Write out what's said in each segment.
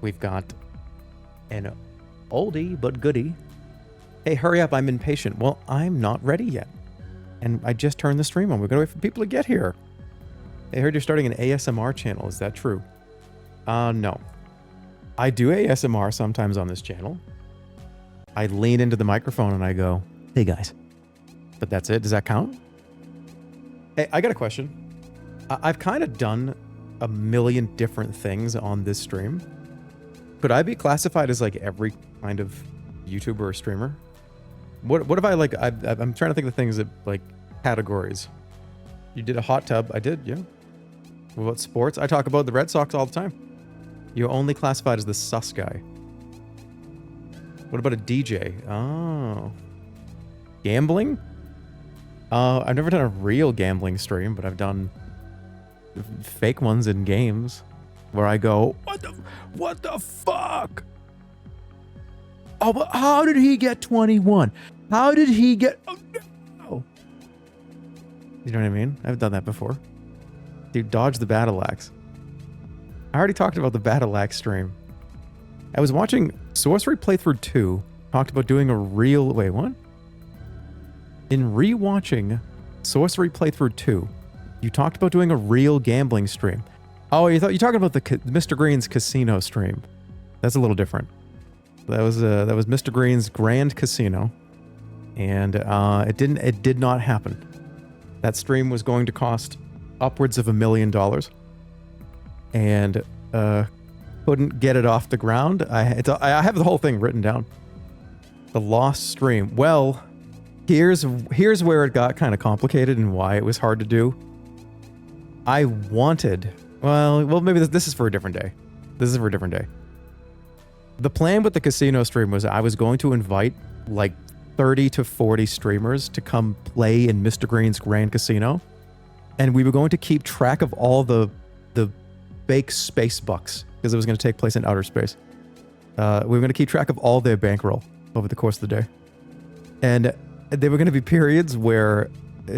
We've got an oldie but goodie. Hey, hurry up, I'm impatient. Well, I'm not ready yet. And I just turned the stream on. We're going to wait for people to get here. I heard you're starting an ASMR channel. Is that true? No. I do ASMR sometimes on this channel. I lean into the microphone and I go, hey guys. But that's it. Does that count? Hey, I got a question. I've kind of done a million different things on this stream. Could I be classified as like every kind of YouTuber or streamer? What if I like, I'm trying to think of things that like categories. You did a hot tub. I did, yeah. What about sports? I talk about the Red Sox all the time. You're only classified as the sus guy. What about a DJ? Oh. Gambling? I've never done a real gambling stream, but I've done fake ones in games where I go, what the fuck? Oh, but how did he get 21? How did he get, oh no. You know what I mean? I've done that before. Dude, dodge the battle axe. I already talked about the battle axe stream. I was watching Sorcery Playthrough 2, talked about doing a real, wait, what? In rewatching Sorcery Playthrough 2, you talked about doing a real gambling stream. Oh, you're talking about the Mr. Green's casino stream. That's a little different. That was Mr. Green's Grand Casino, and it did not happen. That stream was going to cost upwards of $1 million, and couldn't get it off the ground. I have the whole thing written down. The lost stream. Well, here's where it got kind of complicated and why it was hard to do. I wanted, well, maybe this is for a different day. This is for a different day. The plan with the casino stream was I was going to invite like 30 to 40 streamers to come play in Mr. Green's Grand Casino, and we were going to keep track of all the fake space bucks because it was going to take place in outer space. We were going to keep track of all their bankroll over the course of the day, and there were going to be periods where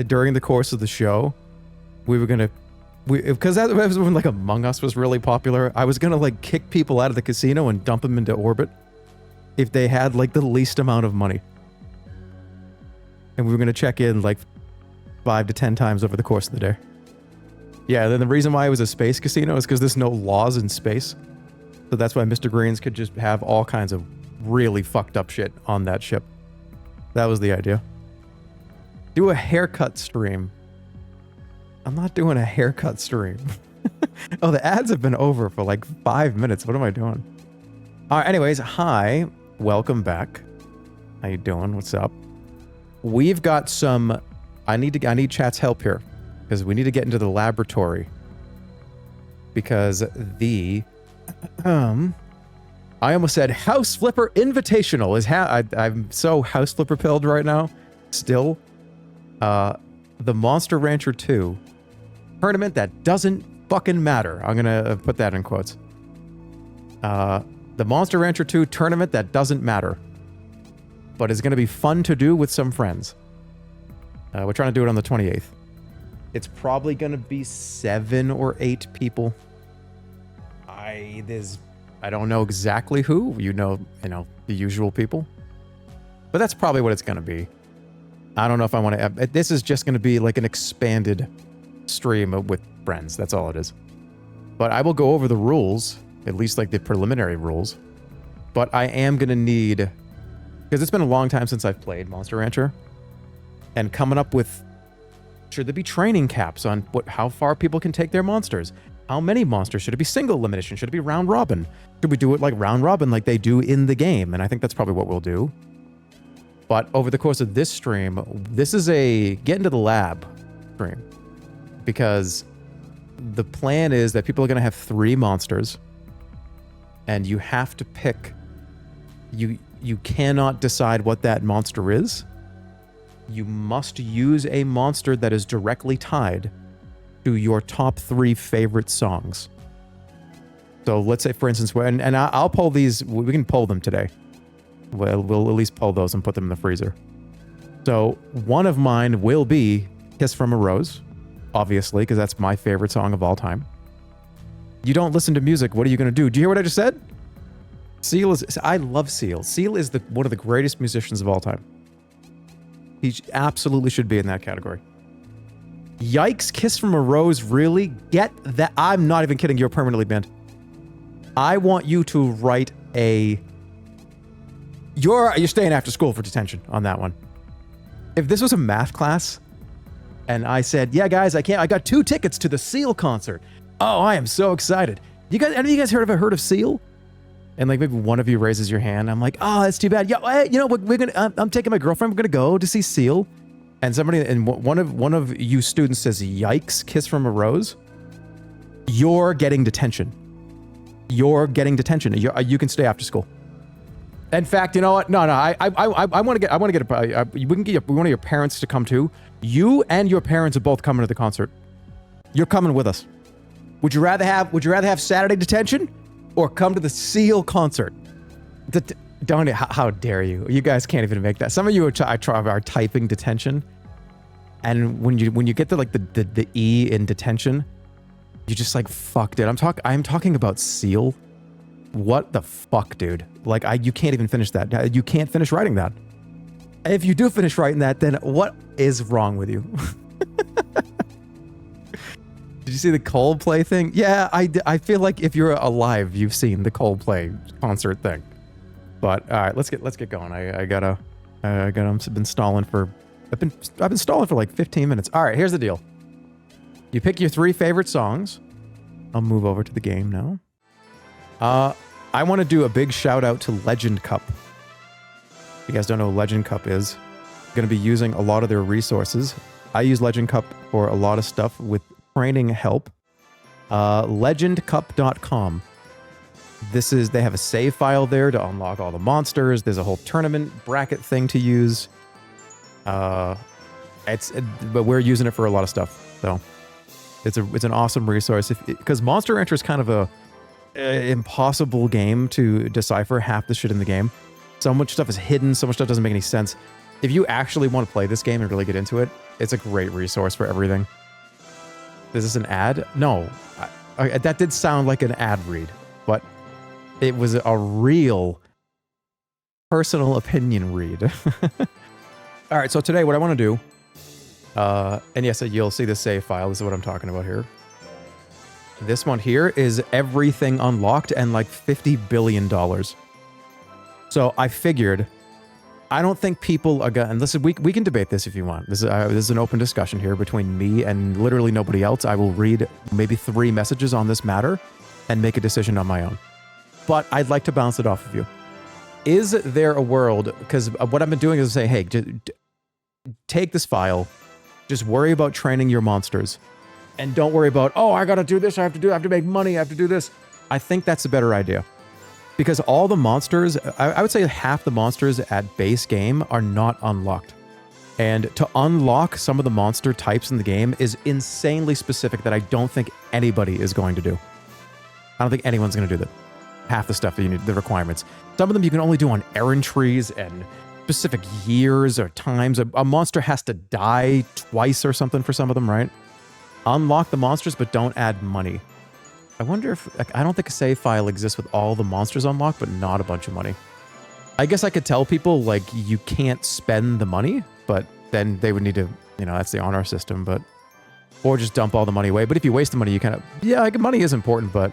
during the course of the show we were going to, because that was when like Among Us was really popular. I was going to like kick people out of the casino and dump them into orbit if they had like the least amount of money. And we were going to check in like 5 to 10 times over the course of the day. Yeah, then the reason why it was a space casino is because there's no laws in space. So that's why Mr. Greens could just have all kinds of really fucked up shit on that ship. That was the idea. Do a haircut stream. I'm not doing a haircut stream. Oh, the ads have been over for like 5 minutes. What am I doing? All right, anyways, hi. Welcome back. How you doing? What's up? We've got some... I need chat's help here because we need to get into the laboratory because the I almost said House Flipper Invitational is I'm so House Flipper pilled right now. Still, the Monster Rancher 2 tournament that doesn't fucking matter. I'm gonna put that in quotes. The Monster Rancher 2 tournament that doesn't matter, but is gonna be fun to do with some friends. We're trying to do it on the 28th. It's probably going to be 7 or 8 people. I don't know exactly who. You know, the usual people. But that's probably what it's going to be. I don't know if I want to... This is just going to be like an expanded stream with friends. That's all it is. But I will go over the rules, at least like the preliminary rules. But I am going to need... Because it's been a long time since I've played Monster Rancher. And coming up with, should there be training caps on how far people can take their monsters? How many monsters? Should it be single elimination? Should it be round robin? Should we do it like round robin like they do in the game? And I think that's probably what we'll do. But over the course of this stream, this is a get into the lab stream. Because the plan is that people are going to have 3 monsters. And you have to pick, you cannot decide what that monster is. You must use a monster that is directly tied to your top 3 favorite songs. So let's say, for instance, and I'll pull these, we can pull them today. We'll at least pull those and put them in the freezer. So one of mine will be Kiss from a Rose, obviously, because that's my favorite song of all time. You don't listen to music, what are you going to do? Do you hear what I just said? Seal is, I love Seal. Seal is one of the greatest musicians of all time. He absolutely should be in that category. Yikes, Kiss from a Rose, really? Get that? I'm not even kidding, you're permanently banned. I want you to write a... You're staying after school for detention on that one. If this was a math class, and I said, yeah, guys, I got 2 tickets to the Seal concert. Oh, I am so excited. Any of you guys heard of Seal? And like maybe one of you raises your hand. I'm like, oh, that's too bad. Yeah, hey, you know, we're gonna. I'm taking my girlfriend. We're gonna go to see Seal. And one of you students says, "Yikes! Kiss from a Rose." You're getting detention. You're getting detention. You can stay after school. In fact, you know what? No. I want to get. We can get one of your parents to come too. You and your parents are both coming to the concert. You're coming with us. Would you rather have Saturday detention? Or come to the Seal concert. Don't, how dare you? You guys can't even make that. Some of you are typing detention. And when you get to like the E in detention, you're just like, fuck, dude. I'm talking about Seal. What the fuck, dude? Like, you can't even finish that. You can't finish writing that. If you do finish writing that, then what is wrong with you? Did you see the Coldplay thing? Yeah, I feel like if you're alive, you've seen the Coldplay concert thing. But all right, let's get going. I've been stalling for like 15 minutes. All right, here's the deal. You pick your 3 favorite songs. I'll move over to the game now. I want to do a big shout out to Legend Cup. If you guys don't know what Legend Cup is, I'm going to be using a lot of their resources. I use Legend Cup for a lot of stuff with training help. Legendcup.com. They have a save file there to unlock all the monsters. There's a whole tournament bracket thing to use. But we're using it for a lot of stuff. So it's an awesome resource because Monster Rancher is kind of a impossible game to decipher half the shit in the game. So much stuff is hidden. So much stuff doesn't make any sense. If you actually want to play this game and really get into it, it's a great resource for everything. Is this an ad? No. That did sound like an ad read, but it was a real personal opinion read. All right, so today what I want to do, and yes, you'll see the save file. This is what I'm talking about here. This one here is everything unlocked and like $50 billion. So I figured... I don't think people are gonna, and listen, we can debate this if you want. This is an open discussion here between me and literally nobody else. I will read maybe 3 messages on this matter and make a decision on my own. But I'd like to bounce it off of you. Is there a world, because what I've been doing is say, hey, take this file, just worry about training your monsters, and don't worry about, oh, I gotta do this, I have to make money, I have to do this. I think that's a better idea. Because all the monsters, I would say half the monsters at base game are not unlocked. And to unlock some of the monster types in the game is insanely specific that I don't think anybody is going to do. I don't think anyone's going to do that. Half the stuff that you need, the requirements. Some of them you can only do on errand trees and specific years or times. A monster has to die twice or something for some of them, right? Unlock the monsters, but don't add money. I wonder if... I don't think a save file exists with all the monsters unlocked, but not a bunch of money. I guess I could tell people, like, you can't spend the money, but then they would need to... You know, that's the honor system, but... Or just dump all the money away. But if you waste the money, you kind of... Yeah, like, money is important, but...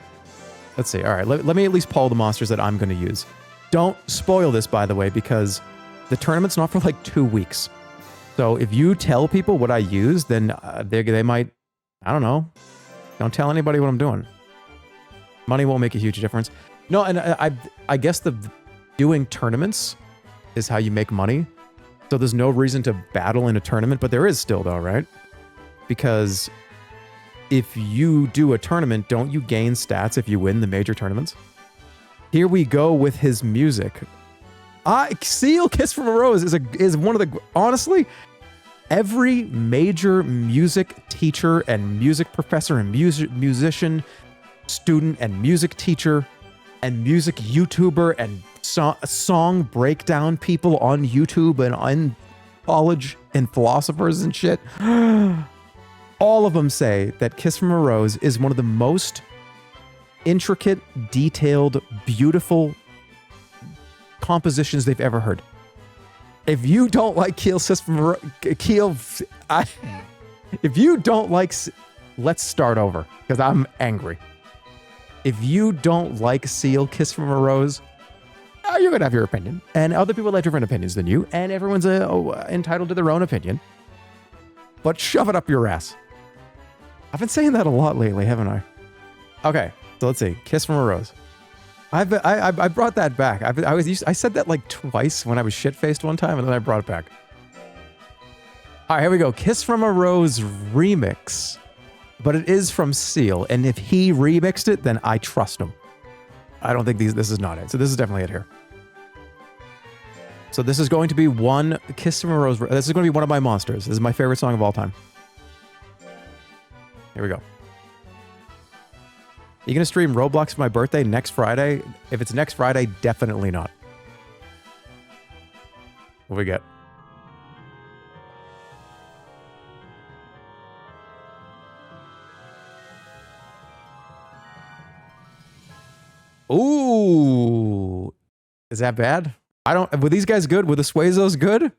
Let's see. All right, let me at least pull the monsters that I'm going to use. Don't spoil this, by the way, because the tournament's not for, like, 2 weeks. So if you tell people what I use, then they might... I don't know. Don't tell anybody what I'm doing. Money won't make a huge difference. No, and I guess doing tournaments is how you make money. So there's no reason to battle in a tournament, but there is still though, right? Because if you do a tournament, don't you gain stats if you win the major tournaments? Here we go with his music. Seal Kiss from a Rose is one of the... Honestly, every major music teacher and music professor and musician... student and music teacher and music YouTuber and song breakdown people on YouTube and on college and philosophers and shit. All of them say that Kiss from a Rose is one of the most intricate, detailed, beautiful compositions they've ever heard. If you don't like Keel System, if you don't like, let's start over because I'm angry. If you don't like Seal Kiss from a Rose, you're going to have your opinion. And other people have different opinions than you. And everyone's entitled to their own opinion. But shove it up your ass. I've been saying that a lot lately, haven't I? Okay, so let's see. Kiss from a Rose. I brought that back. I said that like twice when I was shit-faced one time, and then I brought it back. All right, here we go. Kiss from a Rose remix. But it is from Seal, and if he remixed it, then I trust him. I don't think this is not it. So this is definitely it here. So this is going to be one Kiss from a Rose. This is going to be one of my monsters. This is my favorite song of all time. Here we go. You gonna stream Roblox for my birthday next Friday? If it's next Friday, definitely not. What we get? Ooh. Is that bad? Were these guys good? Were the Suezos good? Does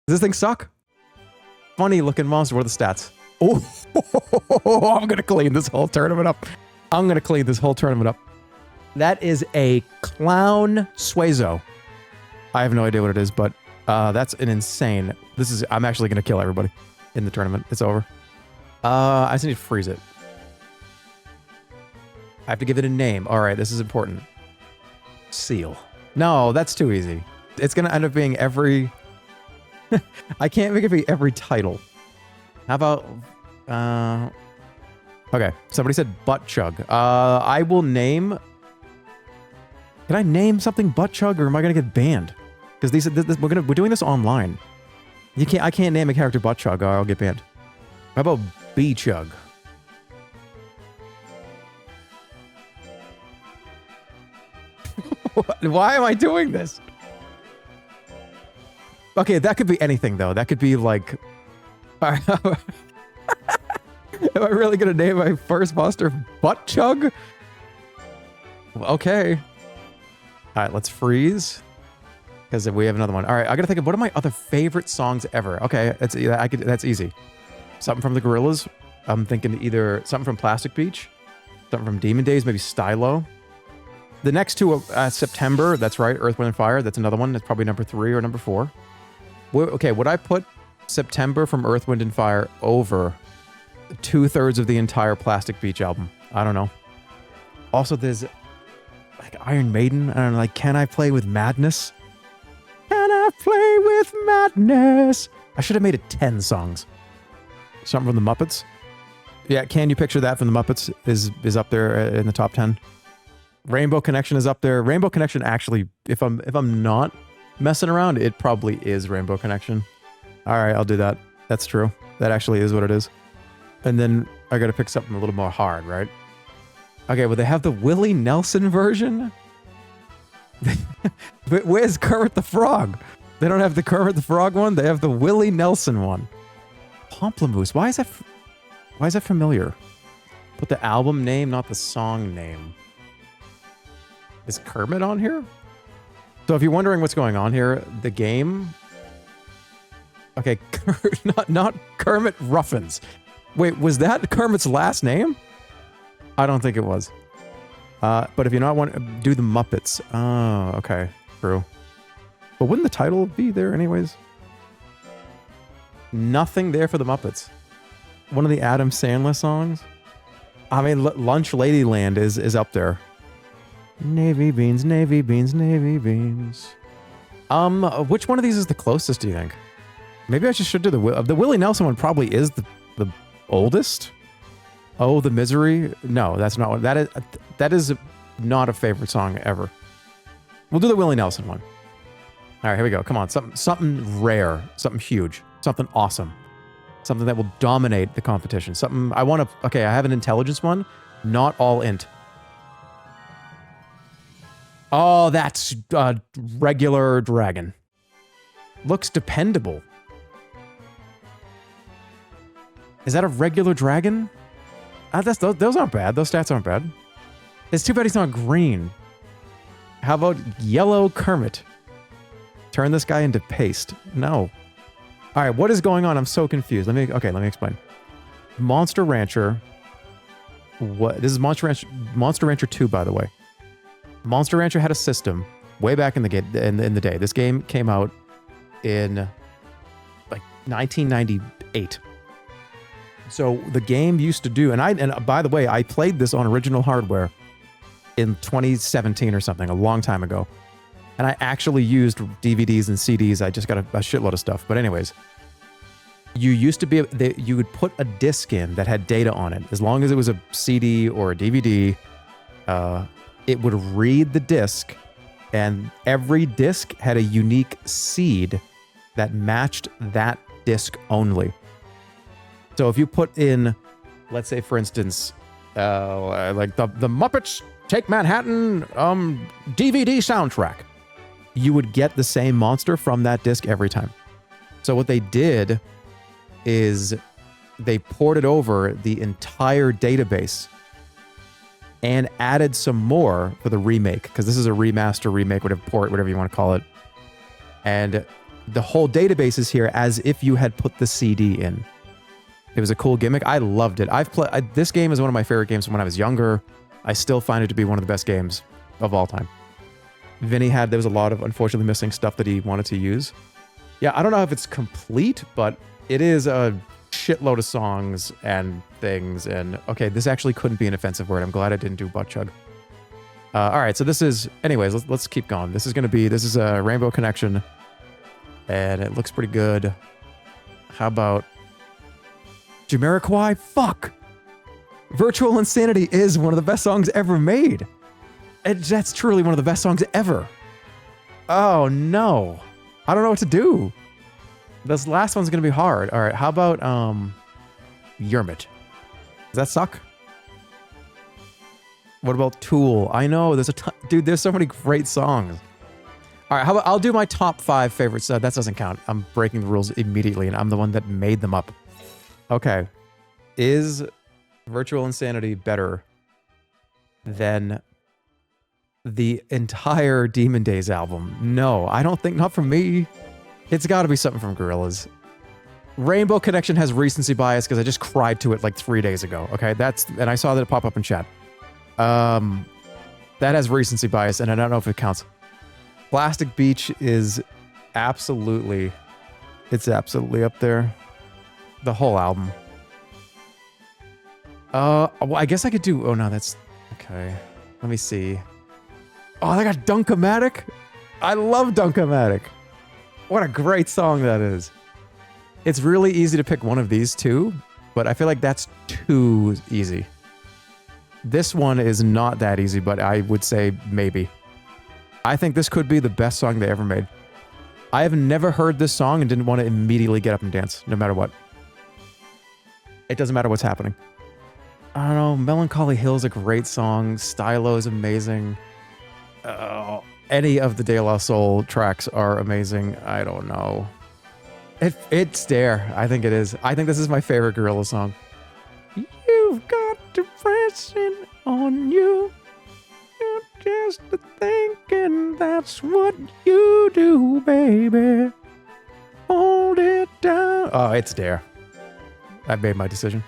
this thing suck? Funny looking monster. What are the stats? Oh, I'm going to clean this whole tournament up. I'm going to clean this whole tournament up. That is a clown Suezo. I have no idea what it is, but that's an insane. I'm actually going to kill everybody in the tournament. It's over. I just need to freeze it. I have to give it a name. All right, this is important. Seal. No, that's too easy. It's going to end up being every... I can't make it be every title. How about... Okay, somebody said butt chug. I will name... Can I name something butt chug, or am I going to get banned? Because we're doing this online. I can't name a character butt chug, or I'll get banned. How about bee chug? Why am I doing this? Okay, that could be anything, though. That could be, like... Am I really going to name my first monster Butt Chug? Okay. All right, let's freeze. Because we have another one. All right, I got to think of what are my other favorite songs ever. Okay, that's easy. Something from the Gorillaz. I'm thinking either something from Plastic Beach, something from Demon Days, maybe Stylo. The next two, September, that's right, Earth, Wind, and Fire. That's another one. That's probably number 3 or number 4. Okay, would I put September from Earth, Wind, and Fire over 2/3 of the entire Plastic Beach album? I don't know. Also, there's like Iron Maiden. I don't know, like Can I Play With Madness? Can I Play With Madness? I should have made it 10 songs. Something from the Muppets. Yeah, Can You Picture That from the Muppets is up there in the top 10. Rainbow Connection is up there. Rainbow Connection actually, if I'm not messing around, it probably is Rainbow Connection. All right, I'll do that. That's true. That actually is what it is. And then I got to pick something a little more hard, right? Okay, well, they have the Willie Nelson version. But where's Kermit the Frog? They don't have the Kermit the Frog one. They have the Willie Nelson one. Pomplamoose. Why is that familiar? Put the album name, not the song name. Is Kermit on here? So if you're wondering what's going on here, the game... Okay, not Kermit Ruffins. Wait, was that Kermit's last name? I don't think it was. But if you're not want do the Muppets. Oh, okay. True. But wouldn't the title be there anyways? Nothing there for the Muppets. One of the Adam Sandler songs? I mean, Lunch Ladyland is up there. Navy beans, navy beans, navy beans. Which one of these is the closest, do you think? Maybe I should do the Willie Nelson one. Probably is the oldest. Oh, the Misery. No, that's not what that is. That is not a favorite song ever. We'll do the Willie Nelson one. All right, here we go. Come on, something rare, something huge, something awesome, something that will dominate the competition. Something I want to. Okay, I have an intelligence one. Not all int. Oh, that's a regular dragon. Looks dependable. Is that a regular dragon? Those aren't bad. Those stats aren't bad. It's too bad he's not green. How about Yellow Kermit? Turn this guy into paste. No. All right, what is going on? I'm so confused. Let me explain. Monster Rancher. What? This is Monster Rancher 2, by the way. Monster Rancher had a system way back in the game, in the day. This game came out in like 1998. So the game used to do, and by the way, I played this on original hardware in 2017 or something, a long time ago. And I actually used DVDs and CDs. I just got a shitload of stuff. But anyways, you used to be, you would put a disc in that had data on it. As long as it was a CD or a DVD, it would read the disc, and every disc had a unique seed that matched that disc only. So if you put in, let's say for instance, like the Muppets Take Manhattan DVD soundtrack, you would get the same monster from that disc every time. So what they did is they ported over the entire database and added some more for the remake, because this is a remaster, remake, whatever, port, whatever you want to call it. And the whole database is here as if you had put the CD in. It was a cool gimmick. I loved it. This game is one of my favorite games from when I was younger. I still find it to be one of the best games of all time. Vinny there was a lot of unfortunately missing stuff that he wanted to use. Yeah, I don't know if it's complete, but it is a shitload of songs and things. And okay, this actually couldn't be an offensive word. I'm glad I didn't do butt chug. All right, so this is, anyways, let's keep going. This is a Rainbow Connection, and it looks pretty good. How about Jamiroquai? Fuck! Virtual Insanity is one of the best songs ever made. That's truly one of the best songs ever. Oh no. I don't know what to do. This last one's gonna be hard. All right, how about Yermit? Does that suck? What about Tool? I know, there's a ton, dude, there's so many great songs. All right, how about, I'll do my top 5 favorites. That doesn't count. I'm breaking the rules immediately, and I'm the one that made them up. Okay. Is Virtual Insanity better than the entire Demon Days album? No, I don't think, not for me. It's got to be something from Gorillaz. Rainbow Connection has recency bias because I just cried to it like 3 days ago. Okay, and I saw that it pop up in chat. That has recency bias, and I don't know if it counts. Plastic Beach is absolutely, it's absolutely up there. The whole album. Well, I guess I could do, oh no, that's, okay. Let me see. Oh, they got Dunk-O-Matic? I love Dunk-O-Matic. What a great song that is. It's really easy to pick one of these two, but I feel like that's too easy. This one is not that easy, but I would say maybe. I think this could be the best song they ever made. I have never heard this song and didn't want to immediately get up and dance, no matter what. It doesn't matter what's happening. I don't know, Melancholy Hill is a great song. Stylo is amazing. Any of the De La Soul tracks are amazing. I don't know. It's there. I think it is. I think this is my favorite Gorillaz song. You've got depression on you. You're just thinking that's what you do, baby. Hold it down. Oh, it's there. I've made my decision.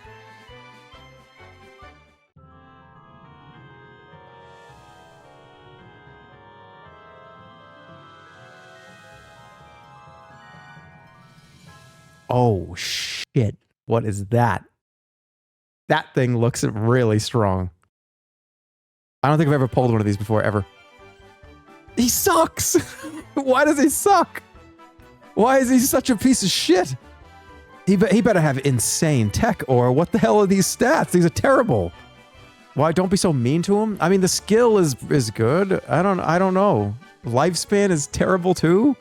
Oh, shit. What is that? That thing looks really strong. I don't think I've ever pulled one of these before, ever. He sucks! Why does he suck? Why is he such a piece of shit? He better have insane tech, or what the hell are these stats? These are terrible. Why, don't be so mean to him? I mean, the skill is good. I don't know. Lifespan is terrible too?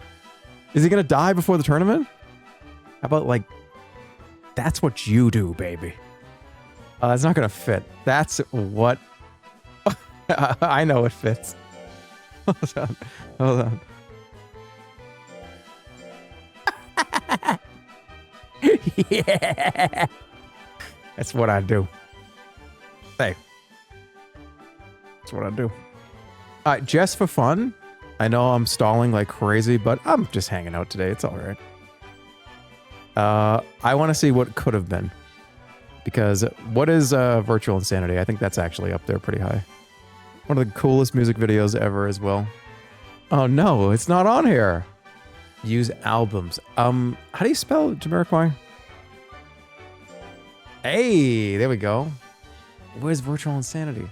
Is he gonna die before the tournament? How about, like, that's what you do, baby. It's not gonna fit. That's what... I know it fits. Hold on. Hold on. Yeah! That's what I do. Hey. That's what I do. Just for fun, I know I'm stalling like crazy, but I'm just hanging out today. It's all right. I want to see what could have been. Because what is Virtual Insanity? I think that's actually up there pretty high. One of the coolest music videos ever as well. Oh no, it's not on here. Use albums. How do you spell Jamiroquai? Hey, there we go. Where's Virtual Insanity?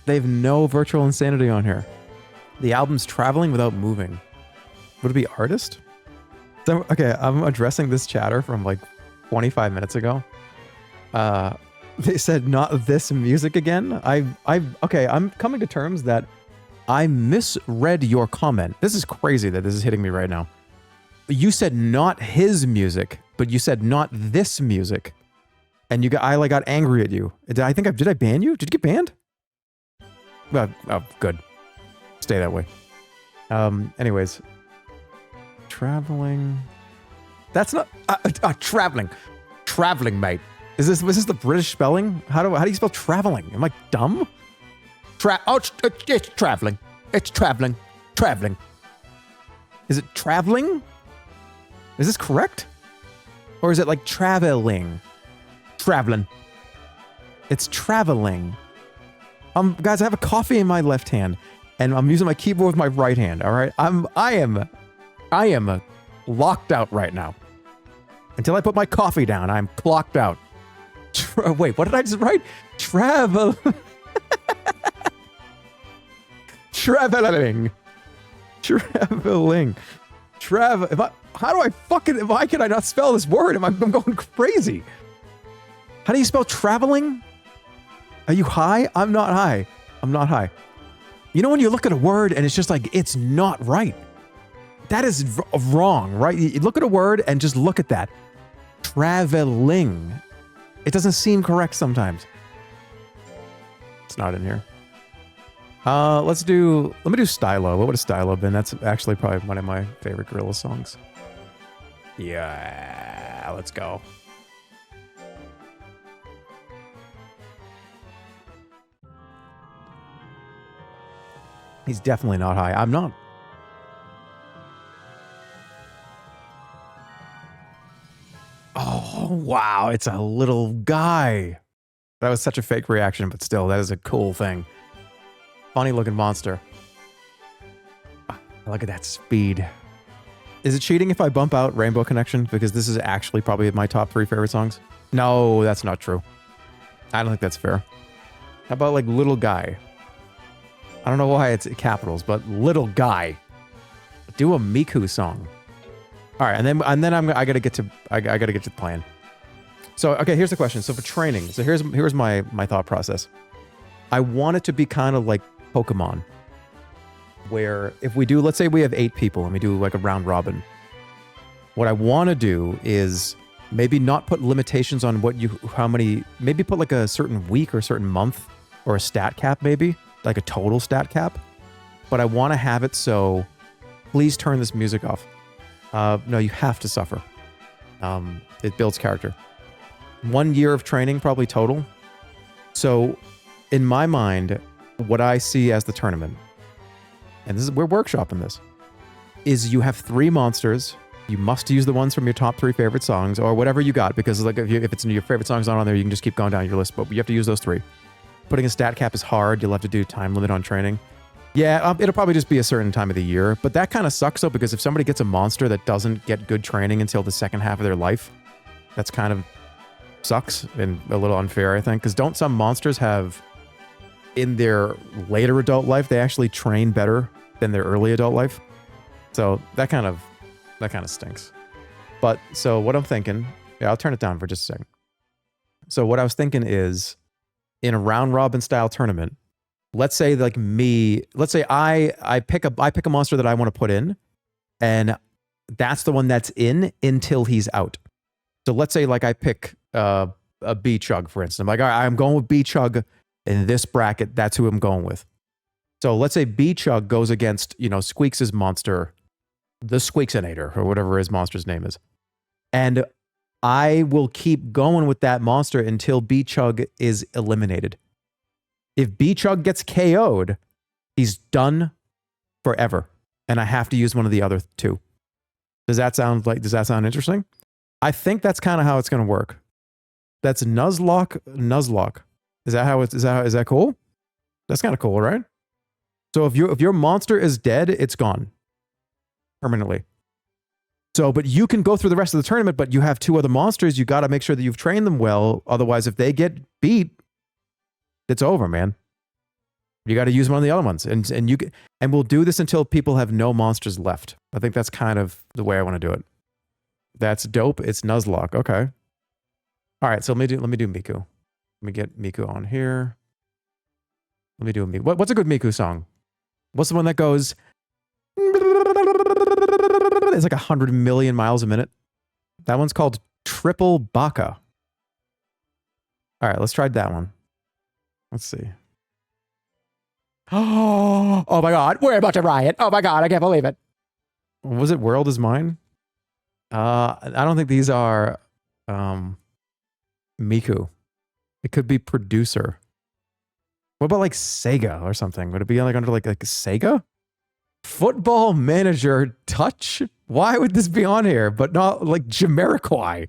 They have no Virtual Insanity on here. The album's Traveling Without Moving. Would it be artist? So, okay, I'm addressing this chatter from like 25 minutes ago. They said not this music again. Okay, I'm coming to terms that I misread your comment. This is crazy that this is hitting me right now. You said not his music, but you said not this music. And I like got angry at you. Did I ban you? Did you get banned? Well, oh, good. Stay that way. Anyways. Traveling. That's not traveling. Traveling, mate. Was this the British spelling? How do you spell traveling? Am I dumb? It's traveling. It's traveling. Traveling. Is it traveling? Is this correct? Or is it like traveling? Traveling. It's traveling. Guys, I have a coffee in my left hand, and I'm using my keyboard with my right hand. All right, I am locked out right now. Until I put my coffee down, I'm clocked out. Wait, what did I just write? Traveling. Traveling. Why can I not spell this word? I'm going crazy. How do you spell traveling? Are you high? I'm not high. I'm not high. You know when you look at a word and it's just like, it's not right. That is wrong, right? You look at a word and just look at that. Traveling. It doesn't seem correct sometimes. It's not in here. Let me do Stylo. What would a Stylo been? That's actually probably one of my favorite Gorilla songs. Yeah, let's go. He's definitely not high. I'm not. Oh, wow. It's a little guy. That was such a fake reaction, but still, that is a cool thing. Funny looking monster. Look at that speed. Is it cheating if I bump out Rainbow Connection? Because this is actually probably my top 3 favorite songs. No, that's not true. I don't think that's fair. How about like Little Guy? I don't know why it's capitals, but Little Guy. Do a Miku song. All right, and then I gotta get to the plan. So okay, here's the question. So for training, so here's my thought process. I want it to be kind of like Pokemon, where if we do, let's say we have 8 people and we do like a round robin. What I want to do is maybe not put limitations on how many. Maybe put like a certain week or a certain month or a stat cap, maybe like a total stat cap. But I want to have it so. Please turn this music off. No, you have to suffer. It builds character. 1 year of training, probably total. So, in my mind, what I see as the tournament, and we're workshopping this, is you have 3 monsters. You must use the ones from your top 3 favorite songs, or whatever you got, because like if it's your favorite song's not on there, you can just keep going down your list. But you have to use those 3. Putting a stat cap is hard. You'll have to do time limit on training. Yeah, it'll probably just be a certain time of the year, but that kind of sucks though, because if somebody gets a monster that doesn't get good training until the second half of their life, that's kind of sucks and a little unfair, I think, because don't some monsters have, in their later adult life, they actually train better than their early adult life? So that kind of stinks. But so what I'm thinking, yeah, I'll turn it down for just a second. So what I was thinking is, in a round robin style tournament, let's say like me, let's say I pick a monster that I want to put in, and that's the one that's in until he's out. So let's say like I pick a B-Chug, for instance. I'm like, all right, I'm going with B-Chug in this bracket. That's who I'm going with. So let's say B-Chug goes against, Squeaks' monster, the Squeaksinator, or whatever his monster's name is. And I will keep going with that monster until B-Chug is eliminated. If B-Chug gets KO'd, He's done forever. And I have to use one of the other two. Does that sound interesting? I think that's kind of how it's going to work. That's Nuzlocke. Is that cool? That's kind of cool, right? So if your monster is dead, it's gone permanently. So, but you can go through the rest of the tournament, but you have two other monsters. You got to make sure that you've trained them well. Otherwise, if they get beat, it's over, man. You got to use one of the other ones, and we'll do this until people have no monsters left. I think that's kind of the way I want to do it. That's dope. It's Nuzlocke. Okay. All right. So let me do Miku. Let me get Miku on here. Let me do a Miku. What's a good Miku song? What's the one that goes? It's like 100 million miles a minute. That one's called Triple Baka. All right. Let's try that one. Let's see. Oh my God, we're about to riot. Oh my God, I can't believe it. Was it World Is Mine? I don't think these are Miku. It could be Producer. What about like Sega or something? Would it be like under like Sega? Football Manager Touch? Why would this be on here? But not like Jamiroquai.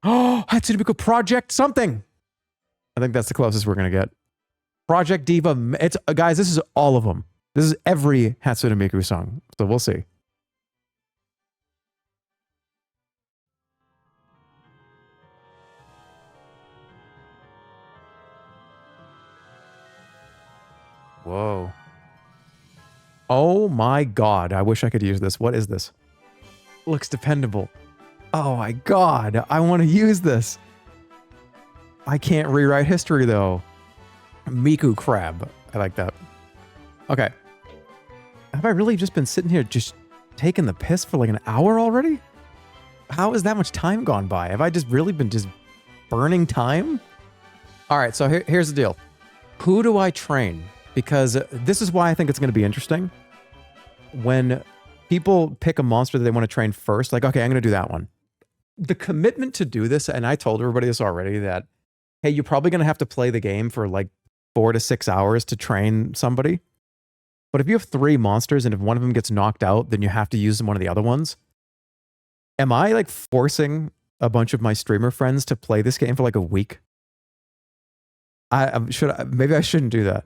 Oh, Hatsune Miku Project something. I think that's the closest we're going to get. Project Diva. It's guys, this is all of them. This is every Hatsune Miku song. So we'll see. Whoa. Oh my God. I wish I could use this. What is this? Looks dependable. Oh my God. I want to use this. I can't rewrite history though. Miku Crab. I like that. Okay. Have I really just been sitting here just taking the piss for like an hour already? How has that much time gone by? Have I just really been just burning time? All right, so here's the deal. Who do I train? Because this is why I think it's going to be interesting. When people pick a monster that they want to train first, like, okay, I'm going to do that one. The commitment to do this, and I told everybody this already, that, hey, you're probably going to have to play the game for like 4 to 6 hours to train somebody. But if you have 3 monsters and if one of them gets knocked out, then you have to use one of the other ones. Am I like forcing a bunch of my streamer friends to play this game for like a week? Maybe I shouldn't do that.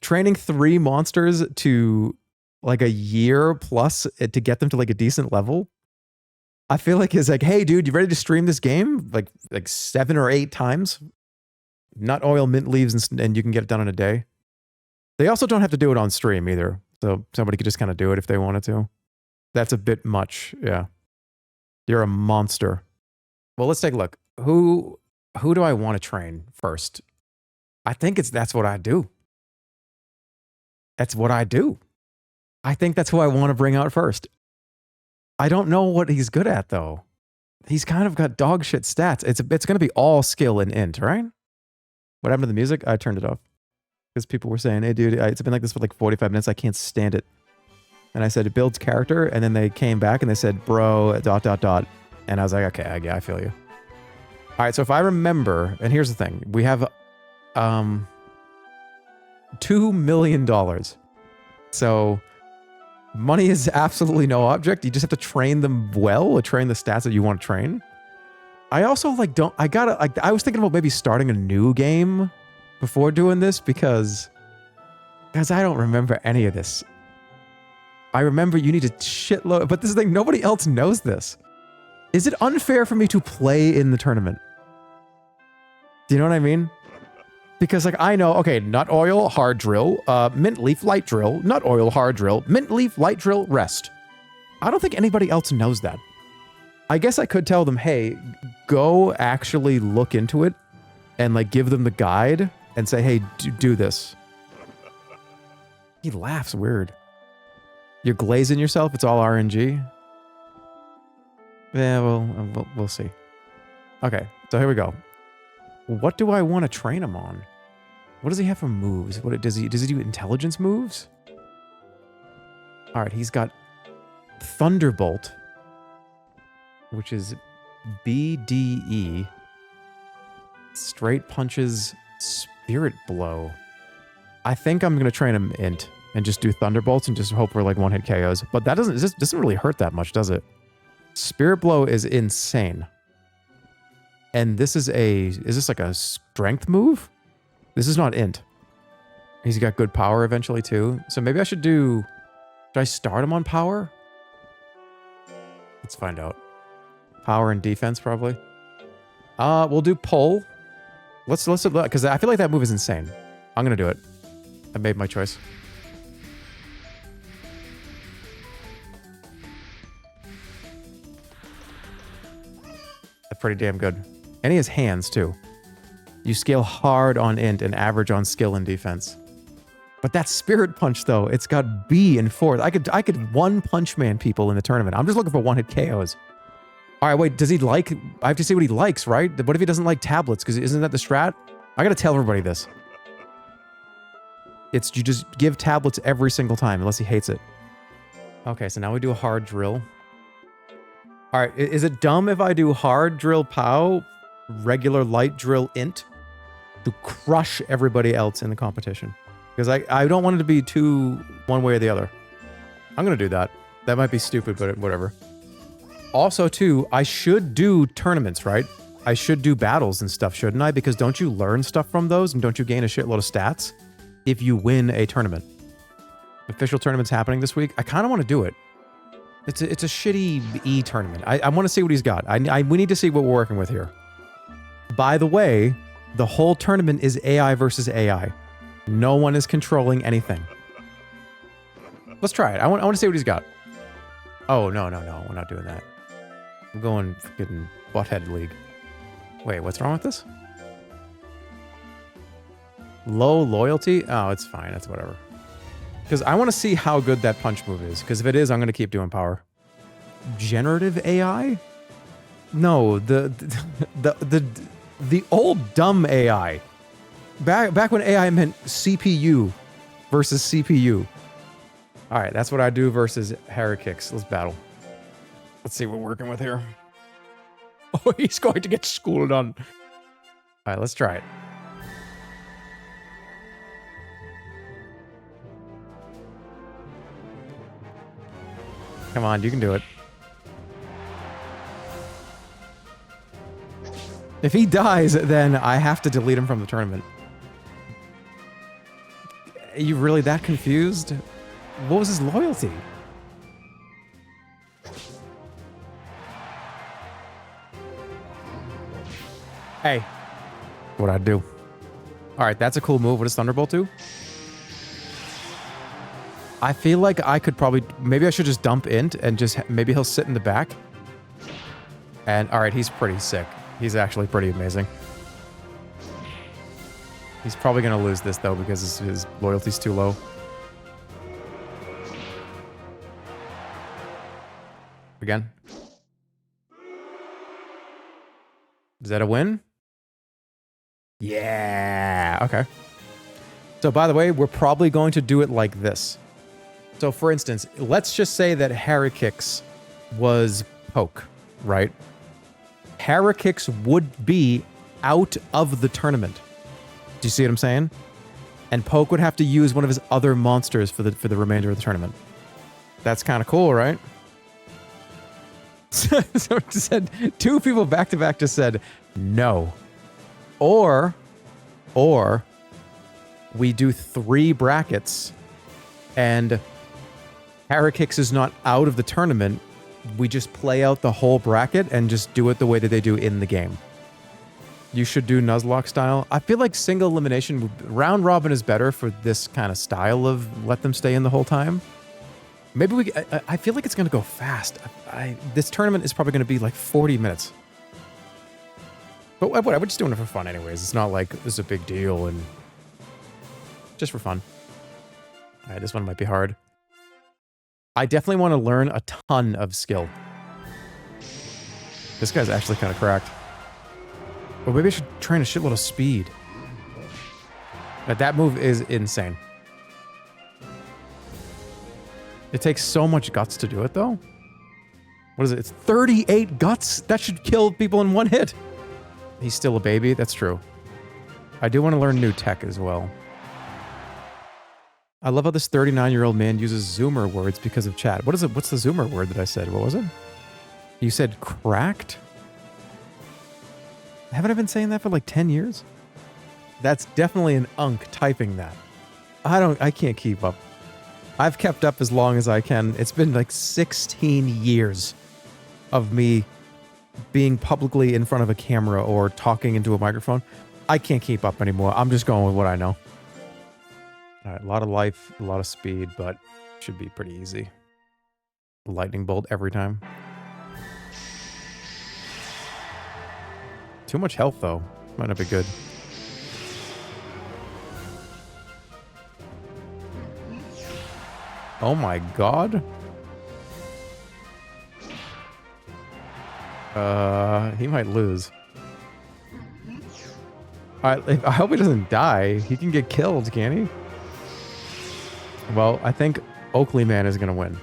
Training 3 monsters to like a year plus to get them to like a decent level. I feel like it's like, hey dude, you ready to stream this game? Like 7 or 8 times? Nut oil, mint leaves, and you can get it done in a day. They also don't have to do it on stream either. So somebody could just kind of do it if they wanted to. That's a bit much. Yeah. You're a monster. Well, let's take a look. Who do I want to train first? I think that's what I do. That's what I do. I think that's who I want to bring out first. I don't know what he's good at though. He's kind of got dog shit stats. It's going to be all skill and int, right? What happened to the music? I turned it off. Because people were saying, hey dude, it's been like this for like 45 minutes. I can't stand it. And I said, it builds character. And then they came back and they said, bro, ... And I was like, okay, yeah, I feel you. All right, so if I remember, and here's the thing. We have $2 million. So money is absolutely no object. You just have to train them well, or train the stats that you want to train. I also like I was thinking about maybe starting a new game before doing this because I don't remember any of this. I remember you need a shitload, but this is the thing, nobody else knows this. Is it unfair for me to play in the tournament? Do you know what I mean? Because like I know, okay, nut oil, hard drill, mint leaf, light drill, nut oil, hard drill, mint leaf, light drill, rest. I don't think anybody else knows that. I guess I could tell them, hey, go actually look into it and like give them the guide and say, hey, do this. He laughs weird. You're glazing yourself? It's all RNG? Yeah, well, we'll see. Okay, so here we go. What do I want to train him on? What does he have for moves? What does he do intelligence moves? All right, he's got Thunderbolt, which is BDE. Straight punches, Spirit Blow. I think I'm going to train him int and just do thunderbolts and just hope for like one-hit KOs. But that doesn't really hurt that much, does it? Spirit blow is insane. And this is this like a strength move? This is not int. He's got good power eventually too. So maybe I should I start him on power? Let's find out. Power and defense probably. We'll do pull. Let's because I feel like that move is insane. I'm gonna do it. I made my choice. That's pretty damn good. And he has hands too. You scale hard on int and average on skill and defense. But that spirit punch though, it's got B and fourth. I could one punch man people in the tournament. I'm just looking for one hit KOs. All right, wait, does he like, I have to see what he likes, right? What if he doesn't like tablets? Because isn't that the strat? I gotta tell everybody this. It's you just give tablets every single time unless he hates it. Okay, so now we do a hard drill. All right, is it dumb if I do hard drill POW, regular light drill int to crush everybody else in the competition? Because I don't want it to be too one way or the other. I'm gonna do that. That might be stupid, but whatever. Also, too, I should do tournaments, right? I should do battles and stuff, shouldn't I? Because don't you learn stuff from those and don't you gain a shitload of stats if you win a tournament? Official tournament's happening this week. I kind of want to do it. It's a shitty E tournament. I want to see what he's got. We need to see what we're working with here. By the way, the whole tournament is AI versus AI. No one is controlling anything. Let's try it. I want to see what he's got. Oh, no. We're not doing that. I'm going fucking butthead league. Wait, what's wrong with this? Low loyalty? Oh, it's fine. It's whatever. Because I want to see how good that punch move is. Because if it is, I'm going to keep doing power. Generative AI? No, the old dumb AI. Back when AI meant CPU versus CPU. All right, that's what I do versus Harry Kicks. Let's battle. Let's see what we're working with here. Oh, he's going to get schooled on. All right, let's try it. Come on, you can do it. If he dies, then I have to delete him from the tournament. Are you really that confused? What was his loyalty? Hey. What'd I do? Alright, that's a cool move. What does Thunderbolt do? I feel like I could probably... Maybe I should just dump int and just... Maybe he'll sit in the back. And, alright, he's pretty sick. He's actually pretty amazing. He's probably going to lose this, though, because his loyalty's too low. Again. Is that a win? Yeah. Okay. So, by the way, we're probably going to do it like this. So, for instance, let's just say that Harry Kicks was poke, right? Harry Kicks would be out of the tournament. Do you see what I'm saying? And Poke would have to use one of his other monsters for the remainder of the tournament. That's kind of cool, right? So it said two people back to back just said no. Or we do 3 brackets and Harry Kicks is not out of the tournament. We just play out the whole bracket and just do it the way that they do in the game. You should do Nuzlocke style. I feel like single elimination, round robin is better for this kind of style of let them stay in the whole time. Maybe I feel like it's going to go fast. This tournament is probably going to be like 40 minutes. But whatever, we're just doing it for fun anyways. It's not like this is a big deal and just for fun. All right, this one might be hard. I definitely want to learn a ton of skill. This guy's actually kind of cracked. But maybe I should train a shitload of speed. But that move is insane. It takes so much guts to do it, though. What is it? It's 38 guts? That should kill people in 1 hit. He's still a baby. That's true. I do want to learn new tech as well. I love how this 39-year-old man uses Zoomer words because of chat. What is it? What's the Zoomer word that I said? What was it? You said cracked? Haven't I been saying that for like 10 years? That's definitely an unk typing that. I can't keep up. I've kept up as long as I can. It's been like 16 years of me being publicly in front of a camera or talking into a microphone. I can't keep up anymore. I'm just going with what I know. All right, a lot of life, a lot of speed, but should be pretty easy. Lightning bolt every time. Too much health, though. Might not be good. Oh my god. He might lose. Alright, I hope he doesn't die. He can get killed, can he? Well, I think Oakley Man is gonna win.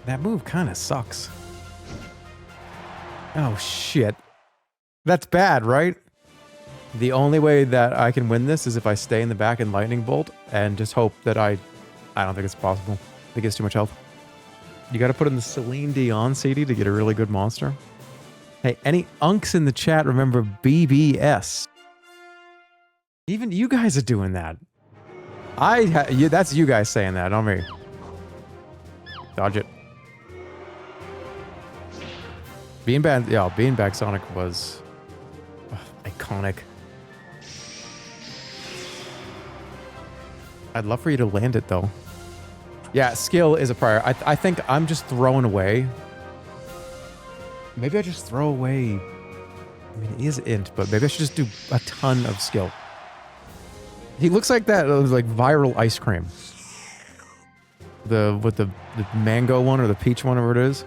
That move kind of sucks. Oh, shit. That's bad, right? The only way that I can win this is if I stay in the back and lightning bolt and just hope that I don't think it's possible. I think it's too much health. You got to put in the Celine Dion CD to get a really good monster. Hey, any unks in the chat remember BBS? Even you guys are doing that. That's you guys saying that, not me. Dodge it. Beanbag Sonic was iconic. I'd love for you to land it, though. Yeah, skill is a prior. I think I'm just throwing away. Maybe I just throw away. I mean, he is int, but maybe I should just do a ton of skill. He looks like that, like viral ice cream. With the mango one or the peach one, whatever it is.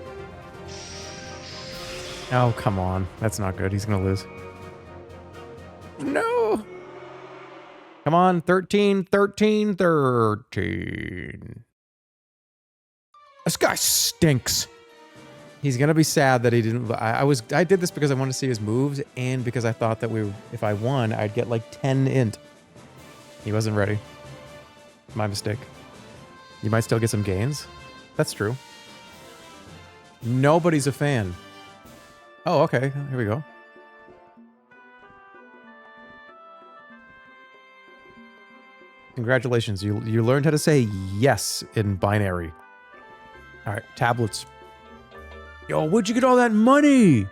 Oh, come on. That's not good. He's gonna lose. No! Come on, 13, 13, 13. This guy stinks. He's gonna be sad that he didn't. I did this because I wanted to see his moves, and because I thought that if I won, I'd get like 10 int. He wasn't ready. My mistake. You might still get some gains. That's true. Nobody's a fan. Oh, okay. Here we go. Congratulations. You learned how to say yes in binary. All right, tablets. Yo, where'd you get all that money?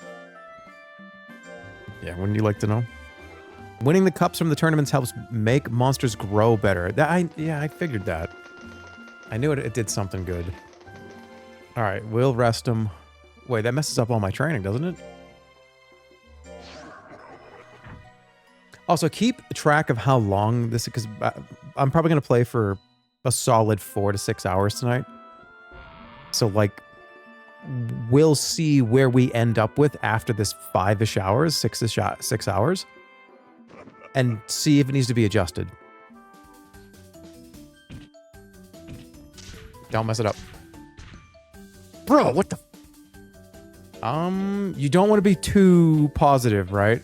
Yeah, wouldn't you like to know? Winning the cups from the tournaments helps make monsters grow better. Yeah, I figured that. I knew it did something good. All right, we'll rest him. Wait, that messes up all my training, doesn't it? Also, keep track of how long this is, because I'm probably going to play for a solid 4 to 6 hours tonight. So, like, we'll see where we end up with after this 5-ish hours, 6 hours, and see if it needs to be adjusted. Don't mess it up. Bro, what the... You don't want to be too positive, right?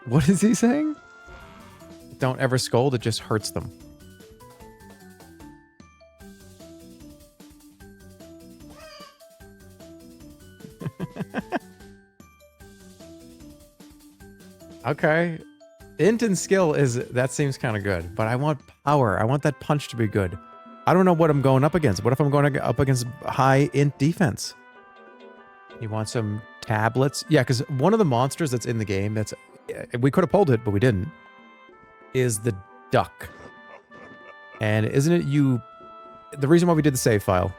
What is he saying? Don't ever scold, it just hurts them. Okay. Int and skill that seems kind of good, but I want power. I want that punch to be good. I don't know what I'm going up against. What if I'm going up against high int defense? You want some tablets? Yeah, because one of the monsters that's in the game we could have pulled it, but we didn't, is the duck. And isn't it the reason why we did the save file,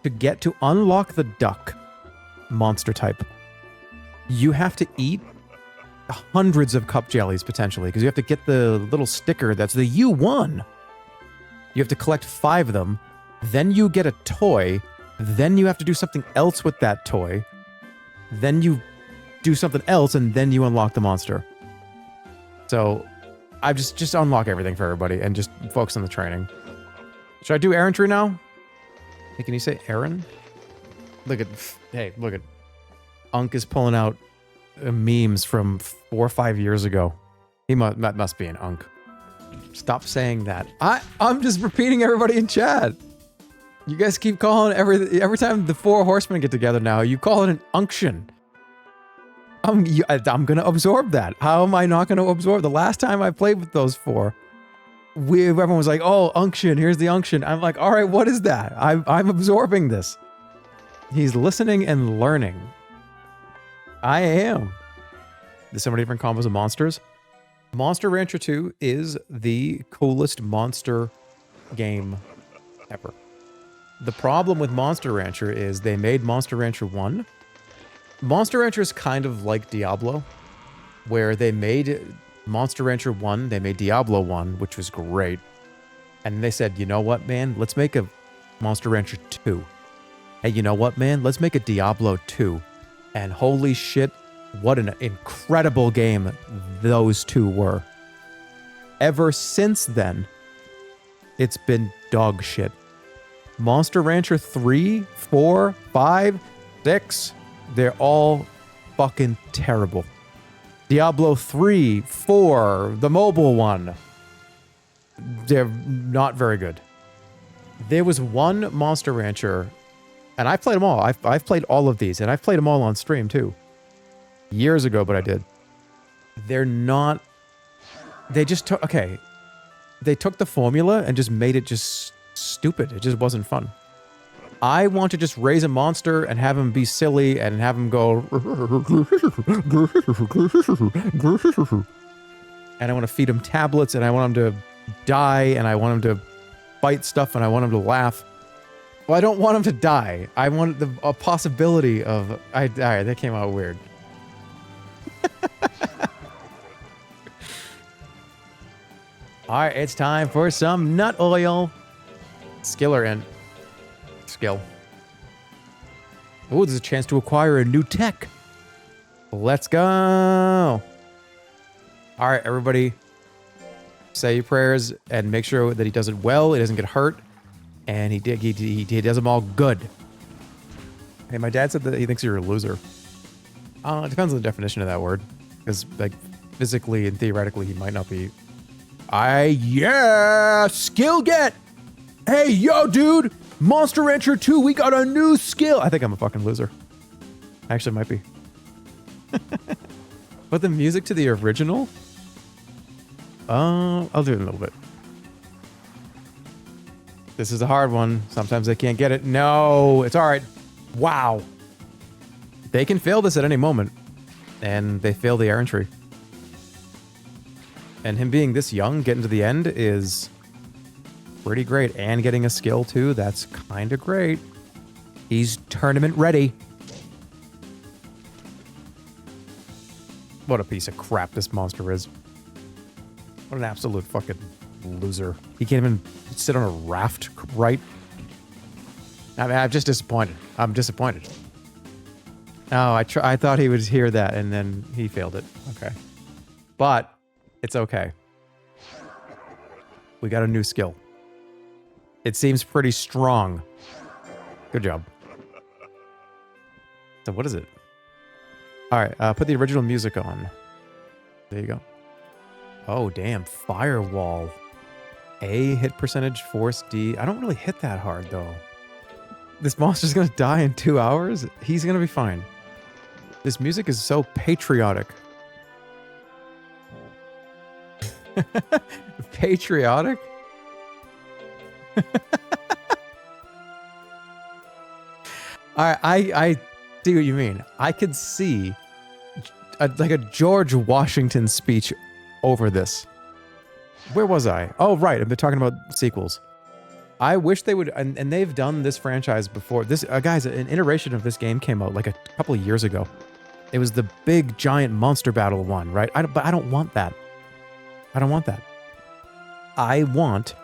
to unlock the duck monster type, you have to eat hundreds of cup jellies potentially, because you have to get the little sticker that's the you won. You have to collect 5 of them, then you get a toy, then you have to do something else with that toy, then you do something else, and then you unlock the monster. So I just unlock everything for everybody and just focus on the training. Should I do errantry now? Hey, can you say Aaron? Look at, hey, look at, Unk is pulling out memes from 4 or 5 years ago. He must be an Unk. Stop saying that. I'm just repeating everybody in chat. You guys keep calling every time the 4 horsemen get together now, you call it an unction. I'm gonna absorb that. How am I not gonna absorb? The last time I played with those 4, everyone was like, "Oh, unction. Here's the unction." I'm like, "All right, what is that?" I'm absorbing this. He's listening and learning. I am. There's so many different combos of monsters. Monster Rancher 2 is the coolest monster game ever. The problem with Monster Rancher is they made Monster Rancher 1. Monster Rancher is kind of like Diablo, where they made Monster Rancher 1, they made Diablo 1, which was great. And they said, you know what, man? Let's make a Monster Rancher 2. Hey, you know what, man? Let's make a Diablo 2. And holy shit, what an incredible game those 2 were. Ever since then, it's been dog shit. Monster Rancher 3, 4, 5, 6, they're all fucking terrible. Diablo 3, 4, the mobile one, they're not very good. There was one Monster Rancher, and I've played them all. I've played all of these, and I've played them all on stream too. Years ago, but I did. They're not... They just took... Okay. They took the formula and just made it just stupid. It just wasn't fun. I want to just raise a monster and have him be silly and have him go... And I want to feed him tablets and I want him to die and I want him to bite stuff and I want him to laugh. Well, I don't want him to die. I want a possibility of... Alright, that came out weird. Alright, it's time for some nut oil. Skill or int? Skill. Oh, there's a chance to acquire a new tech. Let's go. Alright, everybody. Say your prayers and make sure that he does it well. He doesn't get hurt. And he does them all good. Hey, my dad said that he thinks you're a loser. It depends on the definition of that word. Because, like, physically and theoretically, he might not be. Yeah! Skill get! Hey, yo, dude! Monster Rancher 2, we got a new skill! I think I'm a fucking loser. Actually, might be. But the music to the original? I'll do it in a little bit. This is a hard one. Sometimes they can't get it. No, it's alright. Wow. They can fail this at any moment. And they fail the errantry. And him being this young, getting to the end is pretty great. And getting a skill too, that's kind of great. He's tournament ready. What a piece of crap this monster is. What an absolute fucking loser. He can't even sit on a raft right. I mean, I'm just disappointed. I'm disappointed. Oh, I thought he would hear that and then he failed it. Okay. But it's okay. We got a new skill. It seems pretty strong. Good job. So what is it? All right, put the original music on. There you go. Oh, damn. Firewall. A hit percentage, force D. I don't really hit that hard, though. This monster's gonna die in 2 hours? He's gonna be fine. This music is so patriotic. Patriotic? I see what you mean. I could see like a George Washington speech over this. Where was I? Oh, right. I've been talking about sequels. I wish they would, and they've done this franchise before. This, guys, an iteration of this game came out like a couple of years ago. It was the big giant monster battle one, right? But I don't want that. I don't want that. I want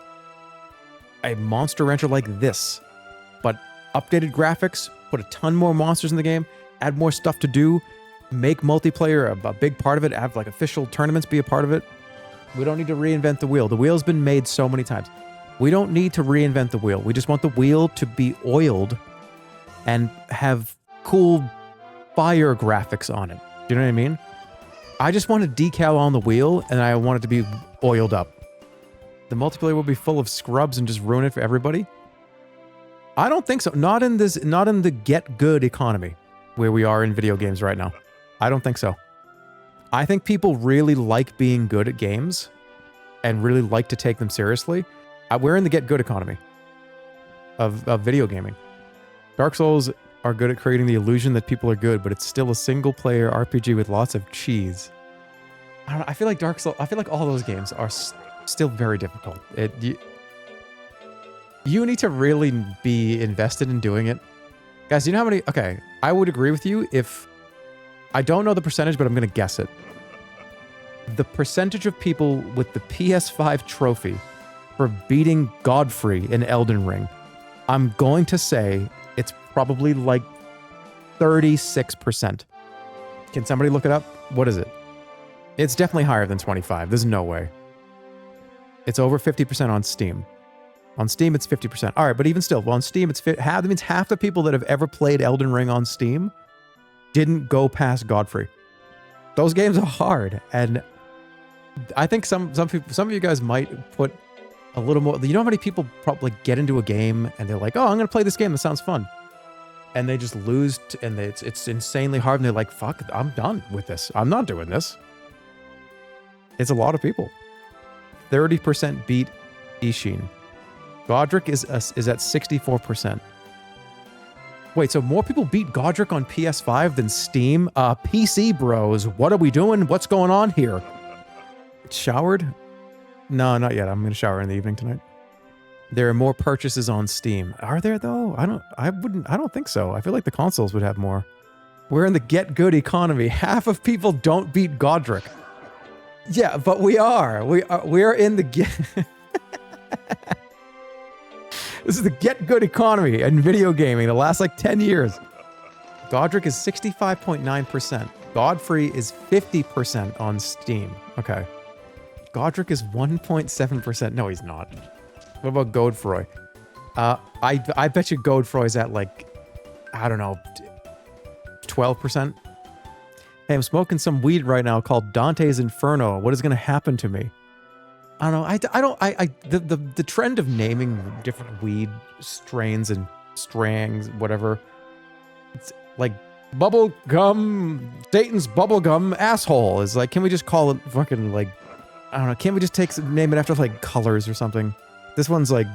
a Monster Rancher like this, but updated graphics, put a ton more monsters in the game, add more stuff to do, make multiplayer a big part of it, have like official tournaments be a part of it. We don't need to reinvent the wheel. The wheel's been made so many times. We don't need to reinvent the wheel. We just want the wheel to be oiled and have cool fire graphics on it. Do you know what I mean? I just want a decal on the wheel, and I want it to be oiled up. The multiplayer will be full of scrubs and just ruin it for everybody. I don't think so. Not in the get good economy where we are in video games right now. I don't think so. I think people really like being good at games and really like to take them seriously. We're in the get good economy of video gaming. Dark Souls are good at creating the illusion that people are good, but it's still a single player RPG with lots of cheese. I don't know. I feel like Dark Souls, I feel like all those games are still very difficult. You need to really be invested in doing it. Guys, do you know how many... Okay, I would agree with you if... I don't know the percentage, but I'm going to guess it. The percentage of people with the PS5 trophy for beating Godfrey in Elden Ring, I'm going to say it's probably like 36%. Can somebody look it up? What is it? It's definitely higher than 25. There's no way. It's over 50% on Steam. On Steam, it's 50%. All right, but even still, well, on Steam, that means half the people that have ever played Elden Ring on Steam didn't go past Godfrey. Those games are hard, and I think some of you guys might put a little more. You know how many people probably get into a game and they're like, "Oh, I'm going to play this game. That sounds fun," and they just lose, and it's insanely hard, and they're like, "Fuck, I'm done with this. I'm not doing this." It's a lot of people. 30% beat Ishin. Godric is at 64%. Wait, so more people beat Godric on PS5 than Steam? PC bros, what are we doing? What's going on here? Showered? No, not yet. I'm going to shower in the evening tonight. There are more purchases on Steam. Are there though? I don't think so. I feel like the consoles would have more. We're in the get good economy. Half of people don't beat Godric. Yeah, but we are. We are in the get... This is the get good economy in video gaming the last like 10 years. Godric is 65.9%. Godfrey is 50% on Steam. Okay. Godric is 1.7%. No, he's not. What about Godfroy? I bet you Godfroy's at like, I don't know, 12%. Hey, I'm smoking some weed right now called Dante's Inferno. What is going to happen to me? I don't know. The trend of naming different weed strains and strangs, whatever. It's like bubble gum, Satan's bubble gum asshole is like, can we just call it fucking like, I don't know. Can't we just name it after like colors or something? This one's like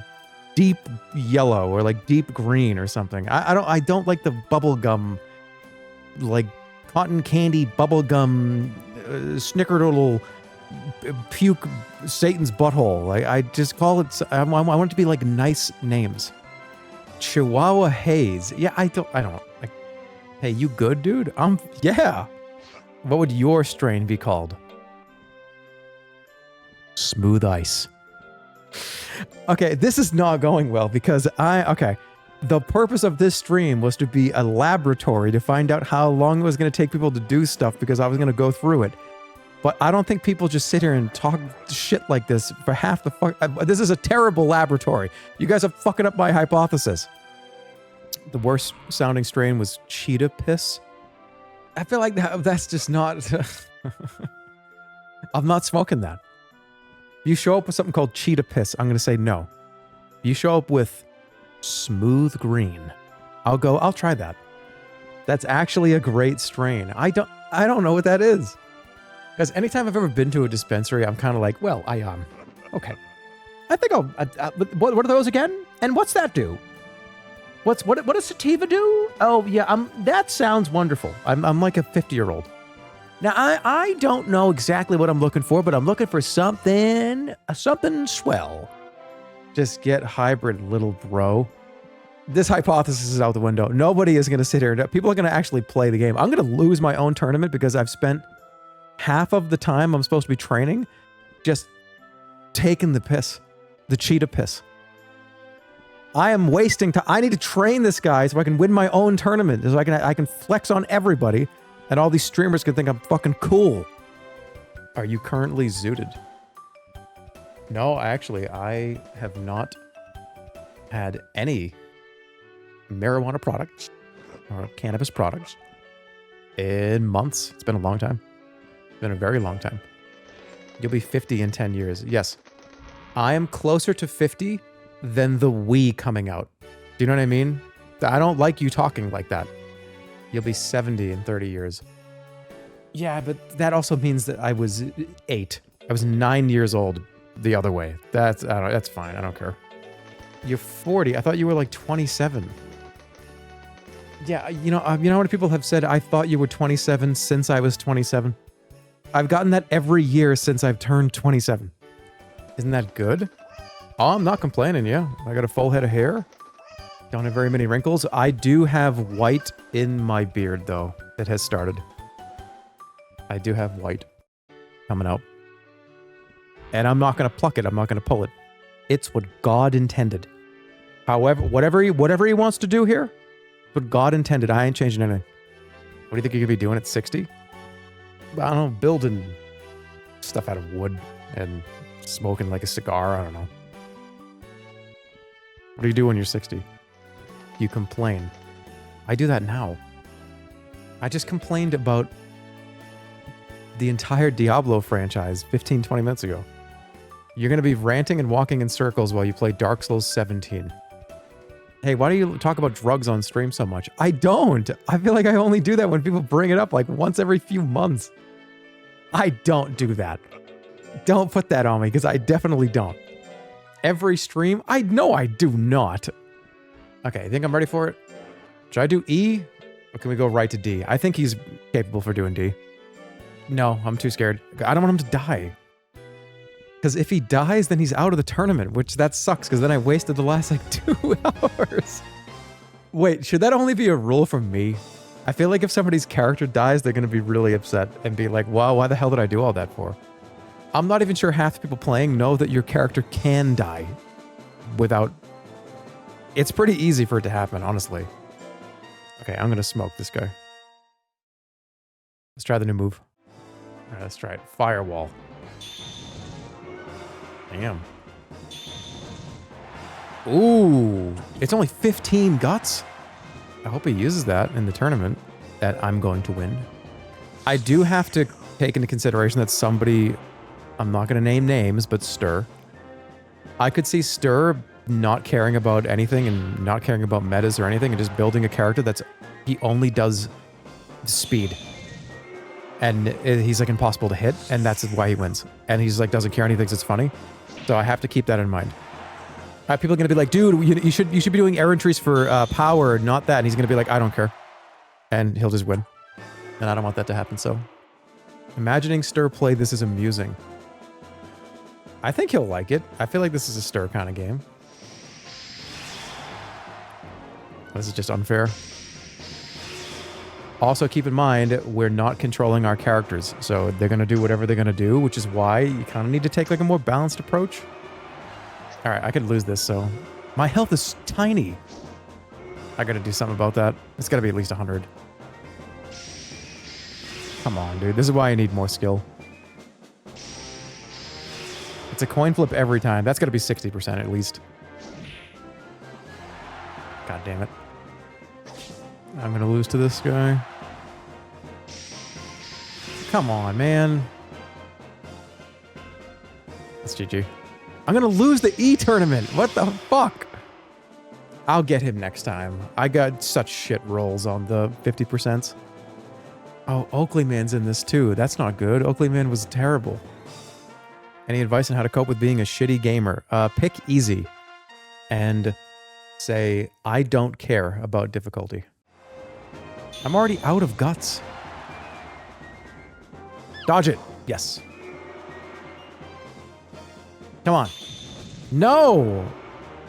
deep yellow or like deep green or something. I don't like the bubble gum, like cotton candy bubble gum, snickerdoodle, puke Satan's butthole. I just call it. I want it to be like nice names. Chihuahua Haze. Yeah, I don't. Like, hey, you good, dude? Yeah. What would your strain be called? Smooth Ice. Okay, this is not going well because the purpose of this stream was to be a laboratory to find out how long it was going to take people to do stuff because I was going to go through it. But I don't think people just sit here and talk shit like this for half the fuck. This is a terrible laboratory. You guys are fucking up my hypothesis. The worst sounding strain was cheetah piss. I feel like that's just not... I'm not smoking that. If you show up with something called cheetah piss, I'm going to say no. If you show up with smooth green, I'll try that. That's actually a great strain. I don't know what that is. Because anytime I've ever been to a dispensary, I'm kind of like, well, okay. I think what are those again? And what's that do? What does sativa do? Oh, yeah, that sounds wonderful. I'm like a 50-year-old. Now, I don't know exactly what I'm looking for, but I'm looking for something swell. Just get hybrid, little bro. This hypothesis is out the window. Nobody is going to sit here. People are going to actually play the game. I'm going to lose my own tournament because I've spent half of the time I'm supposed to be training just taking the piss. The cheetah piss. I am wasting time. I need to train this guy so I can win my own tournament. So I can flex on everybody and all these streamers can think I'm fucking cool. Are you currently zooted? No, actually, I have not had any marijuana products or cannabis products in months. It's been a long time. It's been a very long time. You'll be 50 in 10 years. Yes. I am closer to 50 than the Wii coming out. Do you know what I mean? I don't like you talking like that. You'll be 70 in 30 years. Yeah, but that also means that I was 8. I was 9 years old the other way. That's fine. I don't care. You're 40. I thought you were like 27. Yeah, you know how many people have said, I thought you were 27 since I was 27? I've gotten that every year since I've turned 27. Isn't that good? Oh, I'm not complaining, yeah. I got a full head of hair. Don't have very many wrinkles. I do have white in my beard, though. It has started. I do have white coming out. And I'm not going to pluck it. I'm not going to pull it. It's what God intended. However, whatever he wants to do here, what God intended. I ain't changing anything. What do you think you're going to be doing at 60? I don't know, building stuff out of wood and smoking like a cigar. I don't know. What do you do when you're 60? You complain. I do that now. I just complained about the entire Diablo franchise 15, 20 minutes ago. You're going to be ranting and walking in circles while you play Dark Souls 17. Hey, why do you talk about drugs on stream so much? I don't. I feel like I only do that when people bring it up like once every few months. I don't do that. Don't put that on me because I definitely don't. Every stream? I know I do not. Okay, I think I'm ready for it. Should I do E? Or can we go right to D? I think he's capable for doing D. No, I'm too scared. I don't want him to die. Because if he dies, then he's out of the tournament, which that sucks, because then I wasted the last, like, 2 hours. Wait, should that only be a rule from me? I feel like if somebody's character dies, they're going to be really upset and be like, wow, why the hell did I do all that for? I'm not even sure half the people playing know that your character can die without... It's pretty easy for it to happen, honestly. Okay, I'm going to smoke this guy. Let's try the new move. All right, let's try it. Firewall. Damn. Ooh, it's only 15 guts. I hope he uses that in the tournament that I'm going to win. I do have to take into consideration that somebody, I'm not going to name names, but Stir. I could see Stir not caring about anything and not caring about metas or anything and just building a character that's, he only does speed. And he's like impossible to hit, and that's why he wins. And he's like doesn't care and he thinks it's funny. So I have to keep that in mind. People are going to be like, dude, you should be doing errantries for power, not that. And he's going to be like, I don't care. And he'll just win. And I don't want that to happen, so. Imagining Stir play this is amusing. I think he'll like it. I feel like this is a Stir kind of game. This is just unfair. Also, keep in mind, we're not controlling our characters, so they're going to do whatever they're going to do, which is why you kind of need to take like a more balanced approach. All right, I could lose this, so... My health is tiny. I got to do something about that. It's got to be at least 100. Come on, dude. This is why I need more skill. It's a coin flip every time. That's got to be 60% at least. God damn it. I'm going to lose to this guy. Come on, man. That's GG. I'm going to lose the E tournament. What the fuck? I'll get him next time. I got such shit rolls on the 50%. Oh, Oakley Man's in this too. That's not good. Oakley Man was terrible. Any advice on how to cope with being a shitty gamer? Pick easy. And say, I don't care about difficulty. I'm already out of guts. Dodge it. Yes. Come on. No!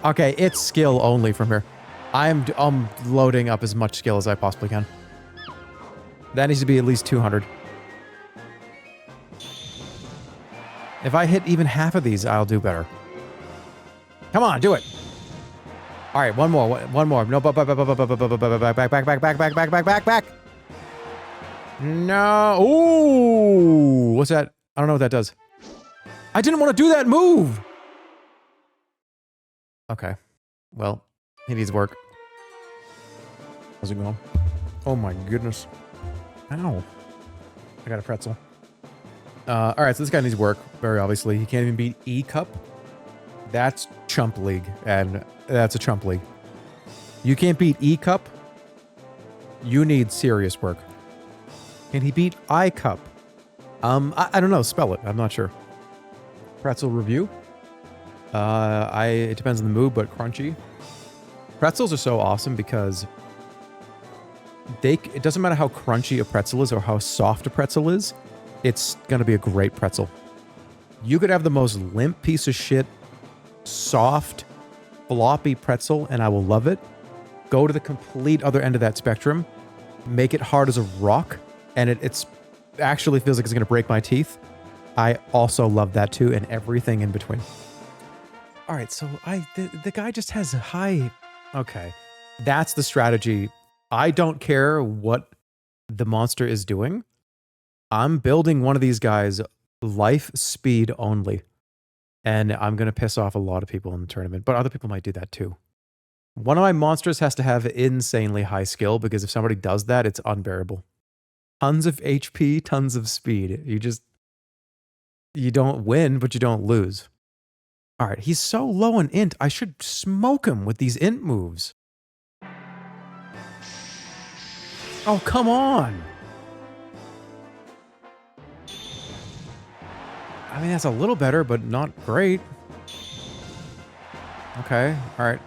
Okay, it's skill only from here. I'm loading up as much skill as I possibly can. That needs to be at least 200. If I hit even half of these, I'll do better. Come on, do it. All right, one more. No, back. No. Ooh, what's that? I don't know what that does. I didn't want to do that move. Okay. Well, he needs work. How's it going? Oh my goodness. Ow. I got a pretzel. All right, so this guy needs work, very obviously. He can't even beat E Cup. That's chump league, and that's a chump league. You can't beat E Cup. You need serious work. Can he beat I Cup? I don't know. Spell it. I'm not sure. Pretzel review. It depends on the mood, but crunchy. Pretzels are so awesome because it doesn't matter how crunchy a pretzel is or how soft a pretzel is. It's going to be a great pretzel. You could have the most limp piece of shit, soft, floppy pretzel, and I will love it. Go to the complete other end of that spectrum. Make it hard as a rock, and it's actually feels like it's going to break my teeth. I also love that too, and everything in between. All right, so the guy just has a high... Okay, that's the strategy. I don't care what the monster is doing. I'm building one of these guys life speed only. And I'm going to piss off a lot of people in the tournament, but other people might do that too. One of my monsters has to have insanely high skill because if somebody does that, it's unbearable. Tons of HP, tons of speed. You don't win, but you don't lose. All right, he's so low on int, I should smoke him with these int moves. Oh, come on. I mean, that's a little better, but not great. Okay, all right.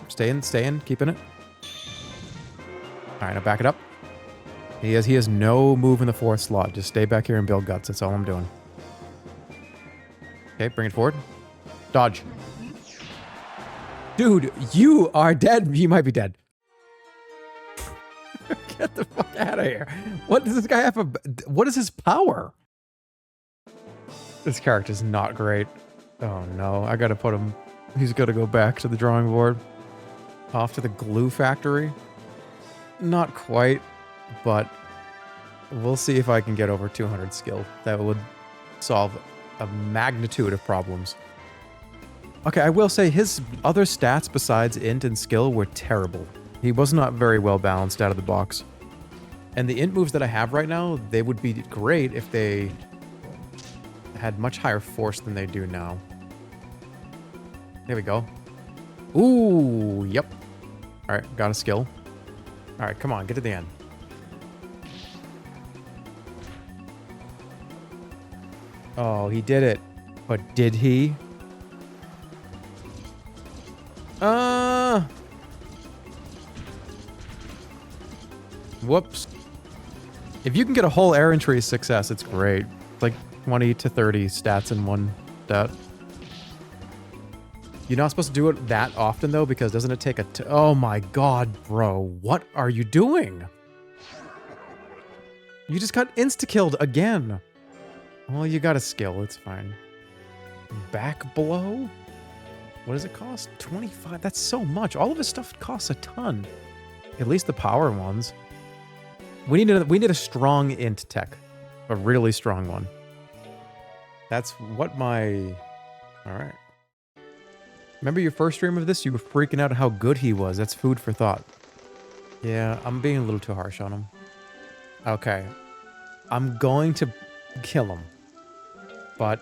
Stay in, keeping it. All right, now back it up. He has no move in the fourth slot. Just stay back here and build guts. That's all I'm doing. Okay, bring it forward. Dodge. Dude, you are dead. You might be dead. Get the fuck out of here. What does this guy have? What is his power? This character's not great. Oh no, I gotta put him... He's gotta go back to the drawing board. Off to the glue factory. Not quite, but we'll see if I can get over 200 skill. That would solve a magnitude of problems. Okay, I will say his other stats besides int and skill were terrible. He was not very well balanced out of the box. And the int moves that I have right now, they would be great if they had much higher force than they do now. There we go. Ooh, yep. All right, got a skill. All right, come on, get to the end. Oh, he did it. But did he? Whoops. If you can get a whole air entry success, it's great. It's like 20 to 30 stats in one stat. You're not supposed to do it that often, though, because doesn't it take oh my god, bro. What are you doing? You just got insta-killed again. Well, you got a skill. It's fine. Back blow? What does it cost? 25. That's so much. All of this stuff costs a ton. At least the power ones. We need a strong int tech. A really strong one. That's what my... Alright. Remember your first stream of this? You were freaking out how good he was. That's food for thought. Yeah, I'm being a little too harsh on him. Okay. I'm going to kill him. But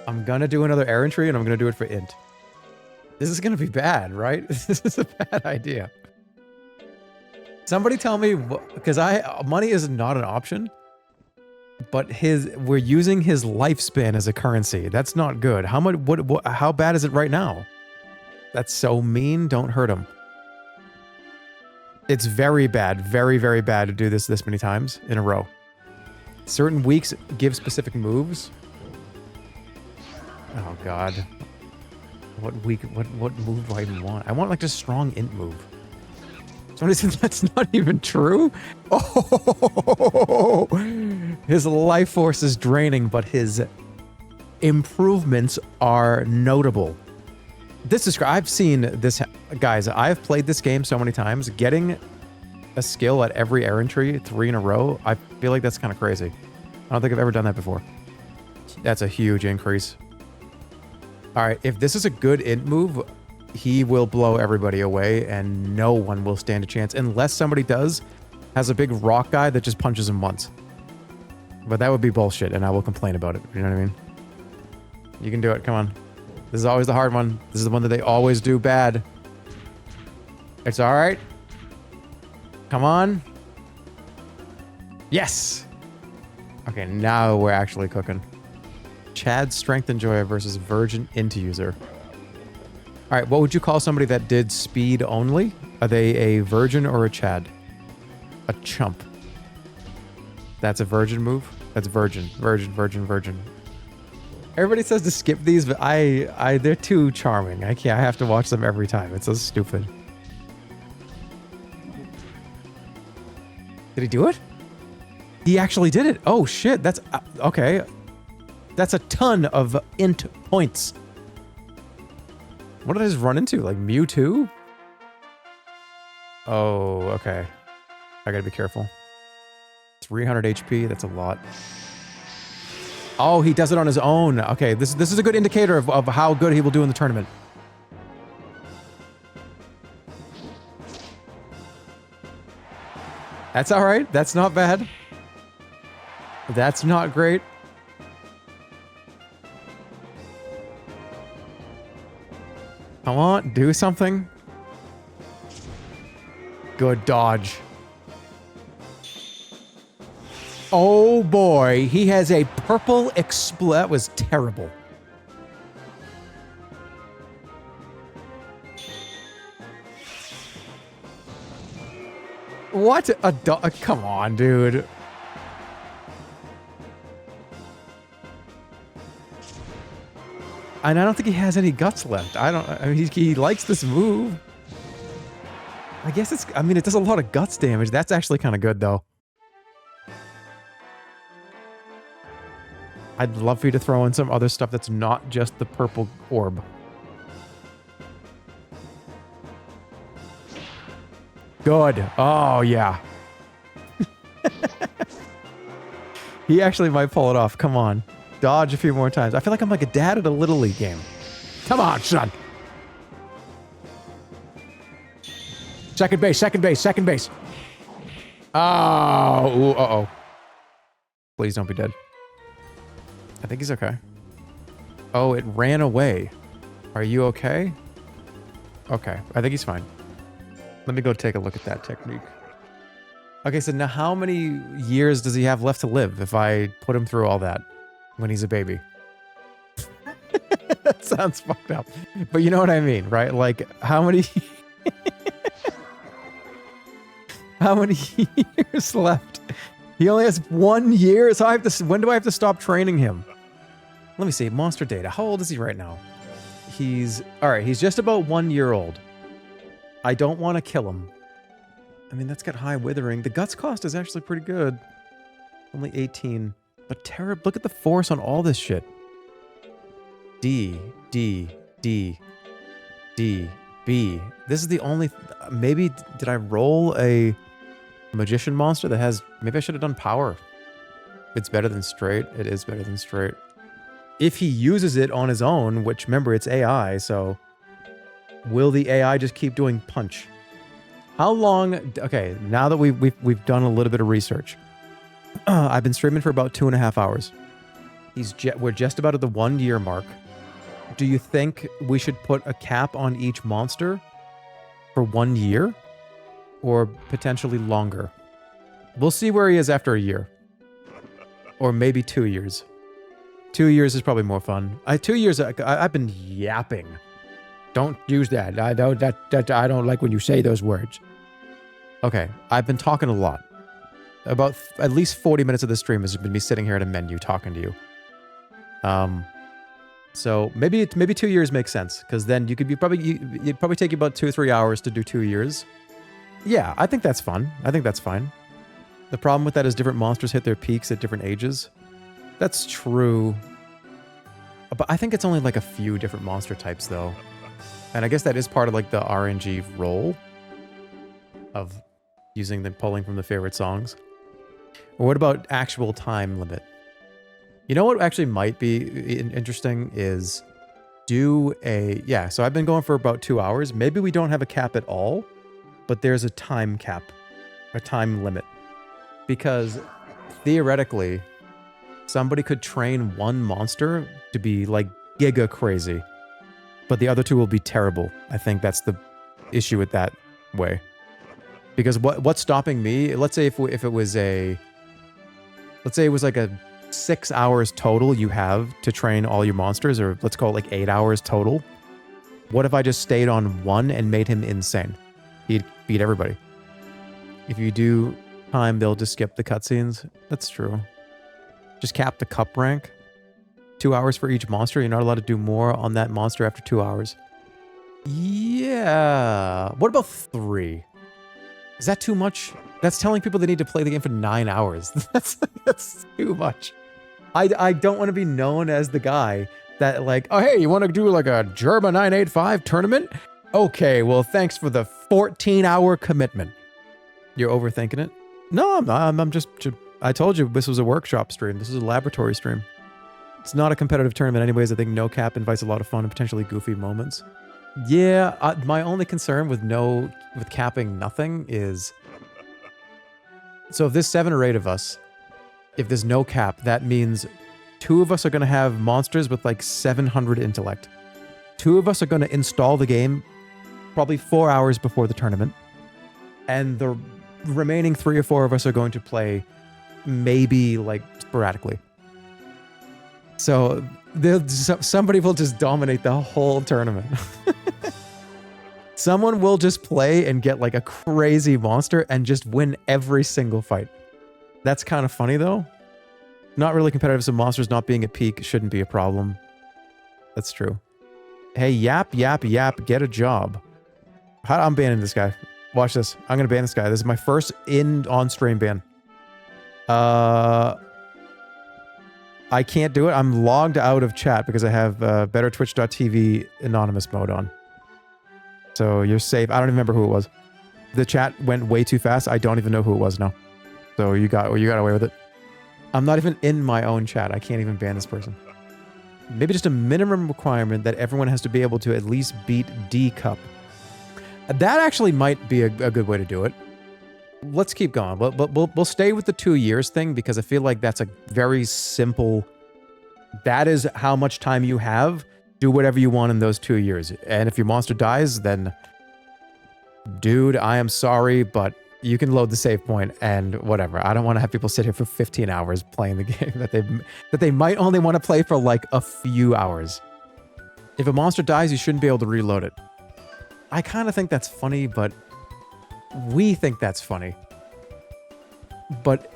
I'm gonna do another air entry and I'm gonna do it for int. This is gonna be bad, right? This is a bad idea. Somebody tell me, because money is not an option, but we're using his lifespan as a currency. That's not good. How much? How bad is it right now? That's so mean. Don't hurt him. It's very bad, very, very bad to do this many times in a row. Certain weeks give specific moves. Oh god. What move do I even want? I want like just strong int move. Somebody said that's not even true? Oh, his life force is draining, but his improvements are notable. I've seen this, guys, I've played this game so many times. Getting a skill at every air entry 3 in a row, I feel like that's kind of crazy. I don't think I've ever done that before. That's a huge increase. All right, if this is a good int move, he will blow everybody away and no one will stand a chance unless somebody has a big rock guy that just punches him once. But that would be bullshit and I will complain about it. You know what I mean? You can do it. Come on. This is always the hard one. This is the one that they always do bad. It's all right. Come on. Yes. Okay, now we're actually cooking. Chad Strength Enjoyer versus Virgin Int User. All right, what would you call somebody that did speed only? Are they a virgin or a Chad? A chump. That's a virgin move? That's virgin. Virgin. Everybody says to skip these, but they're too charming. I can't. I have to watch them every time. It's so stupid. Did he do it? He actually did it. Oh shit, that's okay. That's a ton of int points. What did I just run into? Like Mewtwo? Oh, okay. I gotta be careful. 300 HP, that's a lot. Oh, he does it on his own. Okay, this is a good indicator of how good he will do in the tournament. That's all right. That's not bad. That's not great. Come on, do something. Good dodge. Oh boy, he has a purple that was terrible. What a come on, dude. And I don't think he has any guts left. I mean, he likes this move. I guess I mean, it does a lot of guts damage. That's actually kind of good, though. I'd love for you to throw in some other stuff that's not just the purple orb. Good. Oh, yeah. He actually might pull it off. Come on. Dodge a few more times. I feel like I'm like a dad at a Little League game. Come on, son. Second base. Oh, ooh, uh-oh. Please don't be dead. I think he's okay. Oh, it ran away. Are you okay? Okay, I think he's fine. Let me go take a look at that technique. Okay, so now how many years does he have left to live if I put him through all that when he's a baby? That sounds fucked up. But you know what I mean, right? Like, how many... how many years left? He only has 1 year, so when do I have to stop training him? Let me see, monster data. How old is he right now? All right, he's just about 1 year old. I don't want to kill him. I mean, that's got high withering. The guts cost is actually pretty good. Only 18. But look at the force on all this shit. D, B. This is the only... maybe did I roll a magician monster that has... maybe I should have done power. It's better than straight. It is better than straight. If he uses it on his own, which remember, it's AI, so... will the AI just keep doing punch? How long... okay, now that we've done a little bit of research. I've been streaming for about 2.5 hours. We're just about at the 1 year mark. Do you think we should put a cap on each monster for 1 year? Or potentially longer? We'll see where he is after a year. Or maybe 2 years. 2 years is probably more fun. 2 years, I've been yapping. Don't use that. I don't like when you say those words. Okay, I've been talking a lot. About at least 40 minutes of the stream has been me sitting here at a menu talking to you. So maybe 2 years makes sense, because then you'd probably take you about 2 or 3 hours to do 2 years. Yeah, I think that's fun. I think that's fine. The problem with that is different monsters hit their peaks at different ages. That's true. But I think it's only like a few different monster types, though. And I guess that is part of like the RNG role of pulling from the favorite songs. Or what about actual time limit? You know what actually might be interesting is do a... Yeah, so I've been going for about 2 hours. Maybe we don't have a cap at all, but there's a time cap, a time limit. Because theoretically, somebody could train one monster to be like giga crazy, but the other two will be terrible. I think that's the issue with that way. Because what's stopping me, let's say if it was a... Let's say it was like a 6 hours total you have to train all your monsters, or let's call it like 8 hours total. What if I just stayed on one and made him insane? He'd beat everybody. If you do time, they'll just skip the cutscenes. That's true. Just cap the cup rank. 2 hours for each monster. You're not allowed to do more on that monster after 2 hours. Yeah. What about 3? Is that too much? That's telling people they need to play the game for 9 hours. That's too much. I don't want to be known as the guy that like, oh, hey, you want to do like a Jerma 985 tournament? Okay, well, thanks for the 14-hour commitment. You're overthinking it? No, I'm just... I told you this was a workshop stream. This is a laboratory stream. It's not a competitive tournament anyways. I think no cap invites a lot of fun and potentially goofy moments. Yeah, my only concern with capping nothing is... So if there's 7 or 8 of us, if there's no cap, that means 2 of us are going to have monsters with like 700 intellect. 2 of us are going to install the game probably 4 hours before the tournament. And the remaining 3 or 4 of us are going to play maybe like sporadically. So somebody will just dominate the whole tournament. Someone will just play and get like a crazy monster and just win every single fight. That's kind of funny though. Not really competitive, so monsters not being at peak shouldn't be a problem. That's true. Hey, yap, get a job. I'm banning this guy. Watch this. I'm going to ban this guy. This is my first on-stream ban. I can't do it. I'm logged out of chat because I have BetterTwitch.tv anonymous mode on. So you're safe. I don't even remember who it was. The chat went way too fast. I don't even know who it was now. So you got away with it. I'm not even in my own chat. I can't even ban this person. Maybe just a minimum requirement that everyone has to be able to at least beat D Cup. That actually might be a good way to do it. Let's keep going. We'll stay with the 2 years thing because I feel like that's a very simple... That is how much time you have. Do whatever you want in those 2 years. And if your monster dies, then... Dude, I am sorry, but you can load the save point and whatever. I don't want to have people sit here for 15 hours playing the game that they might only want to play for like a few hours. If a monster dies, you shouldn't be able to reload it. I kind of think that's funny, but we think that's funny. But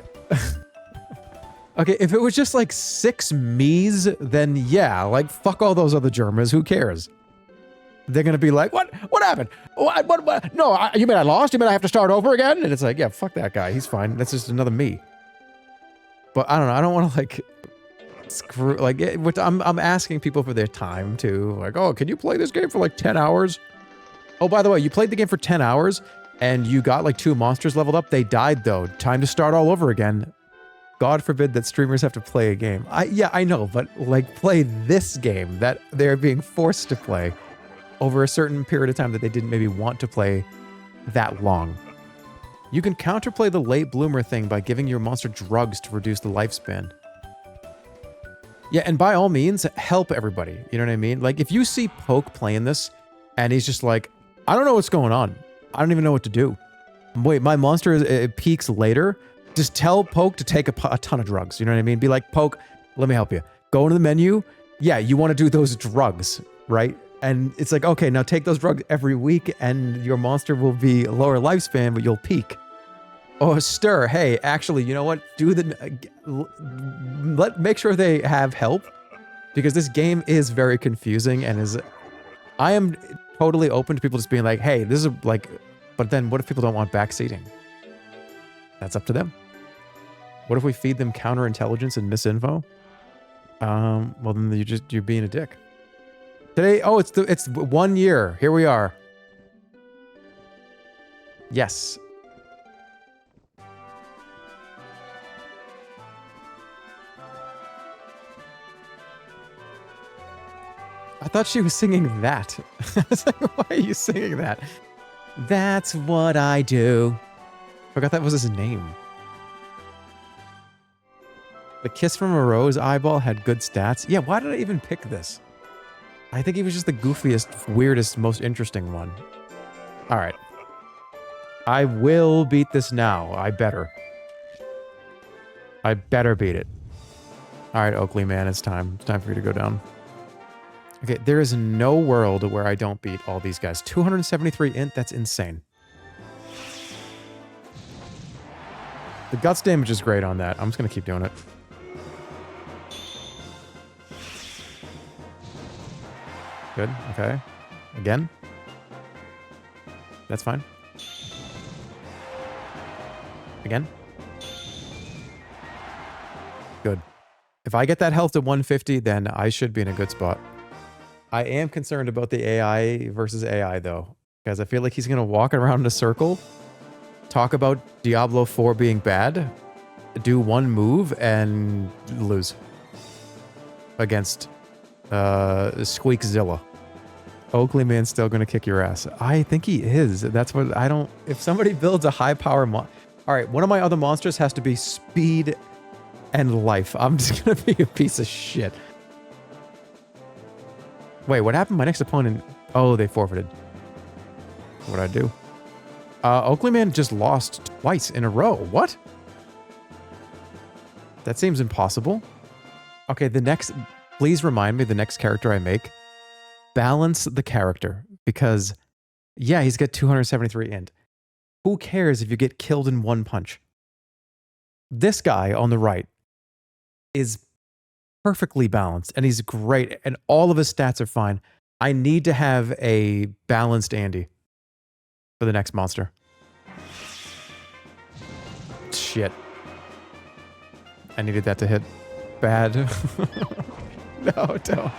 okay, if it was just like 6 me's, then yeah, like fuck all those other Jermas. Who cares? They're gonna be like, what happened? What? No, you mean I lost? You mean I have to start over again? And it's like, yeah, fuck that guy. He's fine. That's just another me. But I don't know. I don't want to like screw like I'm asking people for their time too. Like, oh, can you play this game for like 10 hours? Oh, by the way, you played the game for 10 hours and you got like 2 monsters leveled up. They died though. Time to start all over again. God forbid that streamers have to play a game. Yeah, I know, but like play this game that they're being forced to play over a certain period of time that they didn't maybe want to play that long. You can counterplay the late bloomer thing by giving your monster drugs to reduce the lifespan. Yeah, and by all means, help everybody. You know what I mean? Like, if you see Poke playing this, and he's just like, I don't know what's going on. I don't even know what to do. Wait, my monster it peaks later? Just tell Poke to take a ton of drugs. You know what I mean? Be like, Poke, let me help you. Go into the menu. Yeah, you want to do those drugs, right? And it's like, okay, now take those drugs every week and your monster will be a lower lifespan, but you'll peak. Oh, Stir, hey, actually, you know what? Make sure they have help because this game is very confusing and I am totally open to people just being like, hey, this is like, but then what if people don't want backseating? That's up to them. What if we feed them counterintelligence and misinfo? Well, then you're being a dick. Today, oh, it's 1 year. Here we are. Yes. thought she was singing that. I was like, why are you singing that? That's what I do. Forgot that was his name. The Kiss from a Rose eyeball had good stats. Yeah, why did I even pick this? I think he was just the goofiest, weirdest, most interesting one. Alright. I will beat this now. I better. I better beat it. Alright, Oakley man, it's time. It's time for you to go down. Okay, there is no world where I don't beat all these guys. 273 int, that's insane. The guts damage is great on that. I'm just gonna keep doing it. Good, okay. Again. That's fine. Again. Good. If I get that health to 150, then I should be in a good spot. I am concerned about the AI versus AI, though. Because I feel like he's going to walk around in a circle, talk about Diablo 4 being bad, do one move, and lose. Against Squeakzilla. Oakley man's still going to kick your ass. I think he is. That's what I don't... If somebody builds a high power... Alright, one of my other monsters has to be speed and life. I'm just going to be a piece of shit. Wait, what happened? My next opponent... Oh, they forfeited. What'd I do? Oakley man just lost twice in a row. What? That seems impossible. Okay, the next... Please remind me the next character I make. Balance the character. Because, yeah, he's got 273 int. Who cares if you get killed in one punch? This guy on the right is perfectly balanced, and he's great, and all of his stats are fine. I need to have a balanced Andy for the next monster. Shit. I needed that to hit. Bad. No, don't.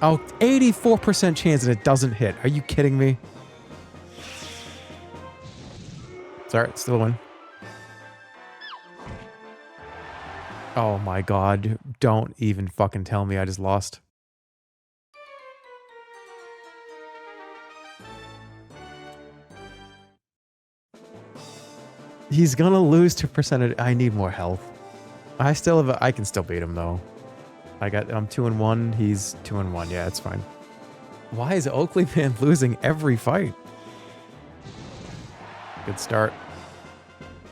Oh, 84% chance that it doesn't hit. Are you kidding me? Sorry, it's still a win. Oh my god. Don't even fucking tell me I just lost. He's gonna lose to percentage. I need more health. I still have I can still beat him though. I'm 2-1, he's 2-1. Yeah, it's fine. Why is Oakley man losing every fight? Good start.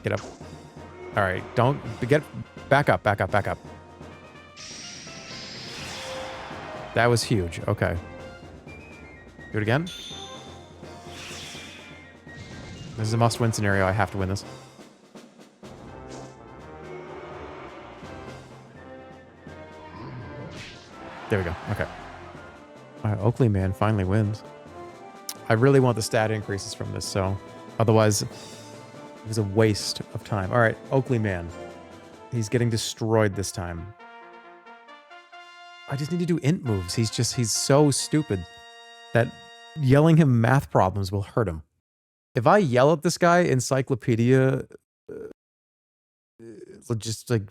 Get up. All right, don't get back up, back up, back up. That was huge. Okay. Do it again. This is a must-win scenario. I have to win this. There we go. Okay. All right, Oakley man finally wins. I really want the stat increases from this, so otherwise it was a waste of time. All right, Oakley man. He's getting destroyed this time. I just need to do int moves. He's so stupid that yelling him math problems will hurt him. If I yell at this guy encyclopedia, just like...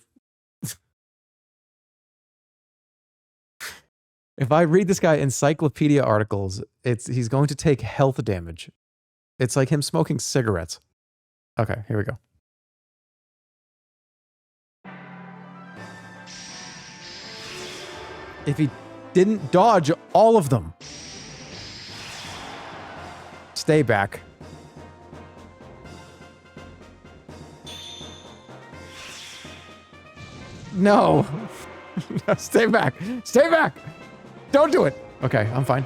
If I read this guy encyclopedia articles, he's going to take health damage. It's like him smoking cigarettes. Okay, here we go. If he didn't dodge all of them. Stay back. No. Stay back. Stay back. Don't do it. Okay, I'm fine.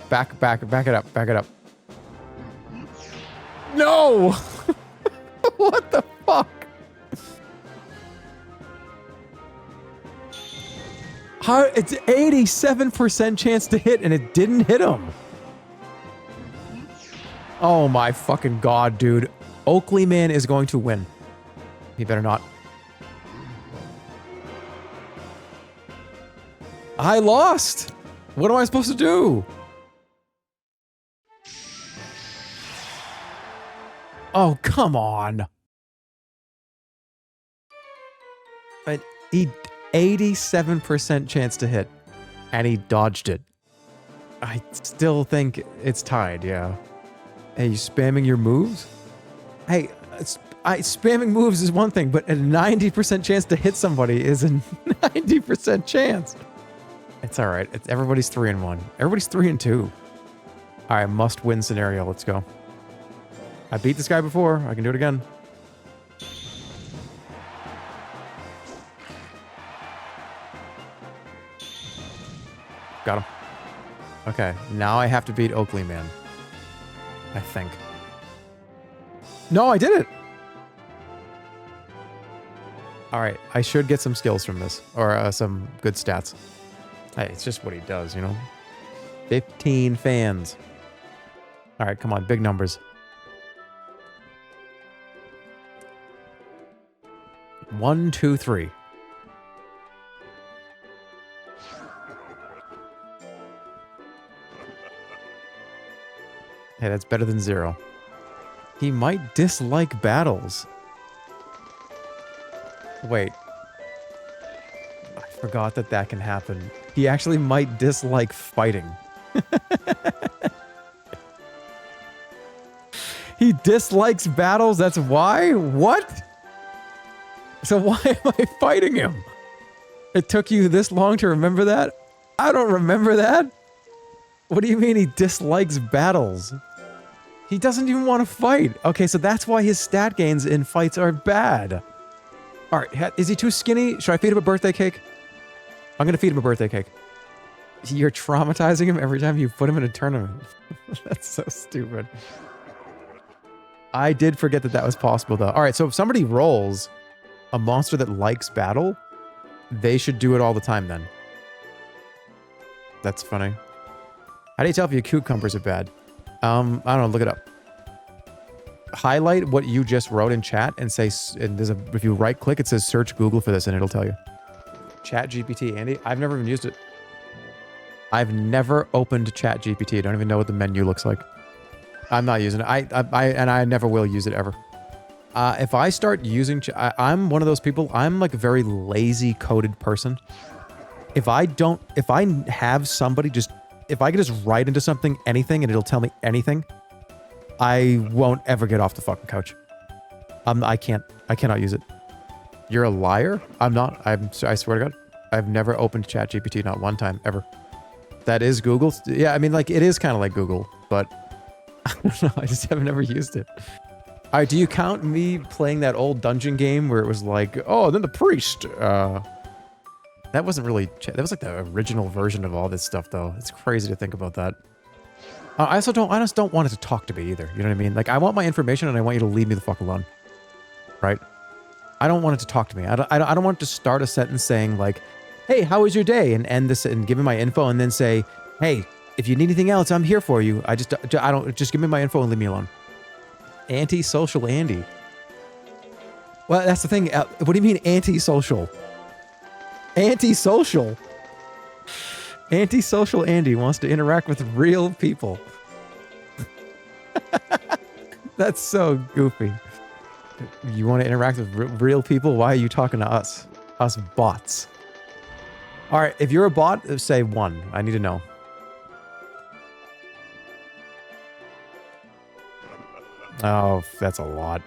Back it up, back it up. No! What the fuck? How, it's 87% chance to hit and it didn't hit him. Oh my fucking god, dude. Oakley man is going to win. He better not. I lost! What am I supposed to do? Oh, come on. But he 87% chance to hit, and he dodged it. I still think it's tied, yeah. Hey, you spamming your moves? Hey, spamming moves is one thing, but a 90% chance to hit somebody is a 90% chance. It's all right. Everybody's 3-1. Everybody's 3-2. All right, must-win scenario. Let's go. I beat this guy before. I can do it again. Got him. Okay, now I have to beat Oakley Man. I think. No, I did it! Alright, I should get some skills from this. Or some good stats. Hey, it's just what he does, you know? 15 fans. Alright, come on, big numbers. 1, 2, 3. Hey, that's better than 0. He might dislike battles. Wait. I forgot that can happen. He actually might dislike fighting. He dislikes battles? That's why? What? So why am I fighting him? It took you this long to remember that? I don't remember that. What do you mean he dislikes battles? He doesn't even want to fight. Okay, so that's why his stat gains in fights are bad. All right, is he too skinny? Should I feed him a birthday cake? I'm going to feed him a birthday cake. You're traumatizing him every time you put him in a tournament. That's so stupid. I did forget that was possible, though. All right, so if somebody rolls a monster that likes battle, they should do it all the time then. That's funny. How do you tell if your cucumbers are bad? I don't know, look it up. Highlight what you just wrote in chat and say, and if you right click, it says search Google for this and it'll tell you. Chat GPT, Andy? I've never even used it. I've never opened Chat GPT. I don't even know what the menu looks like. I'm not using it. I never will use it ever. If I start using, I'm one of those people, I'm like a very lazy coded person. If I have somebody if I could just write into something, anything, and it'll tell me anything, I won't ever get off the fucking couch. I cannot use it. You're a liar? I'm not. I swear to God. I've never opened ChatGPT, not one time, ever. That is Google? Yeah, I mean, like, it is kind of like Google, but I don't know. I just have never used it. All right, do you count me playing that old dungeon game where it was like, oh, then the priest, that wasn't really... That was like the original version of all this stuff, though. It's crazy to think about that. I just don't want it to talk to me either. You know what I mean? Like, I want my information and I want you to leave me the fuck alone. Right? I don't want it to talk to me. I don't want it to start a sentence saying, like, hey, how was your day? And end this and give me my info and then say, hey, if you need anything else, I'm here for you. Just give me my info and leave me alone. Anti-social Andy. Well, that's the thing. What do you mean anti-social? Anti-social. Anti-social Andy wants to interact with real people. That's so goofy. You want to interact with real people? Why are you talking to us? Us bots. All right, if you're a bot, say 1. I need to know. Oh, that's a lot.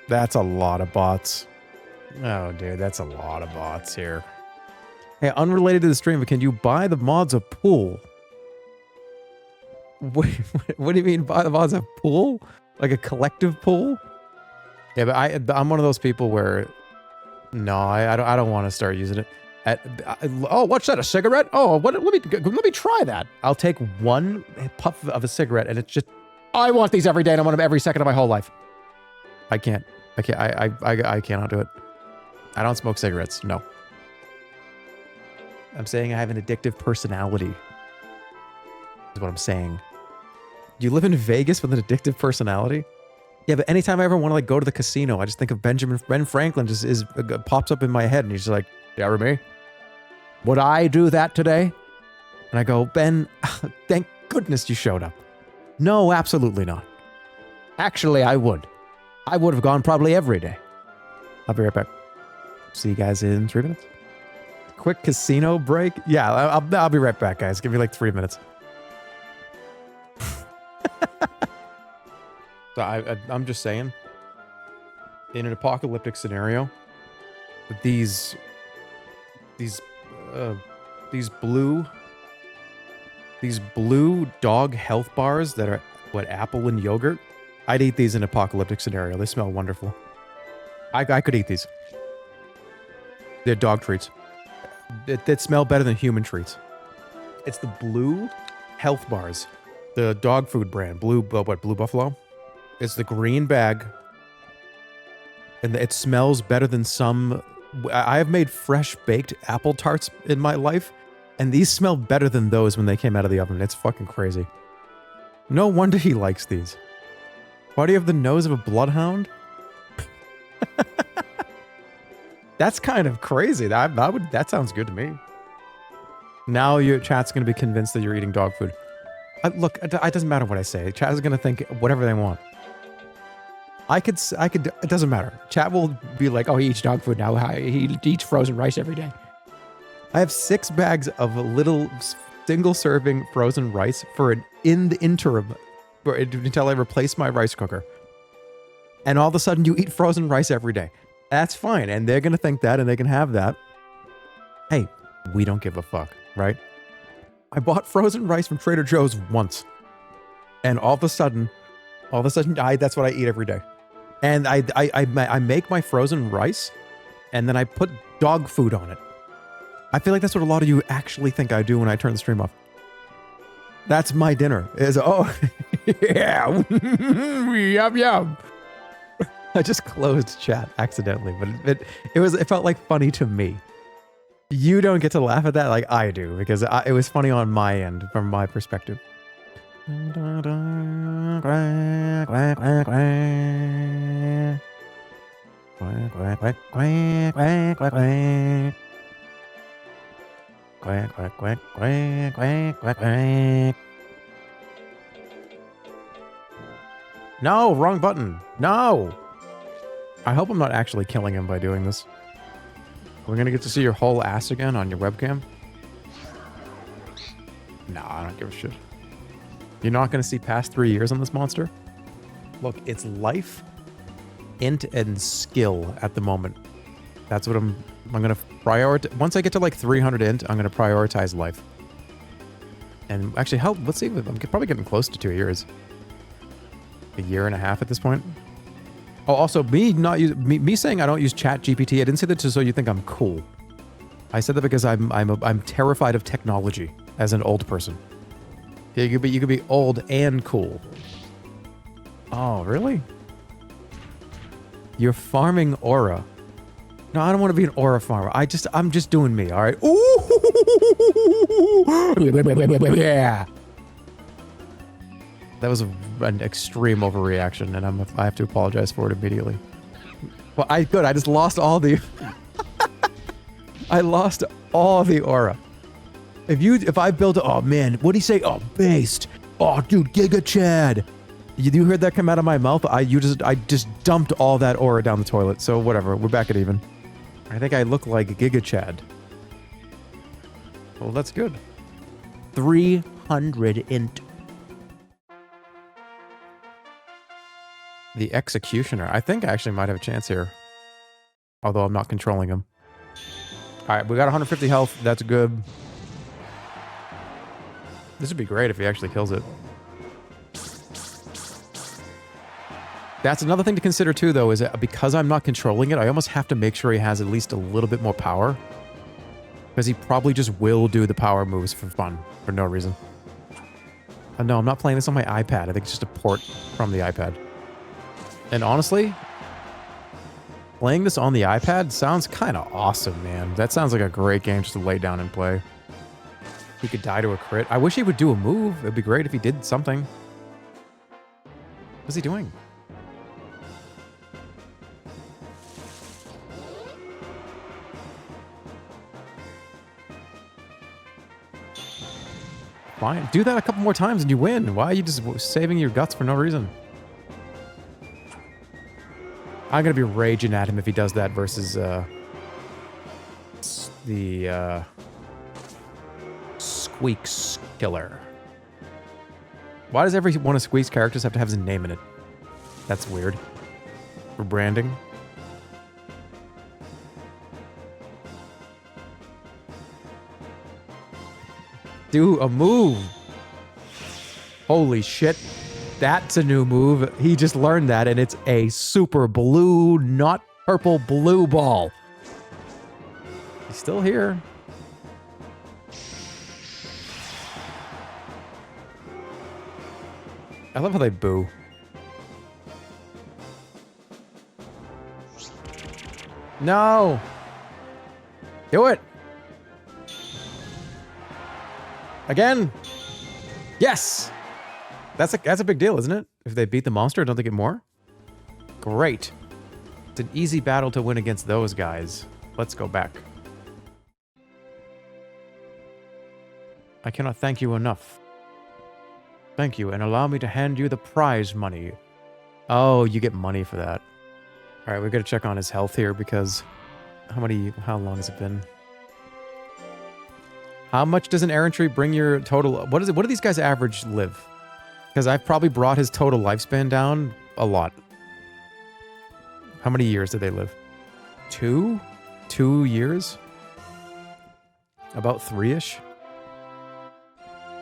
That's a lot of bots. Oh, dude, that's a lot of bots here. Hey, unrelated to the stream, but can you buy the mods a pool? Wait, what do you mean buy the mods a pool? Like a collective pool? Yeah, but I'm one of those people where... No, I don't want to start using it. Oh, what's that? A cigarette? Oh, let me try that. I'll take one puff of a cigarette, and it's just... I want these every day, and I want them every second of my whole life. I can't. I cannot do it. I don't smoke cigarettes. No. I'm saying I have an addictive personality. Is what I'm saying. You live in Vegas with an addictive personality? Yeah, but anytime I ever want to like go to the casino, I just think of Ben Franklin just pops up in my head, and he's like, "Yeah, me? Would I do that today?" And I go, "Ben, thank goodness you showed up." No, absolutely not. Actually, I would. I would have gone probably every day. I'll be right back. See you guys in 3 minutes. Quick casino break. Yeah, I'll be right back, guys. Give me like 3 minutes. So I'm just saying, in an apocalyptic scenario, these blue dog health bars that are what, apple and yogurt, I'd eat these in an apocalyptic scenario. They smell wonderful. I could eat these. They're dog treats. That smell better than human treats. It's the blue health bars, the dog food brand, Blue Buffalo. It's the green bag, and it smells better than some. I have made fresh baked apple tarts in my life, and these smell better than those when they came out of the oven. It's fucking crazy. No wonder he likes these. Why do you have the nose of a bloodhound? That's kind of crazy. That sounds good to me. Now your chat's going to be convinced that you're eating dog food. Look, it doesn't matter what I say. Chat is going to think whatever they want. I could, it doesn't matter. Chat will be like, oh, he eats dog food now. He eats frozen rice every day. I have 6 bags of little single-serving frozen rice in the interim until I replace my rice cooker. And all of a sudden, you eat frozen rice every day. That's fine, and they're going to think that, and they can have that. Hey, we don't give a fuck, right? I bought frozen rice from Trader Joe's once. And all of a sudden, that's what I eat every day. And I make my frozen rice, and then I put dog food on it. I feel like that's what a lot of you actually think I do when I turn the stream off. That's my dinner. Yeah, yum yum. I just closed chat accidentally, but it felt like funny to me. You don't get to laugh at that like I do, because it was funny on my end, from my perspective. No, wrong button. No. I hope I'm not actually killing him by doing this. We're gonna get to see your whole ass again on your webcam? Nah, I don't give a shit. You're not gonna see past 3 years on this monster? Look, it's life, int, and skill at the moment. That's what I'm gonna prioritize. Once I get to like 300 int, I'm gonna prioritize life. And actually, let's see, I'm probably getting close to 2 years. A year and a half at this point. Oh, also, me saying I don't use Chat GPT, I didn't say that just so you think I'm cool. I said that because I'm terrified of technology as an old person. Yeah, you could be old and cool. Oh, really? You're farming aura. No, I don't want to be an aura farmer. I'm just doing me, all right? Ooh! Yeah. That was an extreme overreaction, and I have to apologize for it immediately. Well, I just lost all the... I lost all the aura. If I build... Oh, man. What'd he say? Oh, based. Oh, dude, Giga Chad. You heard that come out of my mouth? I just dumped all that aura down the toilet, so whatever. We're back at even. I think I look like Giga Chad. Well, that's good. 300 int. The Executioner. I think I actually might have a chance here. Although I'm not controlling him. Alright, we got 150 health. That's good. This would be great if he actually kills it. That's another thing to consider too, though, is that because I'm not controlling it, I almost have to make sure he has at least a little bit more power. Because he probably just will do the power moves for fun, for no reason. Oh, no, I'm not playing this on my iPad. I think it's just a port from the iPad. And honestly, playing this on the iPad sounds kind of awesome, man. That sounds like a great game just to lay down and play. He could die to a crit. I wish he would do a move. It'd be great if he did something. What's he doing? Fine. Do that a couple more times and you win. Why are you just saving your guts for no reason? I'm going to be raging at him if he does that versus the Squeaks Killer. Why does every one of Squeak's characters have to have his name in it? That's weird. For branding. Do a move. Holy shit. That's a new move. He just learned that, and it's a super blue, not purple, blue ball. He's still here. I love how they boo. No! Do it! Again! Yes! That's a big deal, isn't it? If they beat the monster, don't they get more? Great. It's an easy battle to win against those guys. Let's go back. I cannot thank you enough. Thank you, and allow me to hand you the prize money. Oh, you get money for that. Alright, we gotta check on his health here because... How long has it been? How much does an errantry bring your total... What do these guys average live? Because I've probably brought his total lifespan down a lot. How many years did they live? 2? 2 years? About 3-ish?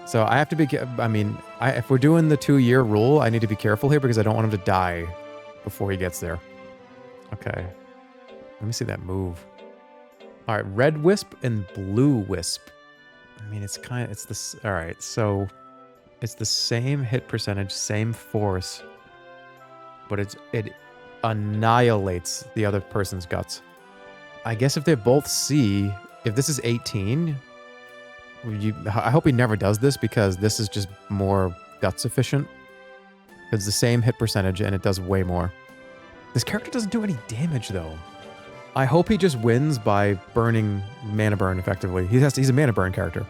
So I have to be... I mean, if we're doing the 2-year rule, I need to be careful here because I don't want him to die before he gets there. Okay. Let me see that move. All right, red wisp and blue wisp. I mean, it's this. All right, so it's the same hit percentage, same force, but it annihilates the other person's guts. I guess if they both see, if this is 18, I hope he never does this because this is just more guts efficient. It's the same hit percentage and it does way more. This character doesn't do any damage though. I hope he just wins by burning mana burn effectively. He's a mana burn character.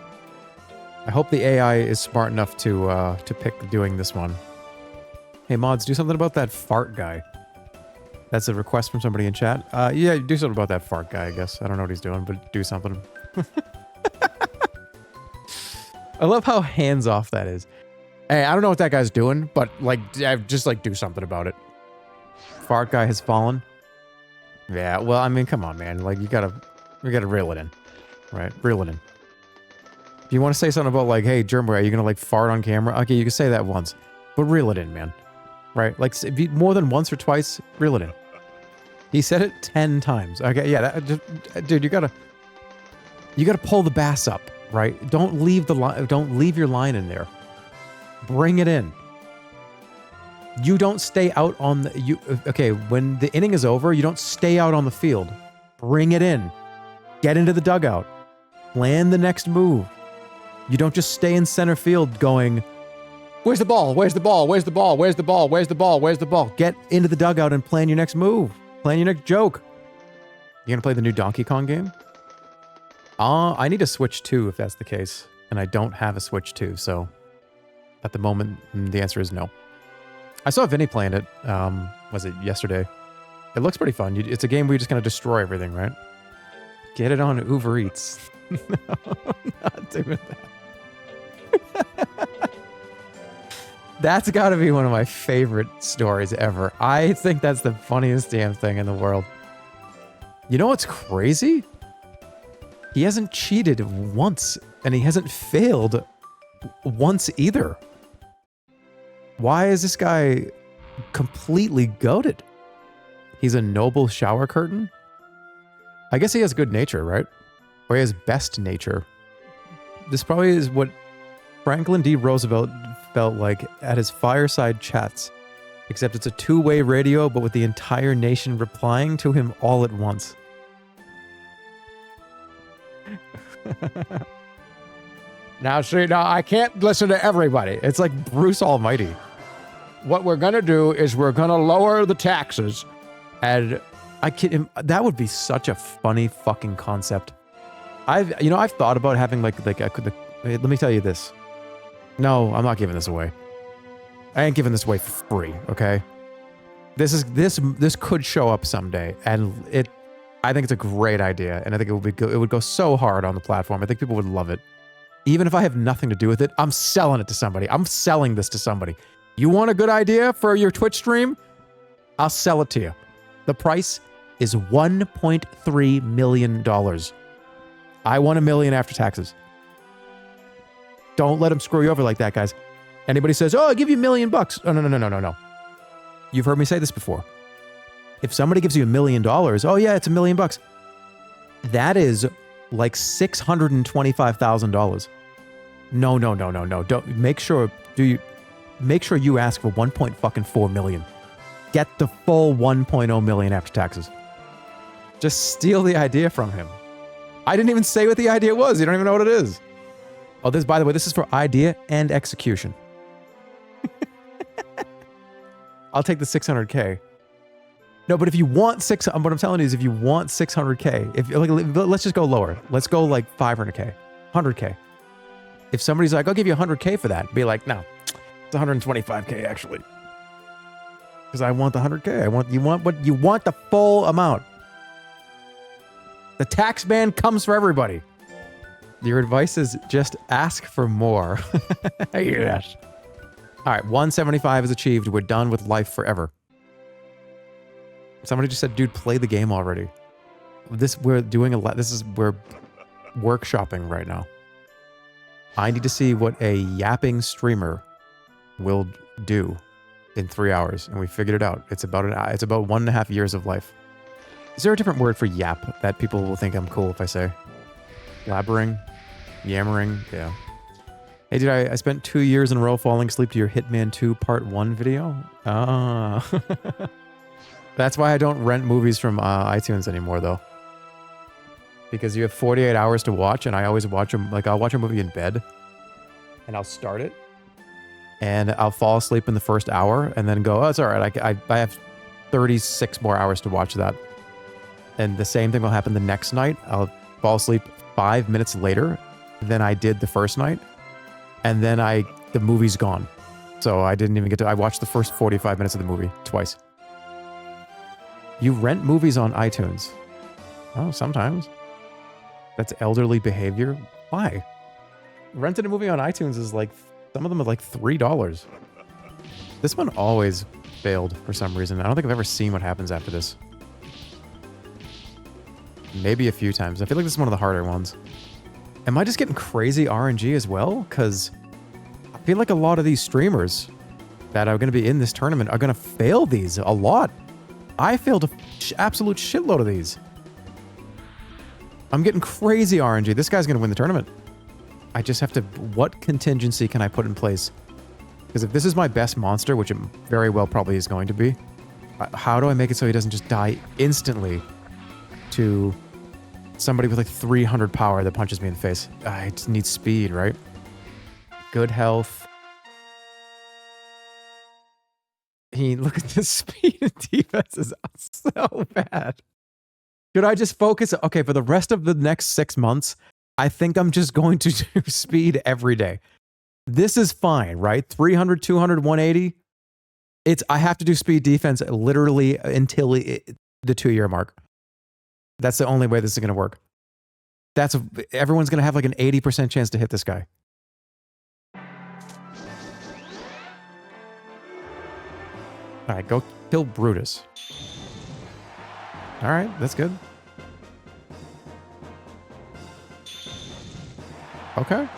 I hope the AI is smart enough to pick doing this one. Hey mods, do something about that fart guy. That's a request from somebody in chat. Yeah, do something about that fart guy, I guess. I don't know what he's doing, but do something. I love how hands-off that is. Hey, I don't know what that guy's doing, but like, just like do something about it. Fart guy has fallen. Yeah, well, I mean, come on, man. Like, we gotta reel it in, right? Reel it in. If you want to say something about like, hey, Jerma, are you gonna like fart on camera? Okay, you can say that once, but reel it in, man. Right? Like, if you, more than once or twice, reel it in. He said it 10 times. Okay, yeah, dude, you gotta pull the bass up, right? Don't leave the line. Don't leave your line in there. Bring it in. You don't stay out on the... Okay, when the inning is over, you don't stay out on the field. Bring it in. Get into the dugout. Plan the next move. You don't just stay in center field going, where's the ball? Where's the ball? Where's the ball? Where's the ball? Where's the ball? Where's the ball? Get into the dugout and plan your next move. Plan your next joke. You gonna play the new Donkey Kong game? I need a Switch 2 if that's the case. And I don't have a Switch 2, so... At the moment, the answer is no. I saw Vinny playing it, was it yesterday? It looks pretty fun. It's a game where you're just going to destroy everything, right? Get it on Uber Eats. No, I'm not doing that. That's got to be one of my favorite stories ever. I think that's the funniest damn thing in the world. You know what's crazy? He hasn't cheated once, and he hasn't failed once either. Why is this guy completely goated? He's a noble shower curtain? I guess he has good nature, right? Or he has best nature. This probably is what Franklin D. Roosevelt felt like at his fireside chats. Except it's a two-way radio, but with the entire nation replying to him all at once. Now, I can't listen to everybody. It's like Bruce Almighty. What we're going to do is we're going to lower the taxes. And that would be such a funny fucking concept. I've thought about having let me tell you this. No, I'm not giving this away. I ain't giving this away for free, okay? This could show up someday, and I think it's a great idea, and I think it would be it would go so hard on the platform. I think people would love it. Even if I have nothing to do with it, I'm selling it to somebody. I'm selling this to somebody. You want a good idea for your Twitch stream? I'll sell it to you. The price is $1.3 million. I want $1 million after taxes. Don't let them screw you over like that, guys. Anybody says, oh, I'll give you $1 million. Oh, no. You've heard me say this before. If somebody gives you $1 million, oh yeah, it's $1 million. That is like $625,000. No. Don't make sure you ask for 1.4 million. Get the full 1.0 million after taxes. Just steal the idea from him. I didn't even say what the idea was. You don't even know what it is. Oh, this, by the way, this is for idea and execution. I'll take the 600K. No, but if you want what I'm telling you is if you want 600K, if like, let's just go lower. Let's go like 500K, 100K. If somebody's like, I'll give you 100K for that, be like, no, it's 125K actually. Because I want the 100K. You want the full amount. The tax ban comes for everybody. Your advice is just ask for more. Yes. All right, 175 is achieved. We're done with life forever. Somebody just said, dude, play the game already. We're doing a lot. We're workshopping right now. I need to see what a yapping streamer will do in 3 hours, and we figured it out. It's about 1.5 years of life. Is there a different word for yap that people will think I'm cool if I say? Blabbering? Yammering? Yeah. Hey, dude, I spent 2 years in a row falling asleep to your Hitman 2 Part 1 video. Ah. That's why I don't rent movies from iTunes anymore, though. Because you have 48 hours to watch, and I always watch them. Like, I'll watch a movie in bed, and I'll start it, and I'll fall asleep in the first hour, and then go, oh, it's all right. I have 36 more hours to watch that. And the same thing will happen the next night. I'll fall asleep 5 minutes later than I did the first night, and then the movie's gone. So I didn't even I watched the first 45 minutes of the movie twice. You rent movies on iTunes? Oh, sometimes. That's elderly behavior. Why? Renting a movie on iTunes is like, some of them are like $3. This one always failed for some reason. I don't think I've ever seen what happens after this. Maybe a few times. I feel like this is one of the harder ones. Am I just getting crazy RNG as well? Because I feel like a lot of these streamers that are going to be in this tournament are going to fail these a lot. I failed an absolute shitload of these. I'm getting crazy RNG. This guy's going to win the tournament. I just have to... What contingency can I put in place? Because if this is my best monster, which it very well probably is going to be, how do I make it so he doesn't just die instantly to somebody with like 300 power that punches me in the face? I just need speed, right? Good health. Look at the speed and defense is so bad. Should I just focus? Okay, for the rest of the next 6 months, I think I'm just going to do speed every day. This is fine, right? 300, 200, 180. I have to do speed defense literally until the 2-year mark. That's the only way this is going to work. Everyone's going to have like an 80% chance to hit this guy. All right, go kill Brutus. All right, that's good. Okay.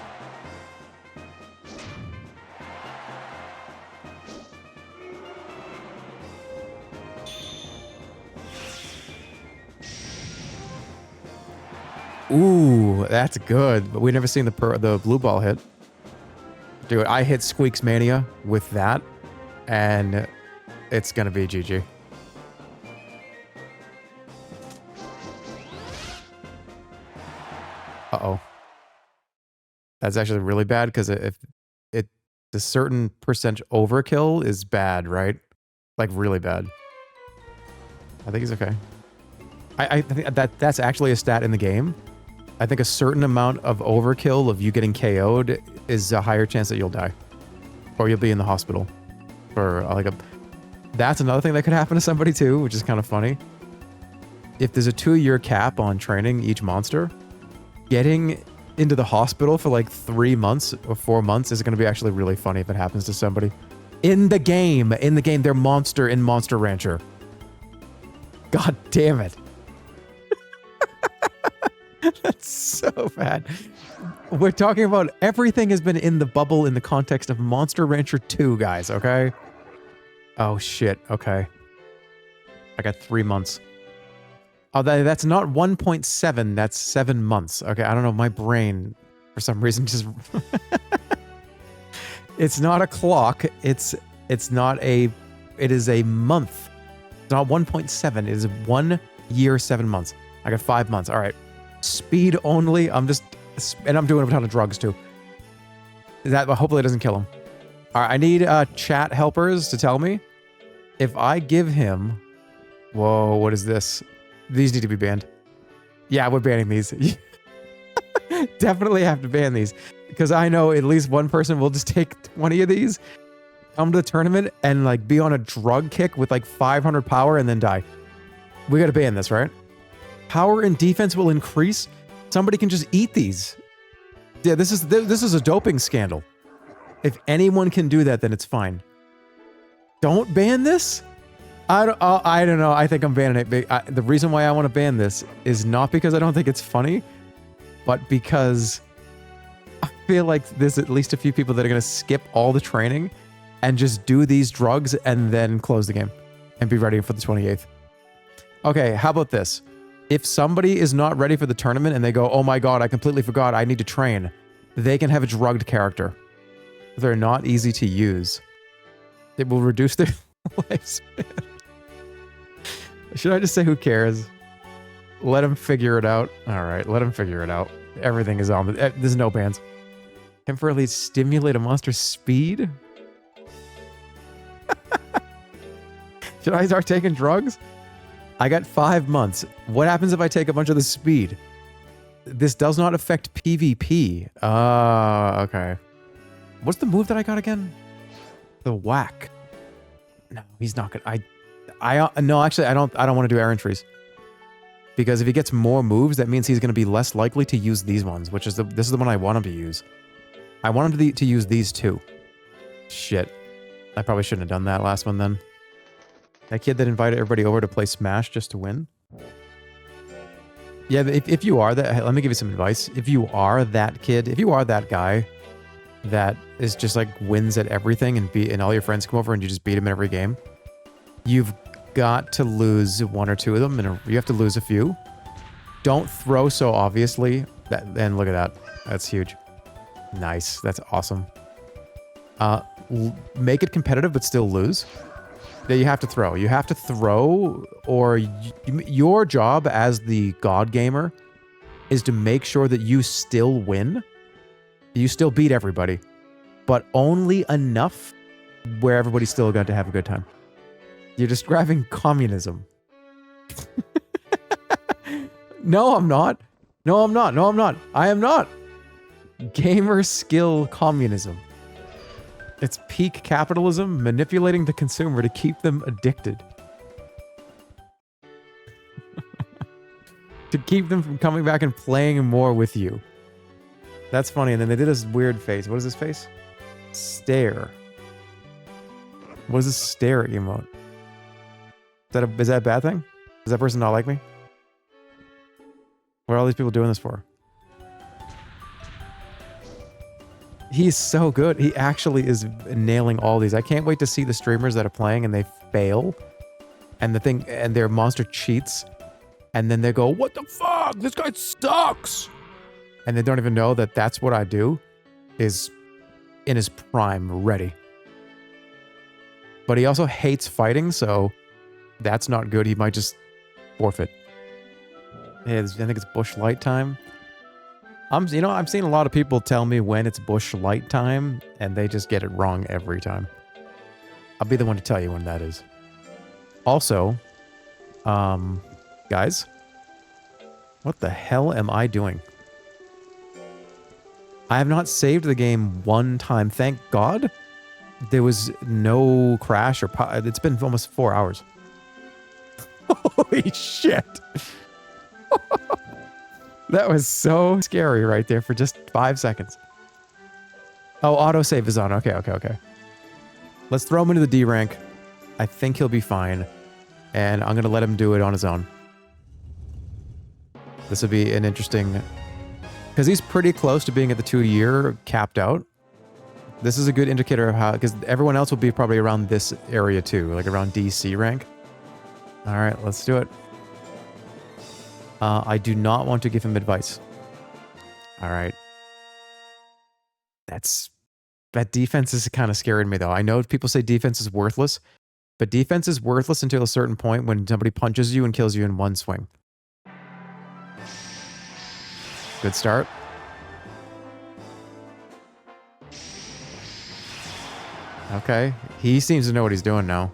Ooh, that's good. But we've never seen the blue ball hit. Dude, I hit Squeaks Mania with that, and it's gonna be GG. Uh-oh. That's actually really bad, because if the certain percent overkill is bad, right? Like really bad. I think he's okay. I think that's actually a stat in the game. I think a certain amount of overkill of you getting KO'd is a higher chance that you'll die. Or you'll be in the hospital. Or like that's another thing that could happen to somebody too, which is kind of funny. if there's a 2-year cap on training each monster, getting into the hospital for like 3 months or 4 months is going to be actually really funny if it happens to somebody. In the game, they're monster in Monster Rancher. God damn it. That's so bad. We're talking about everything has been in the bubble in the context of Monster Rancher 2, guys, okay? Oh, shit. Okay. I got 3 months. Oh, that's not 1.7. That's 7 months. Okay, I don't know. My brain, for some reason, just... It's not a clock. It's not a... It is a month. It's not 1.7. It is 1 year, 7 months. I got 5 months. All right. Speed only. I'm just... And I'm doing a ton of drugs, too. That hopefully it doesn't kill him. All right, I need chat helpers to tell me if I give him... Whoa, what is this? These need to be banned. Yeah, we're banning these. Definitely have to ban these. Because I know at least one person will just take 20 of these, come to the tournament, and like be on a drug kick with like 500 power and then die. We gotta ban this, right? Power and defense will increase. Somebody can just eat these. Yeah, this is a doping scandal. If anyone can do that, then it's fine. Don't ban this? I don't know. I think I'm banning it. The reason why I want to ban this is not because I don't think it's funny, but because I feel like there's at least a few people that are going to skip all the training and just do these drugs and then close the game and be ready for the 28th. Okay, how about this? If somebody is not ready for the tournament and they go, oh my god, I completely forgot, I need to train, they can have a drugged character. They're not easy to use. It will reduce their lifespan. Should I just say who cares? Let them figure it out. All right, let them figure it out. Everything is on. There's no bans. Temporarily stimulate a monster's speed? Should I start taking drugs? I got 5 months. What happens if I take a bunch of the speed? This does not affect PvP. Okay. What's the move that I got again? The whack. No, he's not gonna. No, actually, I don't want to do errantries. Because if he gets more moves, that means he's going to be less likely to use these ones, which is this is the one I want him to use. I want him to use these two. Shit. I probably shouldn't have done that last one then. That kid that invited everybody over to play Smash just to win. Yeah, if you are that, let me give you some advice. If you are that kid, if you are that guy that is just like wins at everything and all your friends come over and you just beat him in every game, you've got to lose 1 or 2 of them, and you have to lose a few. Don't throw so obviously. And look at that. That's huge. Nice. That's awesome. Make it competitive, but still lose. That you have to throw. You have to throw, or your job as the god gamer is to make sure that you still win. You still beat everybody, but only enough where everybody's still going to have a good time. You're describing communism. No, I'm not. No, I'm not. No, I'm not. I am not. Gamer skill communism. It's peak capitalism, manipulating the consumer to keep them addicted. To keep them from coming back and playing more with you. That's funny. And then they did this weird face. What is this face? Stare. What is this stare emote? Is that a bad thing? Does that person not like me? What are all these people doing this for? He's so good. He actually is nailing all these. I can't wait to see the streamers that are playing and they fail. And their monster cheats. And then they go, what the fuck? This guy sucks. And they don't even know that that's what I do. Is in his prime, ready. But he also hates fighting, so that's not good. He might just forfeit. Hey, I think it's bush light time. I'm seeing a lot of people tell me when it's bush light time, and they just get it wrong every time. I'll be the one to tell you when that is. Also, guys, what the hell am I doing? I have not saved the game one time. Thank God. There was no crash or it's been almost 4 hours. Holy shit. That was so scary right there for just 5 seconds. Oh, autosave is on. Okay. Let's throw him into the D rank. I think he'll be fine. And I'm going to let him do it on his own. This will be an interesting... Because he's pretty close to being at the 2-year capped out. This is a good indicator of how... Because everyone else will be probably around this area too. Like around DC rank. Alright, let's do it. I do not want to give him advice. Alright. That defense is kind of scaring me though. I know people say defense is worthless. But defense is worthless until a certain point when somebody punches you and kills you in one swing. Good start. Okay. He seems to know what he's doing now.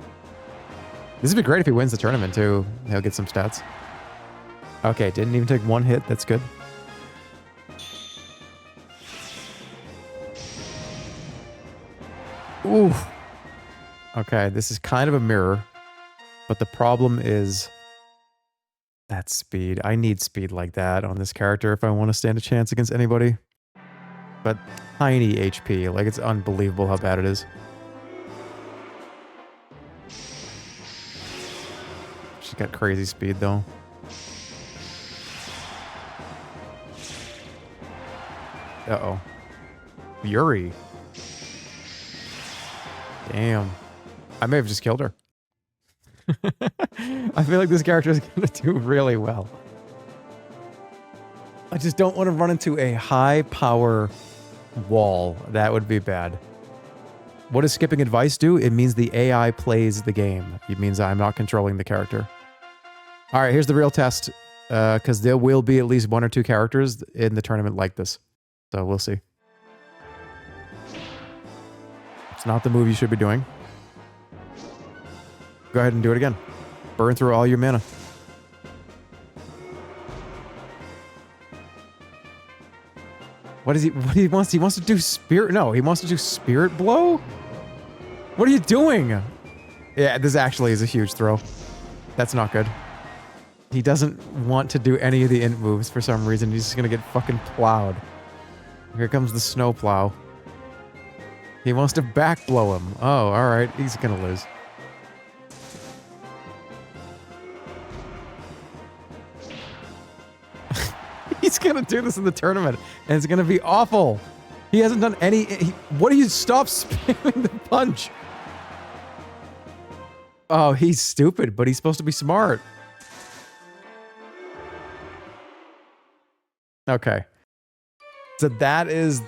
This would be great if he wins the tournament too. He'll get some stats. Okay, didn't even take one hit. That's good. Ooh. Okay, this is kind of a mirror. But the problem is that speed. I need speed like that on this character if I want to stand a chance against anybody. But tiny HP. Like, it's unbelievable how bad it is. She's got crazy speed, though. Uh-oh. Yuri. Damn. I may have just killed her. I feel like this character is going to do really well. I just don't want to run into a high power wall. That would be bad. What does skipping advice do? It means the AI plays the game. It means I'm not controlling the character. All right, here's the real test. Because there will be at least 1 or 2 characters in the tournament like this. So we'll see. It's not the move you should be doing. Go ahead and do it again. Burn through all your mana. What is he? What he wants? He wants to do spirit. No, he wants to do spirit blow. What are you doing? Yeah, this actually is a huge throw. That's not good. He doesn't want to do any of the int moves for some reason. He's just gonna get fucking plowed. Here comes the snow plow. He wants to back blow him. Oh, all right. He's gonna lose. He's gonna do this in the tournament, and it's gonna be awful. He hasn't done any... what do you... Stop spamming the punch. Oh, he's stupid, but he's supposed to be smart. Okay. So that is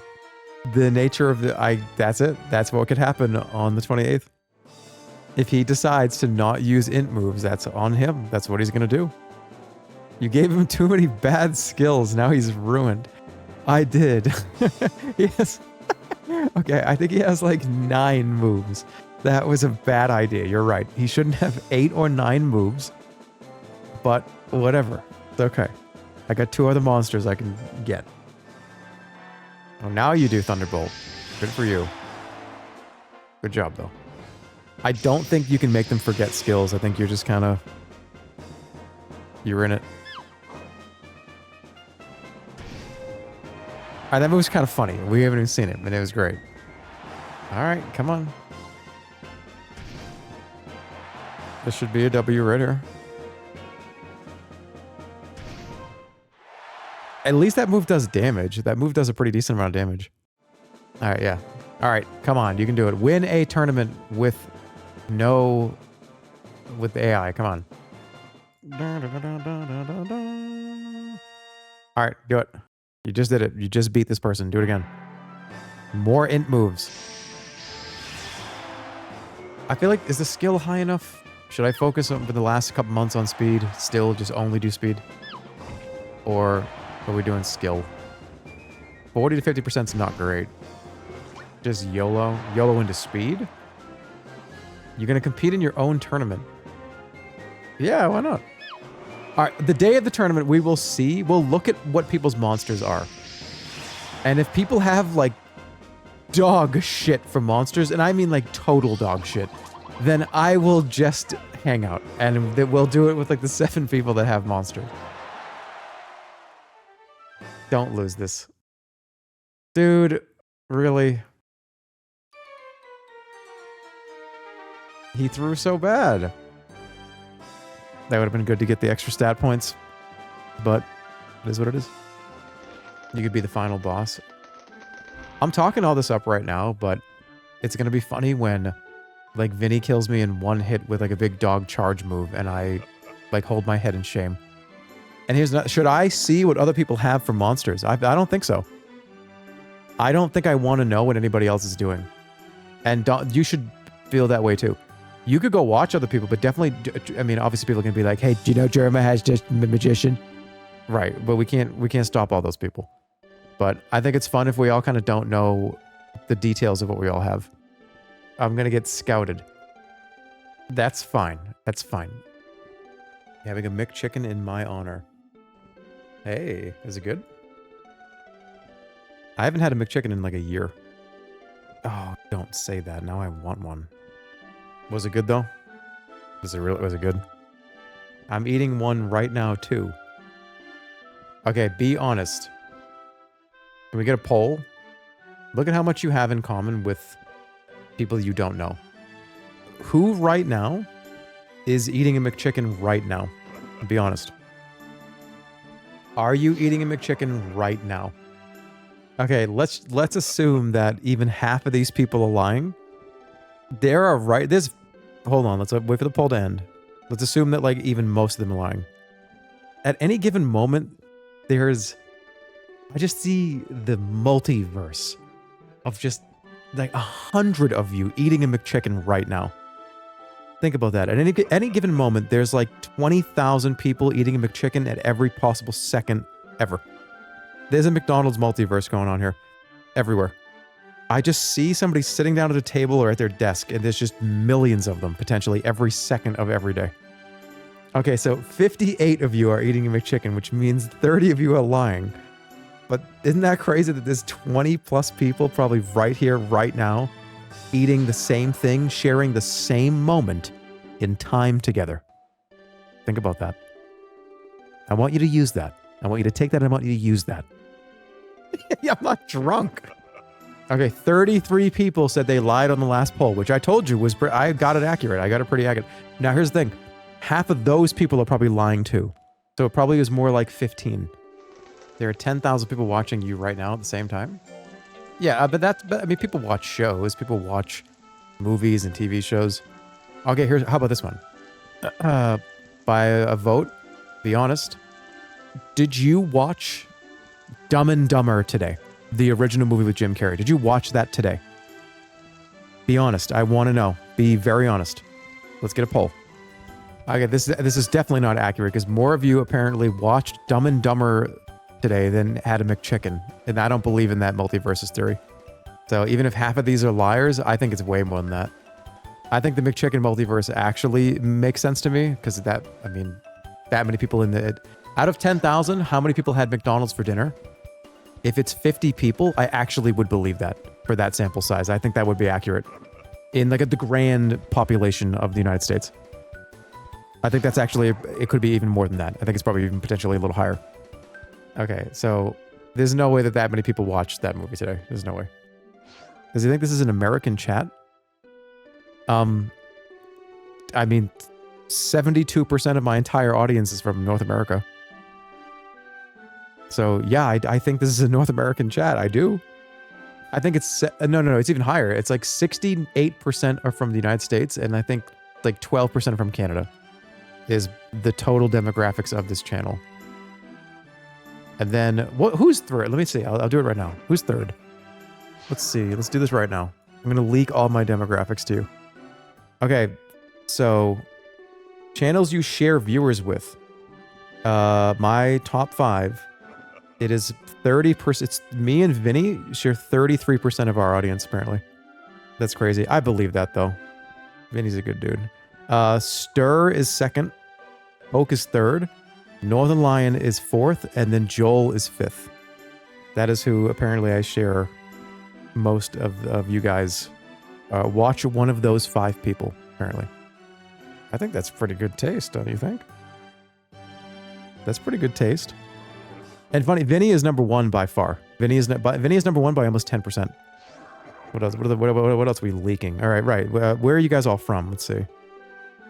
the nature of the... That's it. That's what could happen on the 28th. If he decides to not use int moves, that's on him. That's what he's gonna do. You gave him too many bad skills. Now he's ruined. I did. He has... Okay, I think he has like 9 moves. That was a bad idea. You're right. He shouldn't have 8 or 9 moves. But whatever. It's okay. I got 2 other monsters I can get. Oh, now you do Thunderbolt. Good for you. Good job, though. I don't think you can make them forget skills. I think you're just kind of... You're in it. Alright, that movie's kind of funny. We haven't even seen it, but it was great. Alright, come on. This should be a W right here. At least that move does damage. That move does a pretty decent amount of damage. Alright, yeah. Alright, come on. You can do it. Win a tournament with no... with AI. Come on. Alright, do it. You just did it. You just beat this person. Do it again. More int moves. I feel like, is the skill high enough? Should I focus on for the last couple months on speed? Still just only do speed? Or are we doing skill? 40 to 50% is not great. Just YOLO? YOLO into speed? You're going to compete in your own tournament. Yeah, why not? All right, the day of the tournament, we will see. We'll look at what people's monsters are. And if people have, like, dog shit for monsters, and I mean, like, total dog shit, then I will just hang out. And we'll do it with like the 7 people that have monsters. Don't lose this. Dude, really? He threw so bad. That would have been good to get the extra stat points. But it is what it is. You could be the final boss. I'm talking all this up right now, but it's going to be funny when like Vinny kills me in one hit with like a big dog charge move and I like hold my head in shame. And here's not, should I see what other people have for monsters? I don't think so. I don't think I want to know what anybody else is doing. And you should feel that way too. You could go watch other people, but definitely, I mean, obviously people can be like, hey, do you know Jerma has just a magician? Right, but we can't stop all those people. But I think it's fun if we all kind of don't know the details of what we all have. I'm going to get scouted. That's fine. That's fine. Having a McChicken in my honor. Hey, is it good? I haven't had a McChicken in like a year. Oh, don't say that. Now I want one. Was it good though? Was it good? I'm eating one right now too. Okay, be honest. Can we get a poll? Look at how much you have in common with people you don't know. Who right now is eating a McChicken right now? Be honest. Are you eating a McChicken right now? Okay, let's assume that even half of these people are lying. Hold on, let's wait for the poll to end. Let's assume that like even most of them are lying. At any given moment, I just see the multiverse of just like 100 of you eating a McChicken right now. Think about that. At any given moment, there's like 20,000 people eating a McChicken at every possible second ever. There's a McDonald's multiverse going on here. Everywhere. I just see somebody sitting down at a table or at their desk, and there's just millions of them, potentially every second of every day. Okay, so 58 of you are eating a McChicken, which means 30 of you are lying. But isn't that crazy that there's 20 plus people probably right here, right now, eating the same thing, sharing the same moment in time together? Think about that. I want you to use that. I want you to take that and I want you to use that. I'm not drunk. Okay, 33 people said they lied on the last poll, which I told you was... I got it accurate. I got it pretty accurate. Now, here's the thing. Half of those people are probably lying too. So it probably is more like 15. There are 10,000 people watching you right now at the same time. Yeah, but I mean, people watch shows. People watch movies and TV shows. Okay, how about this one? By a vote, be honest. Did you watch Dumb and Dumber today? The original movie with Jim Carrey. Did you watch that today? Be honest. I want to know. Be very honest. Let's get a poll. Okay, this is definitely not accurate because more of you apparently watched Dumb and Dumber today than had a McChicken. And I don't believe in that multiverses theory. So even if half of these are liars, I think it's way more than that. I think the McChicken multiverse actually makes sense to me because that many people in the... Out of 10,000, how many people had McDonald's for dinner? If it's 50 people, I actually would believe that for that sample size. I think that would be accurate in like the grand population of the United States. I think that's actually, it could be even more than that. I think it's probably even potentially a little higher. Okay, so there's no way that many people watched that movie today. There's no way. Does he think this is an American chat? I mean, 72% of my entire audience is from North America. So yeah, I think this is a North American chat. I do. I think it's, no, it's even higher. It's like 68% are from the United States, and I think like 12% are from Canada. Is the total demographics of this channel. And then, who's third? Let me see. I'll do it right now. Who's third? Let's see. Let's do this right now. I'm going to leak all my demographics to you. Okay, so channels you share viewers with. My top 5. It is 30%. It's me and Vinny share 33% of our audience, apparently. That's crazy. I believe that, though. Vinny's a good dude. Stir is second. Oak is third. Northern Lion is fourth. And then Joel is fifth. That is who apparently I share most of you guys. Watch one of those 5 people. apparently. I think that's pretty good taste, don't you think? That's pretty good taste. And funny, Vinny is number 1 by far. Vinny is number 1 by almost 10%. What else? What else are we leaking? All right, right. Where are you guys all from? Let's see.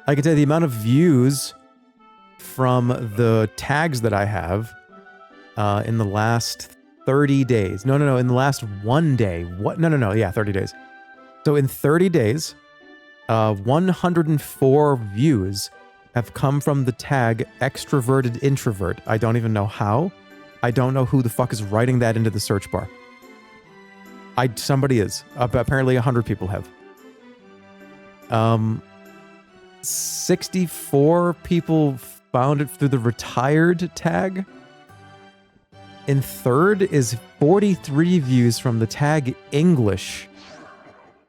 I can tell you the amount of views from the tags that I have in the last 30 days. No, in the last 1 day. What? No. Yeah, 30 days. So in 30 days, 104 views have come from the tag extroverted introvert. I don't even know how. I don't know who the fuck is writing that into the search bar. Somebody is. Apparently 100 people have. 64 people found it through the retired tag. In third is 43 views from the tag English.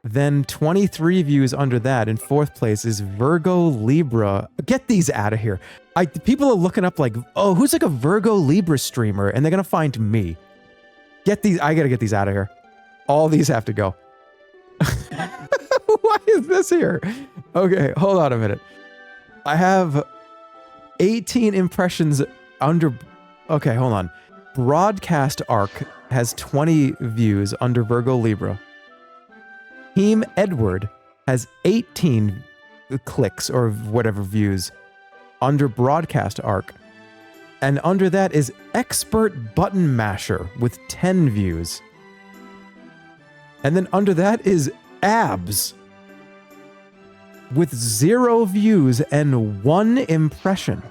Then 23 views under that. In fourth place is Virgo Libra. Get these out of here. People are looking up like, oh, who's like a Virgo Libra streamer? And they're going to find me. I got to get these out of here. All these have to go. Why is this here? Okay, hold on a minute. I have 18 impressions under... Okay, hold on. Broadcast Arc has 20 views under Virgo Libra. Team Edward has 18 clicks or whatever views under Broadcast Arc. And under that is Expert Button Masher with 10 views. And then under that is Abs with 0 views and 1 impression.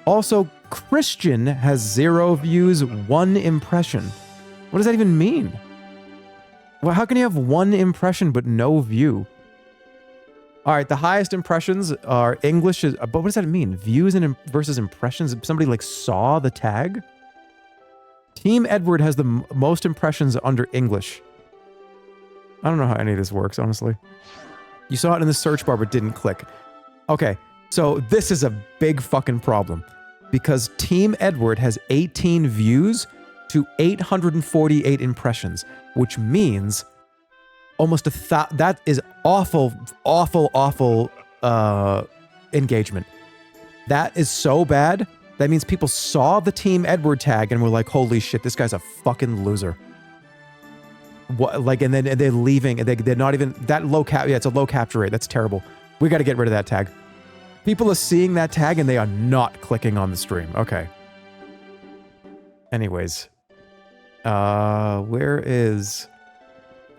Also, Christian has 0 views, 1 impression. What does that even mean? Well, how can you have 1 impression but no view? All right, the highest impressions are English. But what does that mean? Views and versus impressions? Somebody like saw the tag? Team Edward has the most impressions under English. I don't know how any of this works, honestly. You saw it in the search bar but didn't click. Okay, so this is a big fucking problem. Because Team Edward has 18 views to 848 impressions, which means almost that is awful engagement. That is so bad. That means people saw the Team Edward tag and were like, holy shit, this guy's a fucking loser. What, like, and then they're leaving, and they're not even, that low cap, yeah, it's a low capture rate. That's terrible. We got to get rid of that tag. People are seeing that tag and they are not clicking on the stream. Okay. Anyways. Where is...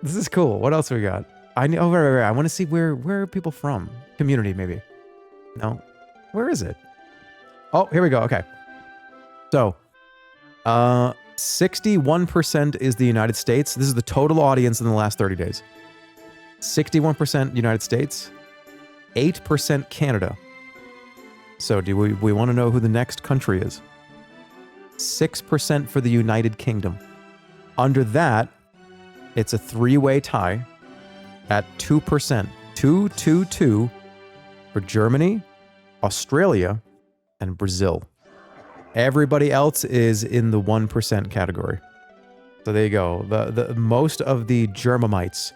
This is cool. What else we got? Right. I want to see where are people from? Community, maybe. No. Where is it? Oh, here we go. Okay. So, 61% is the United States. This is the total audience in the last 30 days. 61% United States. 8% Canada. So do we want to know who the next country is? 6% for the United Kingdom. Under that, it's a 3-way tie at 2%. 2 for Germany, Australia, and Brazil. Everybody else is in the 1% category. So there you go. The most of the Germamites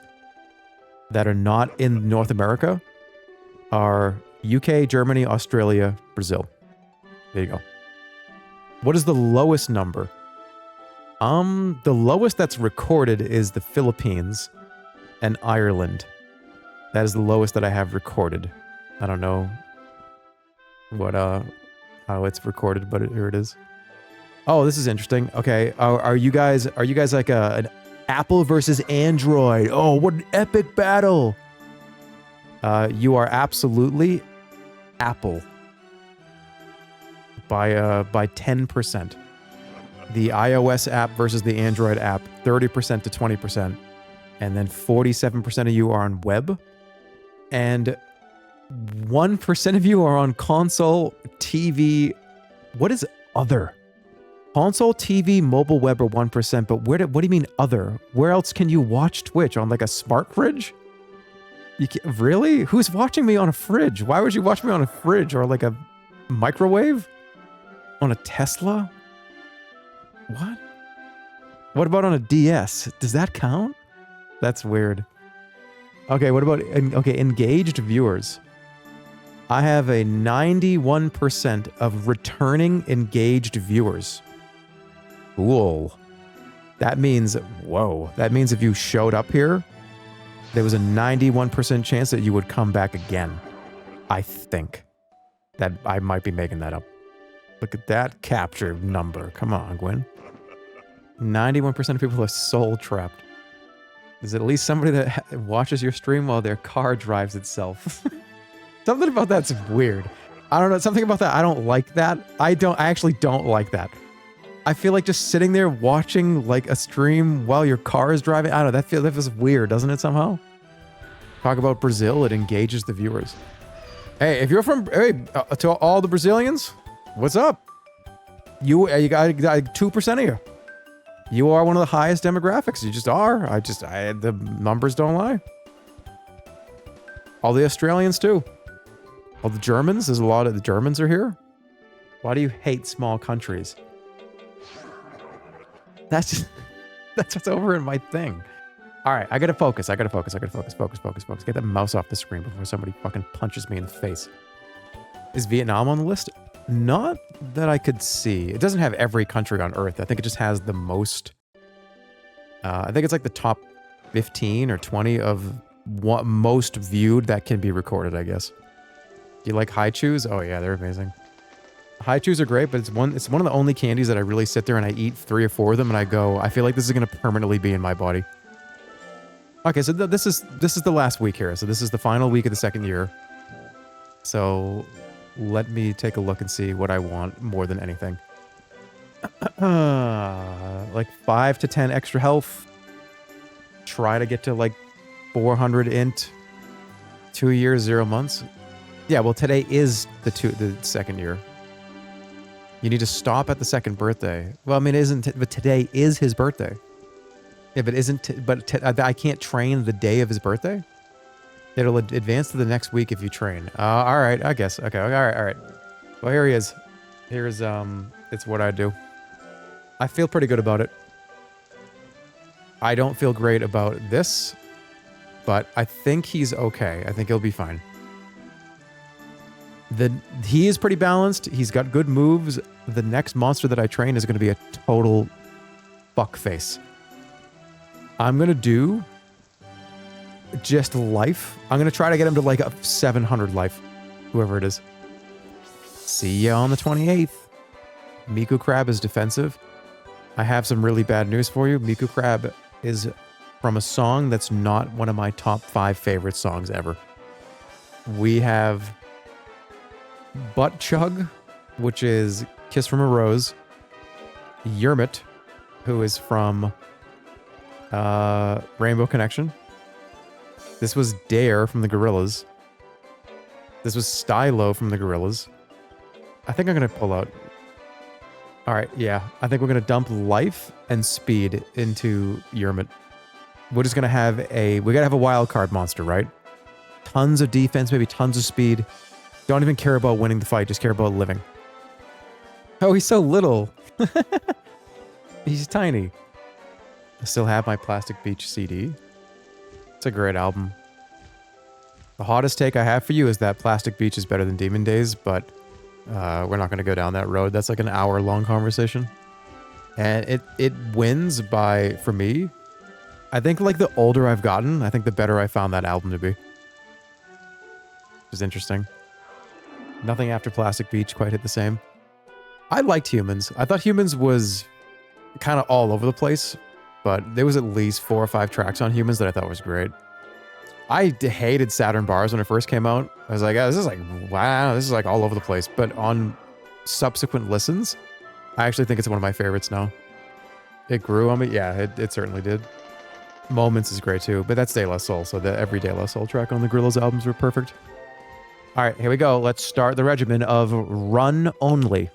that are not in North America are UK, Germany, Australia, Brazil. There you go. What is the lowest number? The lowest that's recorded is the Philippines and Ireland. That is the lowest that I have recorded. I don't know what how it's recorded, but here it is. Oh, this is interesting. Okay, are you guys like an Apple versus Android? Oh, what an epic battle! You are absolutely Apple by 10%. The iOS app versus the Android app, 30% to 20%. And then 47% of you are on web. And 1% of you are on console, TV. What is other? Console, TV, mobile, web are 1%. But what do you mean other? Where else can you watch Twitch? On like a smart fridge? Really? Who's watching me on a fridge? Why would you watch me on a fridge or like a microwave? On a Tesla? What? What about on a DS? Does that count? That's weird. Okay, what about... Okay, engaged viewers. I have a 91% of returning engaged viewers. Cool. That means... Whoa. That means if you showed up here, there was a 91% chance that you would come back again. I think. That I might be making that up. Look at that capture number. Come on, Gwen. 91% of people are soul trapped. There's at least somebody that watches your stream while their car drives itself. Something about that's weird. I don't know. Something about that. I don't like that. I actually don't like that. I feel like just sitting there watching like a stream while your car is driving. I don't know. That feels weird, doesn't it somehow? Talk about Brazil. It engages the viewers. Hey, if you're from... Hey, to all the Brazilians, what's up? You got 2% of you. You are one of the highest demographics. You just are. The numbers don't lie. All the Australians too. All the Germans. There's a lot of the Germans are here. Why do you hate small countries? That's what's over in my thing. All right, I gotta focus. Focus. Get that mouse off the screen before somebody fucking punches me in the face. Is Vietnam on the list? Not that I could see. It doesn't have every country on Earth. I think it just has the most. I think it's like the top 15 or 20 of what most viewed that can be recorded, I guess. Do you like high chews? Oh yeah, they're amazing. High chews are great, but it's one of the only candies that I really sit there and I eat 3 or 4 of them and I go, I feel like this is going to permanently be in my body. Okay, so this is the last week here. So this is the final week of the second year. So let me take a look and see what I want more than anything. Like 5 to 10 extra health. Try to get to like 400 int. 2 years, 0 months. Yeah, well today is the second year. You need to stop at the second birthday. Well, I mean, but today is his birthday. If it isn't, I can't train the day of his birthday. It'll advance to the next week if you train. All right, I guess. Okay, all right. Well, here he is. Here's, it's what I do. I feel pretty good about it. I don't feel great about this, but I think he's okay. I think he'll be fine. He is pretty balanced. He's got good moves. The next monster that I train is going to be a total fuckface. I'm going to do just life. I'm going to try to get him to like a 700 life, whoever it is. See ya on the 28th. Miku Crab is defensive. I have some really bad news for you. Miku Crab is from a song that's not one of my top 5 favorite songs ever. We have Butt Chug, which is Kiss from a Rose. Yermit, who is from Rainbow Connection. This was Dare from the Gorillaz. This was Stylo from the Gorillaz. I think I'm going to pull out... Alright, yeah. I think we're going to dump life and speed into Yermit. We're just going to have a... We got to have a wild card monster, right? Tons of defense, maybe tons of speed. Don't even care about winning the fight, just care about living. Oh, he's so little. He's tiny. I still have my Plastic Beach CD. It's a great album. The hottest take I have for you is that Plastic Beach is better than Demon Days, but we're not going to go down that road. That's like an hour-long conversation. And it wins by, for me, I think like the older I've gotten, I think the better I found that album to be. Which is interesting. Nothing after Plastic Beach quite hit the same. I liked Humans. I thought Humans was kind of all over the place, but there was at least 4 or 5 tracks on Humans that I thought was great. I hated Saturn Bars when it first came out. I was like, oh, this is like, wow, this is like all over the place. But on subsequent listens, I actually think it's one of my favorites now. It grew on me. Yeah, it certainly did. Moments is great too, but that's De La Soul, so the every De La Soul track on the Gorillaz albums were perfect. All right, here we go. Let's start the regimen of run only.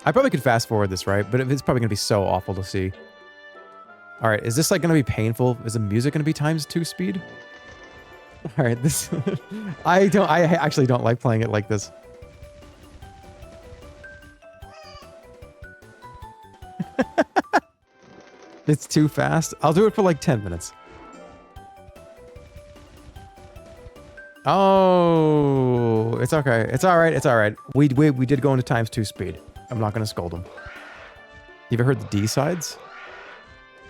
I probably could fast forward this, right? But it's probably going to be so awful to see. All right, is this like going to be painful? Is the music going to be ×2 speed? All right, this... I actually don't like playing it like this. It's too fast. I'll do it for like 10 minutes. Oh, it's okay. It's all right. It's all right. We did go into ×2 speed. I'm not going to scold him. You ever heard the D-sides?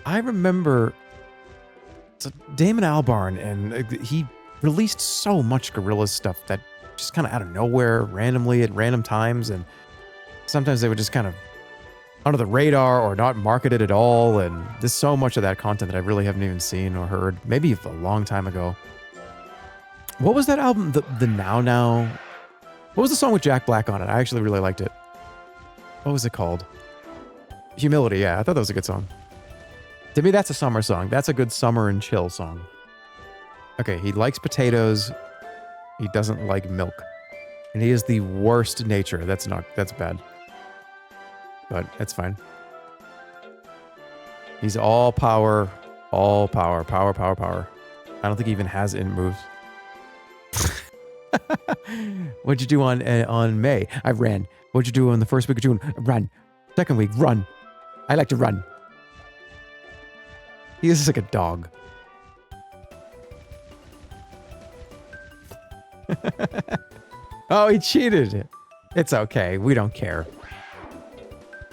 I remember Damon Albarn, and he released so much Gorillaz stuff that just kind of out of nowhere, randomly at random times, and sometimes they would just kind of under the radar or not marketed at all, and there's so much of that content that I really haven't even seen or heard, maybe a long time ago. What was that album, the Now Now? What was the song with Jack Black on it? I actually really liked it. What was it called? Humility, yeah, I thought that was a good song. To me, that's a summer song. That's a good summer and chill song. Okay, he likes potatoes. He doesn't like milk. And he is the worst nature. That's bad. But it's fine. He's all power, power. I don't think he even has in moves. What'd you do on May? I ran. What'd you do on the first week of June? Run. Second week, run. I like to run. He is just like a dog. Oh, he cheated. It's okay. We don't care.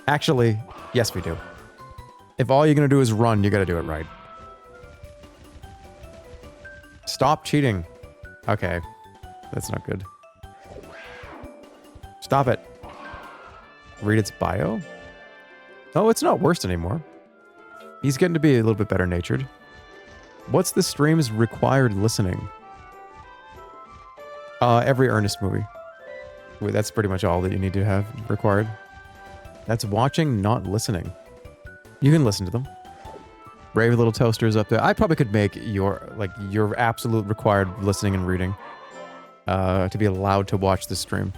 Actually, yes, we do. If all you're going to do is run, you got to do it right. Stop cheating. Okay. That's not good. Stop it. Read its bio. Oh, it's not worse anymore. He's getting to be a little bit better natured. What's the stream's required listening? Every Ernest movie. Wait, that's pretty much all that you need to have required. That's watching, not listening. You can listen to them. Brave Little Toaster's up there. I probably could make your absolute required listening and reading to be allowed to watch the stream.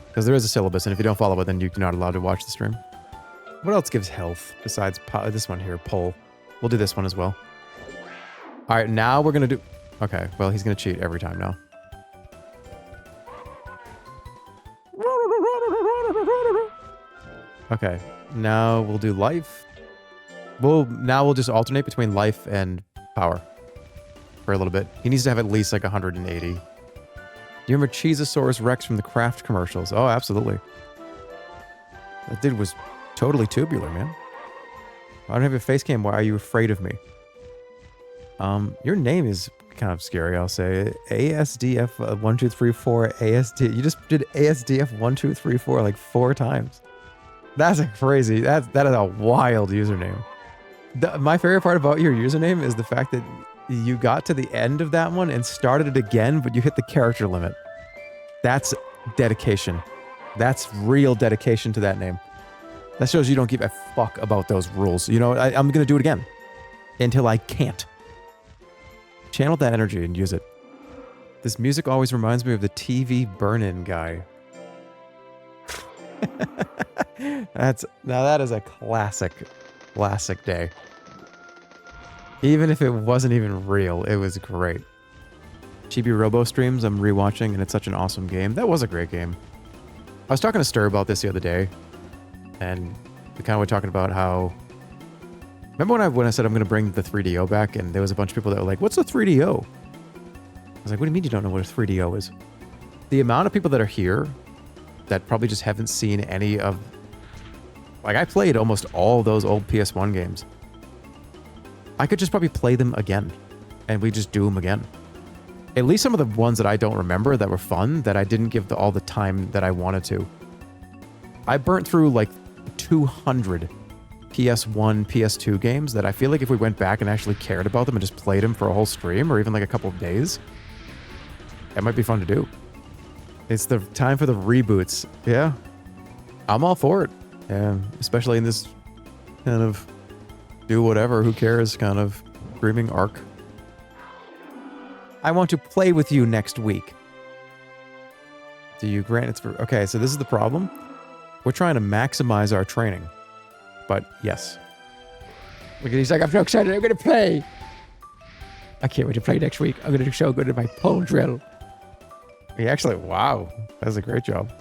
Because there is a syllabus, and if you don't follow it, then you're not allowed to watch the stream. What else gives health besides this one here, pull? We'll do this one as well. All right, now we're going to do... Okay, well, he's going to cheat every time now. Okay, now we'll do life. Now we'll just alternate between life and power for a little bit. He needs to have at least like 180. Do you remember Cheezosaurus Rex from the Kraft commercials? Oh, absolutely. That dude was totally tubular, man. I don't have a face cam. Why are you afraid of me? Your name is kind of scary, I'll say. ASDF 1234 ASD. You just did ASDF 1234 like 4 times. That's a crazy. That is a wild username. My favorite part about your username is the fact that you got to the end of that one and started it again, but you hit the character limit. That's dedication. That's real dedication to that name. That shows you don't give a fuck about those rules. You know, I'm going to do it again until I can't. Channel that energy and use it. This music always reminds me of the TV burn-in guy. Now that is a classic day. Even if it wasn't even real, it was great. Chibi Robo streams I'm rewatching, and it's such an awesome game. That was a great game. I was talking to Stir about this the other day, and we kind of were talking about how... Remember when I said I'm going to bring the 3DO back, and there was a bunch of people that were like, what's a 3DO? I was like, what do you mean you don't know what a 3DO is? The amount of people that are here that probably just haven't seen any of... Like, I played almost all those old PS1 games. I could just probably play them again, and we just do them again. At least some of the ones that I don't remember that were fun, that I didn't give all the time that I wanted to. I burnt through like 200 PS1, PS2 games that I feel like if we went back and actually cared about them and just played them for a whole stream or even like a couple of days, that might be fun to do. It's the time for the reboots. Yeah, I'm all for it. Yeah, especially in this kind of do whatever, who cares kind of streaming arc. I want to play with you next week. Do you grant it's for... Okay, so this is the problem. We're trying to maximize our training. But yes. Look at he's like, I'm so excited, I'm going to play. I can't wait to play next week. I'm going to do so good at my pole drill. He actually, wow, that's a great job.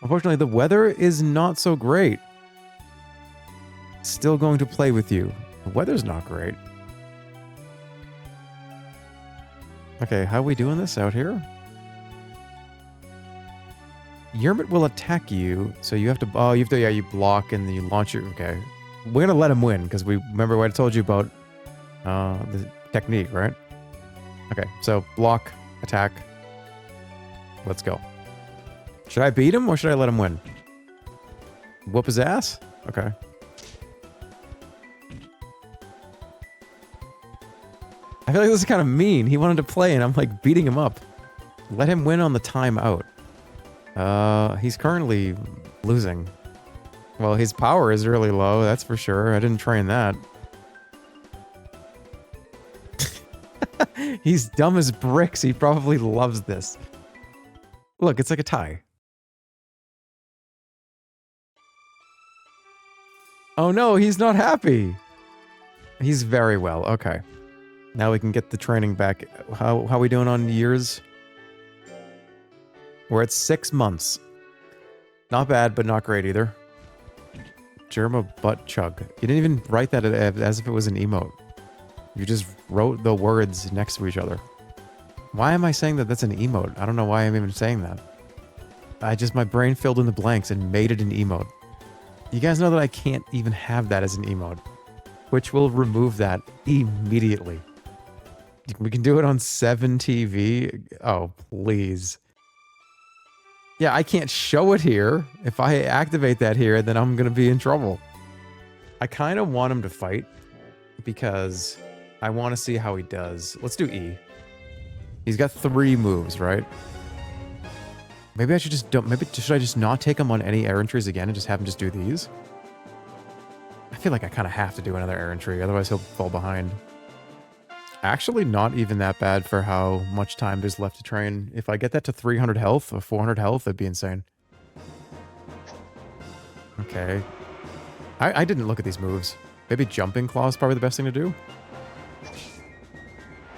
Unfortunately, the weather is not so great. Still going to play with you. The weather's not great. Okay, how are we doing this out here? Yermit will attack you, so you have to... Oh, you have to... Yeah, you block and then you launch your... Okay. We're gonna let him win, because we... Remember what I told you about the technique, right? Okay, so block, attack. Let's go. Should I beat him, or should I let him win? Whoop his ass? Okay. I feel like this is kind of mean. He wanted to play, and I'm, like, beating him up. Let him win on the timeout. He's currently losing. Well, his power is really low, that's for sure. I didn't train that. He's dumb as bricks. He probably loves this. Look, it's like a tie. Oh no, he's not happy. He's very well. Okay. Now we can get the training back. How are we doing on years? We're at 6 months. Not bad, but not great either. Jerma butt chug. You didn't even write that as if it was an emote. You just wrote the words next to each other. Why am I saying that that's an emote? I don't know why I'm even saying that. My brain filled in the blanks and made it an emote. You guys know that I can't even have that as an emote. Twitch will remove that immediately. We can do it on 7TV. Oh, please. Yeah, I can't show it here. If I activate that here, then I'm going to be in trouble. I kind of want him to fight because I want to see how he does. Let's do E. He's got 3 moves, right? Maybe I should just don't... Maybe should I just not take him on any air entries again and just have him just do these? I feel like I kind of have to do another air entry, otherwise he'll fall behind. Actually, not even that bad for how much time there's left to train. If I get that to 300 health or 400 health, that'd be insane. Okay. I didn't look at these moves. Maybe jumping claw is probably the best thing to do.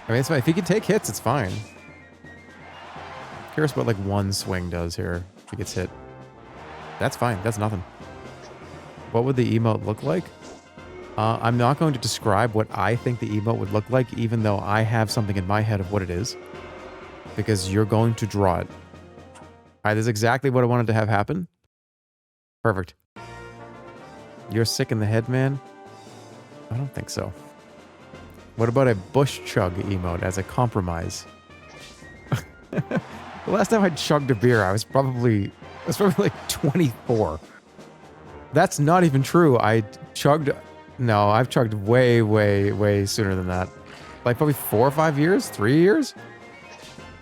I mean, it's fine. If he can take hits, it's fine. Curious what, like, one swing does here if he gets hit. That's fine. That's nothing. What would the emote look like? I'm not going to describe what I think the emote would look like, even though I have something in my head of what it is. Because you're going to draw it. Alright, this is exactly what I wanted to have happen. Perfect. You're sick in the head, man? I don't think so. What about a bush chug emote as a compromise? The last time I chugged a beer, I was probably like 24. That's not even true. I chugged... No, I've chugged way, way, way sooner than that. Like probably 4 or 5 years? 3 years?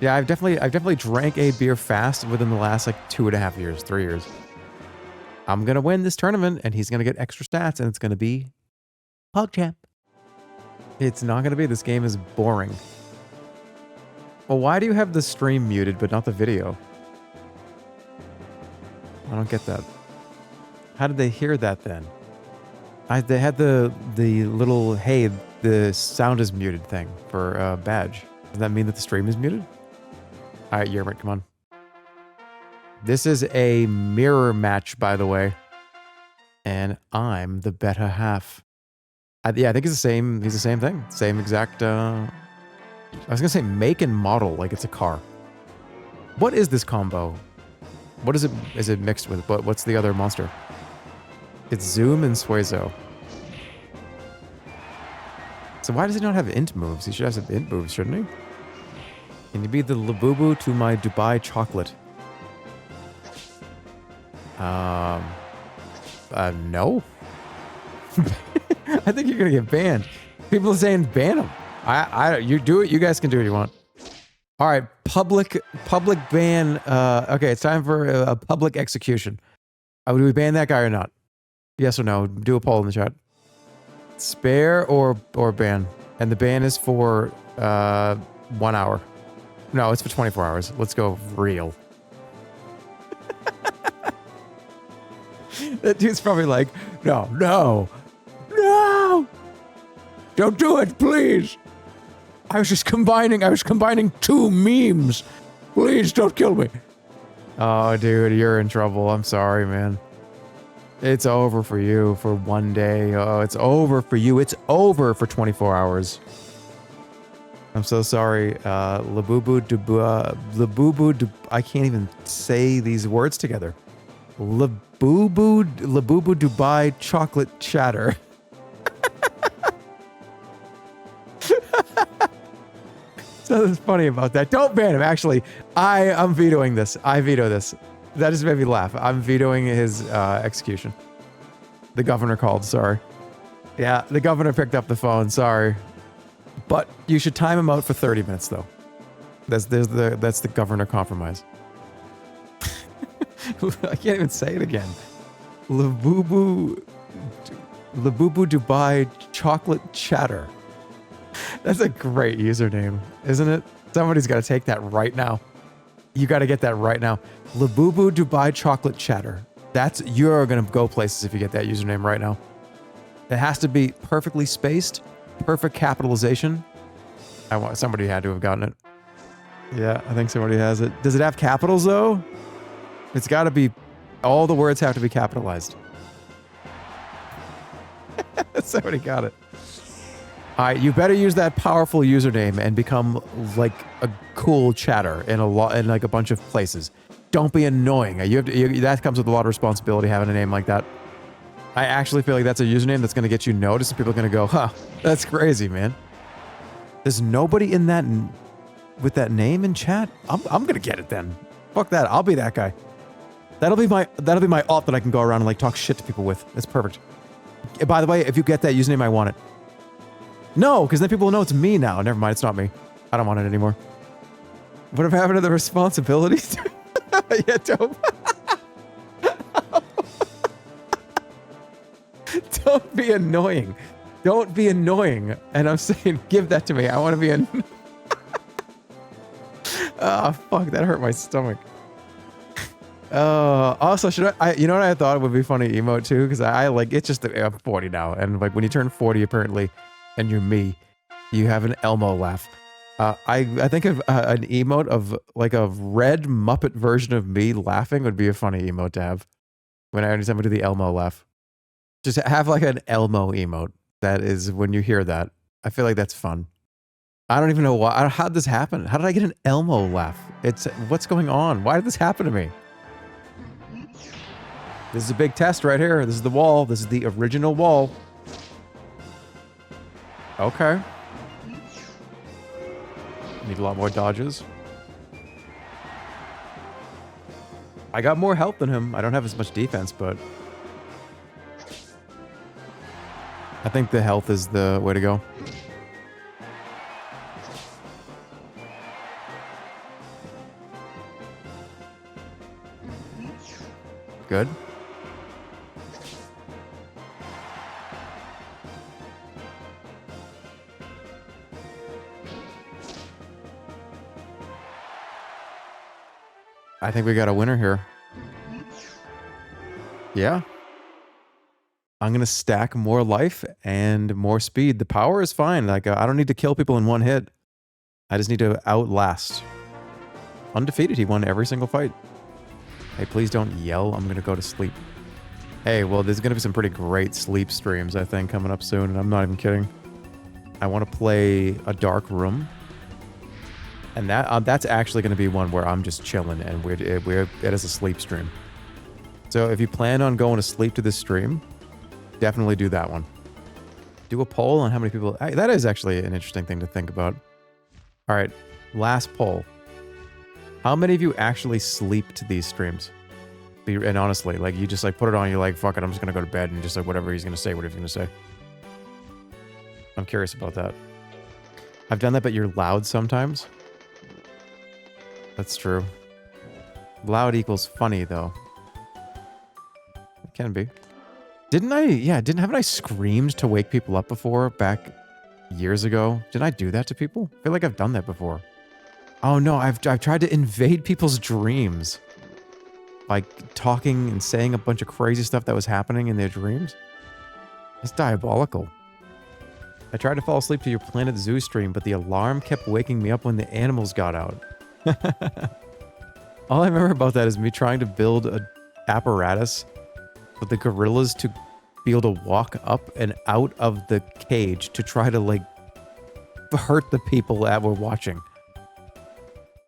Yeah, I've definitely drank a beer fast within the last like 2.5 years, 3 years. I'm gonna win this tournament, and he's gonna get extra stats, and it's gonna be PogChamp. It's not gonna be. This game is boring. Well, why do you have the stream muted but not the video? I don't get that. How did they hear that then? They had the little, hey, the sound is muted thing for badge. Does that mean that the stream is muted? All right, Yermit, come on. This is a mirror match, by the way. And I'm the better half. Yeah, I think it's the same. He's the same thing. Same exact, I was gonna say make and model, like it's a car. What is this combo? What is it mixed with? What's the other monster? It's Zoom and Suezo. So why does he not have int moves? He should have some int moves, shouldn't he? Can you be the labubu to my Dubai chocolate? No. I think you're gonna get banned. People are saying ban him. You do it. You guys can do what you want. All right, public ban. Okay, it's time for a public execution. Do we ban that guy or not? Yes or no? Do a poll in the chat. Spare or ban? And the ban is for 1 hour. No, it's for 24 hours. Let's go real. That dude's probably like, no, don't do it, please. I was combining 2 memes. Please don't kill me. Oh, dude, you're in trouble. I'm sorry, man. It's over for you for 1 day. Oh, it's over for you. It's over for 24 hours. I'm so sorry. Labubu Duba, Labubu Dub, I can't even say these words together. Labubu Dubai chocolate chatter. Something's funny about that. Don't ban him. Actually, I'm vetoing this. I veto this. That just made me laugh. I'm vetoing his execution. The governor called. Sorry. Yeah, the governor picked up the phone. Sorry. But you should time him out for 30 minutes, though. That's the governor compromise. I can't even say it again. Labubu Dubai chocolate chatter. That's a great username, isn't it? Somebody's got to take that right now. You got to get that right now. Labubu Dubai chocolate chatter. You're going to go places if you get that username right now. It has to be perfectly spaced, perfect capitalization. Somebody had to have gotten it. Yeah, I think somebody has it. Does it have capitals though? It's got to be, all the words have to be capitalized. Somebody got it. All right, you better use that powerful username and become like a cool chatter in like a bunch of places. Don't be annoying. That comes with a lot of responsibility having a name like that. I actually feel like that's a username that's going to get you noticed, and people are going to go, huh, that's crazy, man. There's nobody in that with that name in chat? I'm going to get it then. Fuck that. I'll be that guy. That'll be my alt that I can go around and like talk shit to people with. It's perfect. By the way, if you get that username, I want it. No, because then people will know it's me now. Never mind, it's not me. I don't want it anymore. What happened to the responsibilities? Yeah, dope. Don't be annoying. Don't be annoying. And I'm saying, give that to me. I want to be in. Oh, fuck. That hurt my stomach. Also, you know what I thought would be funny emote too? Because I like, it's just, I'm 40 now. And like when you turn 40, apparently, and you're me, you have an Elmo laugh. I think of an emote of like a red Muppet version of me laughing would be a funny emote to have. When I anytime I do the Elmo laugh. Just have like an Elmo emote. That is when you hear that. I feel like that's fun. I don't even know why. How did this happen? How did I get an Elmo laugh? What's going on? Why did this happen to me? This is a big test right here. This is the wall. This is the original wall. Okay. Need a lot more dodges. I got more health than him. I don't have as much defense, but I think the health is the way to go. Good. I think we got a winner here. Yeah. I'm going to stack more life and more speed. The power is fine. Like, I don't need to kill people in one hit. I just need to outlast. Undefeated. He won every single fight. Hey, please don't yell. I'm going to go to sleep. Hey, well, there's going to be some pretty great sleep streams, I think, coming up soon. And I'm not even kidding. I want to play a dark room. And that's actually going to be one where I'm just chilling and it is a sleep stream. So if you plan on going to sleep to this stream, definitely do that one. Do a poll on how many people... That is actually an interesting thing to think about. All right, last poll. How many of you actually sleep to these streams? And honestly, like you just like put it on, you're like, fuck it, I'm just going to go to bed and just like whatever he's going to say, whatever he's going to say. I'm curious about that. I've done that, but you're loud sometimes. That's true. Loud equals funny, though. It can be. Haven't I screamed to wake people up before back years ago? Didn't I do that to people? I feel like I've done that before. Oh no, I've tried to invade people's dreams. Like talking and saying a bunch of crazy stuff that was happening in their dreams. It's diabolical. I tried to fall asleep to your Planet Zoo stream, but the alarm kept waking me up when the animals got out. All I remember about that is me trying to build an apparatus for the gorillas to be able to walk up and out of the cage to try to like hurt the people that were watching.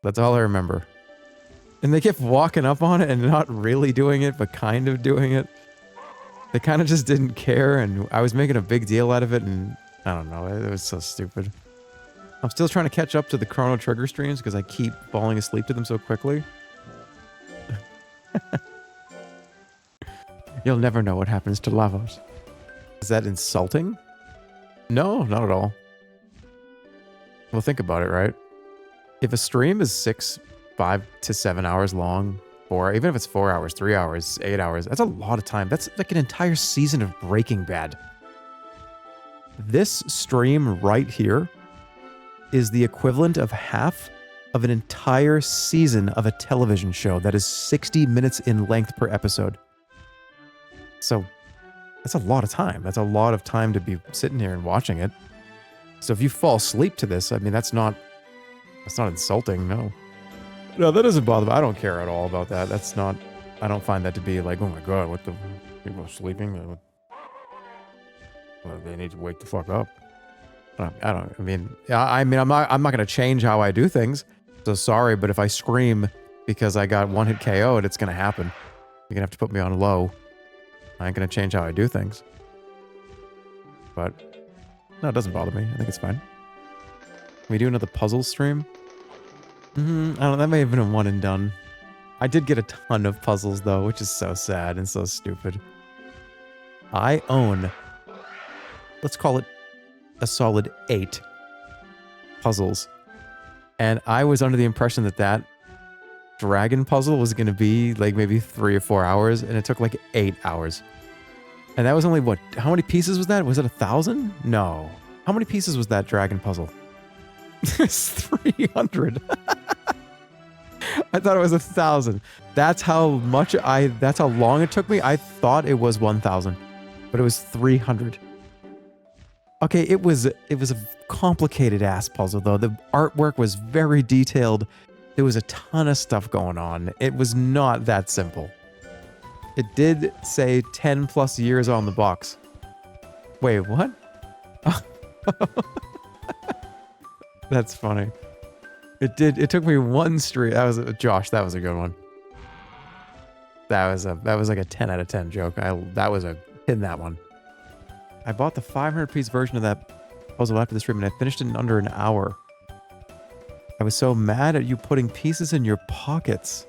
That's all I remember. And they kept walking up on it and not really doing it, but kind of doing it. They kind of just didn't care, and I was making a big deal out of it, and I don't know, it was so stupid. I'm still trying to catch up to the Chrono Trigger streams because I keep falling asleep to them so quickly. You'll never know what happens to Lavos. Is that insulting? No, not at all. Well, think about it, right? If a stream is 5 to 7 hours long, or even if it's 4 hours, 3 hours, 8 hours, that's a lot of time. That's like an entire season of Breaking Bad. This stream right here is the equivalent of half of an entire season of a television show that is 60 minutes in length per episode. So that's a lot of time. That's a lot of time to be sitting here and watching it. So if you fall asleep to this, I mean, that's not insulting, no. No, that doesn't bother me. I don't care at all about that. That's not, I don't find that to be like, oh my god, what the, people are sleeping? Well, they need to wake the fuck up. I mean, I'm not going to change how I do things. So sorry, but if I scream because I got one hit KO'd, it's going to happen. You're going to have to put me on low. I ain't going to change how I do things. But, no, it doesn't bother me. I think it's fine. Can we do another puzzle stream? I don't know, that may have been a one and done. I did get a ton of puzzles though, which is so sad and so stupid. I own, let's call it a solid 8 puzzles. And I was under the impression that that dragon puzzle was going to be like maybe 3 or 4 hours, and it took like 8 hours. And that was only what, how many pieces was that? Was it 1,000? No. How many pieces was that dragon puzzle? It's 300. I thought it was 1,000. That's how long it took me. I thought it was 1,000, but it was 300. Okay, it was a complicated ass puzzle though. The artwork was very detailed. There was a ton of stuff going on. It was not that simple. It did say 10 plus years on the box. Wait, what? That's funny. It took me one stream. That was Josh, that was a good one. That was like a 10 out of 10 joke. That was a pin that one. I bought the 500 piece version of that puzzle after the stream and I finished it in under an hour. I was so mad at you putting pieces in your pockets.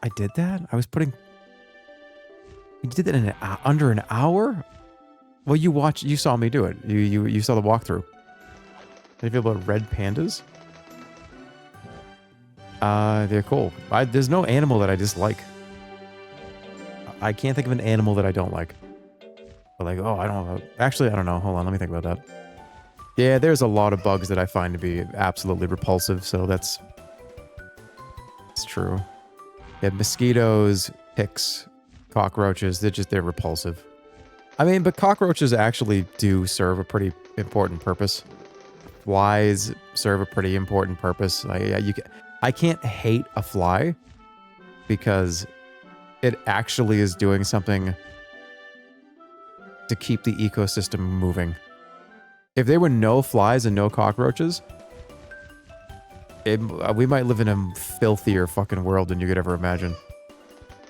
I did that? You did that in under an hour? Well, you saw me do it. You saw the walkthrough. How do you feel about red pandas? They're cool. There's no animal that I dislike. I can't think of an animal that I don't like. But like, oh, I don't know. Actually, I don't know. Hold on, let me think about that. Yeah, there's a lot of bugs that I find to be absolutely repulsive, so it's true. Yeah, mosquitoes, ticks, cockroaches, they're repulsive. I mean, but cockroaches actually do serve a pretty important purpose. Flies serve a pretty important purpose. I can't hate a fly because it actually is doing something to keep the ecosystem moving. If there were no flies and no cockroaches, we might live in a filthier fucking world than you could ever imagine.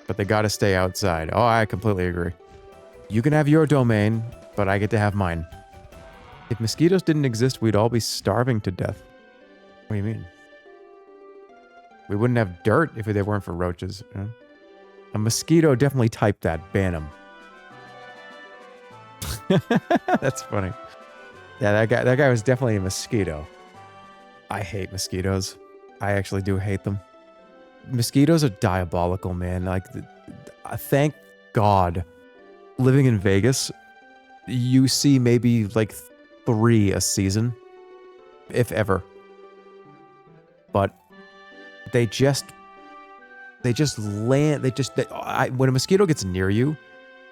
But they gotta stay outside. Oh, I completely agree. You can have your domain, but I get to have mine. If mosquitoes didn't exist, we'd all be starving to death. What do you mean? We wouldn't have dirt if they weren't for roaches. You know? A mosquito definitely typed that. Ban him. That's funny. Yeah, that guy was definitely a mosquito. I hate mosquitoes. I actually do hate them. Mosquitoes are diabolical, man. Like, thank God, living in Vegas, you see maybe like 3 a season, if ever. But they just land. When a mosquito gets near you,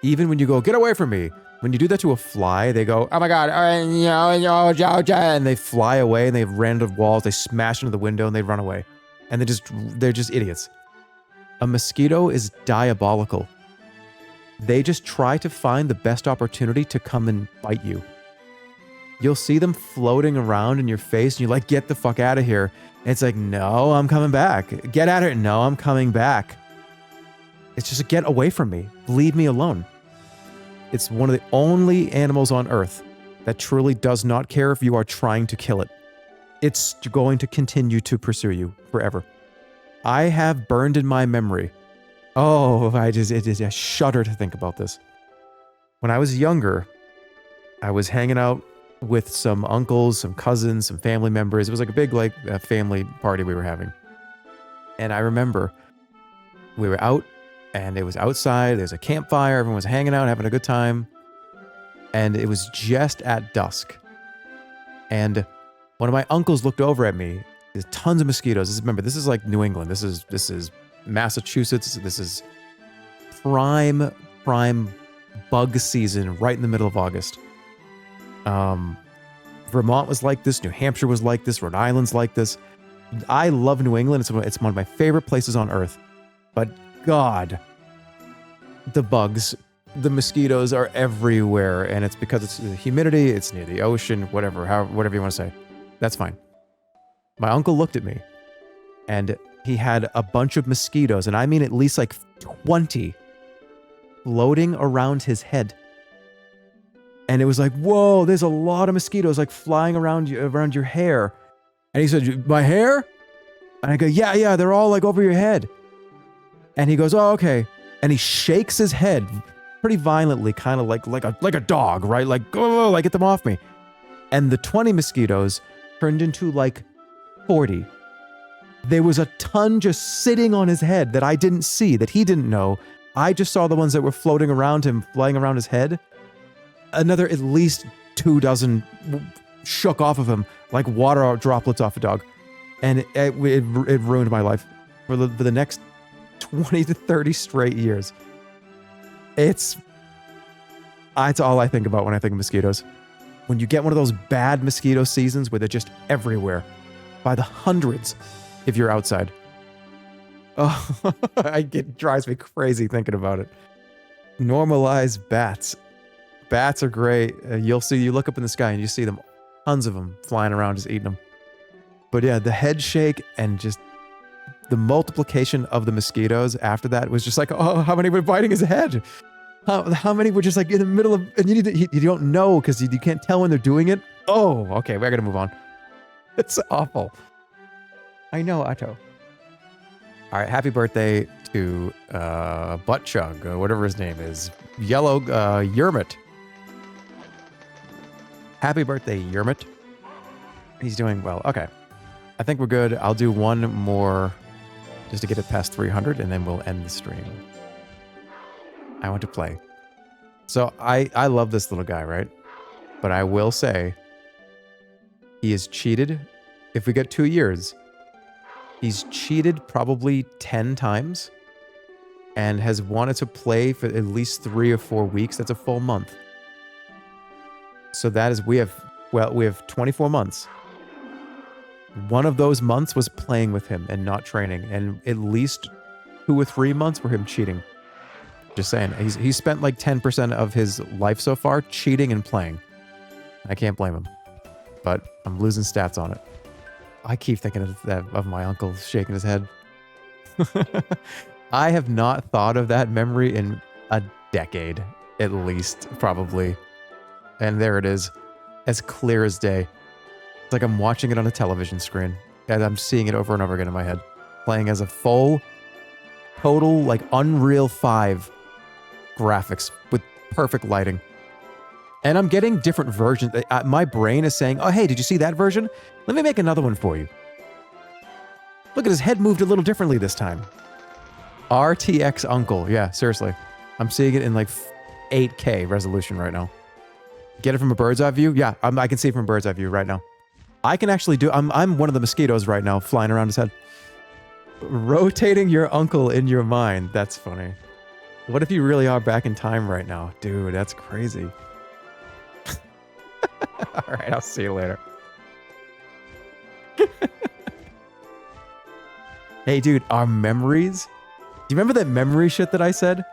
even when you go, get away from me. When you do that to a fly, they go, oh my God, and they fly away and they ran into walls, they smash into the window and they run away. And they're just idiots. A mosquito is diabolical. They just try to find the best opportunity to come and bite you. you'll see them floating around in your face and you're like, get the fuck out of here. And it's like, no, I'm coming back. Get out of here. No, I'm coming back. It's just get away from me. Leave me alone. It's one of the only animals on Earth that truly does not care if you are trying to kill it. It's going to continue to pursue you forever. I have burned in my memory. Oh, I shudder to think about this. When I was younger, I was hanging out with some uncles, some cousins, some family members. It was like a big family party we were having. And I remember we were out and it was outside. There's a campfire. Everyone was hanging out, having a good time. And it was just at dusk. And one of my uncles looked over at me. There's tons of mosquitoes. Remember, this is like New England. This is Massachusetts. This is prime bug season right in the middle of August. Vermont was like this. New Hampshire was like this. Rhode Island's like this. I love New England. It's one of my favorite places on earth. But God, the bugs, the mosquitoes are everywhere. And it's because it's the humidity. It's near the ocean, whatever you want to say. That's fine. My uncle looked at me and he had a bunch of mosquitoes. And I mean at least like 20 floating around his head. And it was like, whoa, there's a lot of mosquitoes like flying around your hair. And he said, my hair? And I go, yeah, they're all like over your head. And he goes, oh, okay. And he shakes his head pretty violently, kind of like a dog, right? Like, oh, like get them off me. And the 20 mosquitoes turned into like 40. There was a ton just sitting on his head that I didn't see, that he didn't know. I just saw the ones that were floating around him, flying around his head. Another at least 2 dozen shook off of him like water droplets off a dog. And it ruined my life for the next 20 to 30 straight years. It's all I think about when I think of mosquitoes. When you get one of those bad mosquito seasons where they're just everywhere by the hundreds if you're outside. Oh, it drives me crazy thinking about it. Normalize bats. Bats are great. You look up in the sky and you see them, tons of them flying around just eating them. But yeah, the head shake and just the multiplication of the mosquitoes after that was just like, oh, how many were biting his head? How many were just like in the middle of, and you don't know because you can't tell when they're doing it. Oh, okay, we're gonna move on. It's awful. I know, Otto. All right, happy birthday to Butt Chug, or whatever his name is. Yellow Yermit. Happy birthday, Yermit. He's doing well. Okay. I think we're good. I'll do one more just to get it past 300, and then we'll end the stream. I want to play. So I love this little guy, right? But I will say he is cheated. If we get 2 years, he's cheated probably 10 times and has wanted to play for at least 3 or 4 weeks. That's a full month. So that is, we have 24 months. One of those months was playing with him and not training, and at least 2 or 3 months were him cheating. Just saying, he's spent like 10% of his life so far cheating and playing. I can't blame him, but I'm losing stats on it. I keep thinking of my uncle shaking his head. I have not thought of that memory in a decade, at least, probably. And there it is, as clear as day. It's like I'm watching it on a television screen, and I'm seeing it over and over again in my head, playing as a full, total, like Unreal 5 graphics with perfect lighting. And I'm getting different versions. My brain is saying, oh, hey, did you see that version? Let me make another one for you. Look at his head moved a little differently this time. RTX Uncle. Yeah, seriously. I'm seeing it in like 8K resolution right now. Get it from a bird's eye view? Yeah, I can see it from a bird's eye view right now. I can actually do... I'm one of the mosquitoes right now flying around his head. Rotating your uncle in your mind. That's funny. What if you really are back in time right now? Dude, that's crazy. All right, I'll see you later. Hey, dude, our memories... Do you remember that memory shit that I said?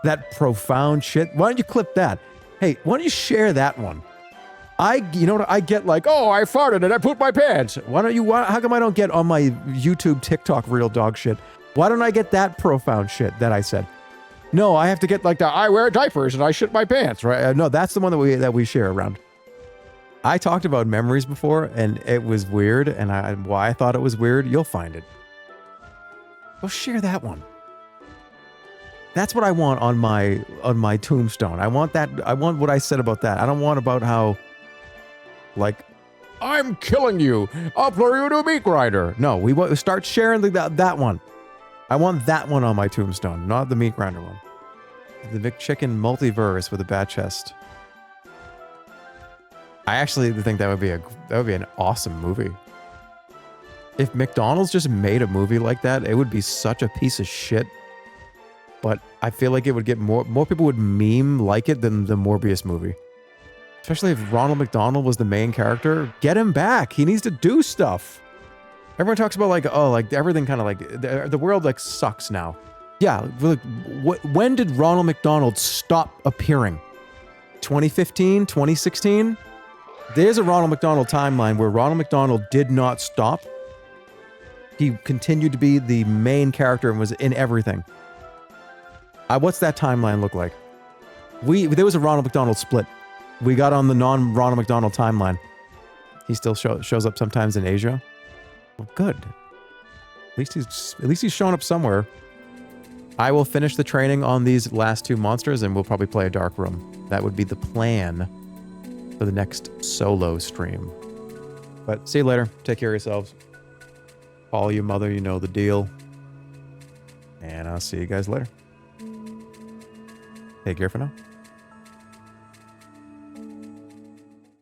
That profound shit? Why don't you clip that? Hey, why don't you share that one? You know what? I get like, oh, I farted and I pooped my pants. How come I don't get on my YouTube, TikTok real dog shit? Why don't I get that profound shit that I said? No, I have to get like the I wear diapers and I shit my pants, right? No, that's the one that we share around. I talked about memories before and it was weird, and why I thought it was weird, you'll find it. Go share that one. That's what I want on my tombstone. I want what I said about that. I don't want about how, like, I'm killing you. I'll throw you to a meat grinder. No, we want to start sharing that one. I want that one on my tombstone, not the meat grinder one. The McChicken multiverse with a bat chest. I actually think that would be an awesome movie. If McDonald's just made a movie like that, it would be such a piece of shit. But I feel like it would get more people would meme like it than the Morbius movie. Especially if Ronald McDonald was the main character. Get him back. He needs to do stuff. Everyone talks about like, oh, like everything kind of like, the world like sucks now. Yeah, like, when did Ronald McDonald stop appearing? 2015, 2016? There's a Ronald McDonald timeline where Ronald McDonald did not stop. He continued to be the main character and was in everything. What's that timeline look like? There was a Ronald McDonald split. We got on the non-Ronald McDonald timeline. He still shows up sometimes in Asia. Well, good. At least he's showing up somewhere. I will finish the training on these last two monsters and we'll probably play a dark room. That would be the plan for the next solo stream. But see you later. Take care of yourselves. Call your mother, you know the deal. And I'll see you guys later. Take care for now.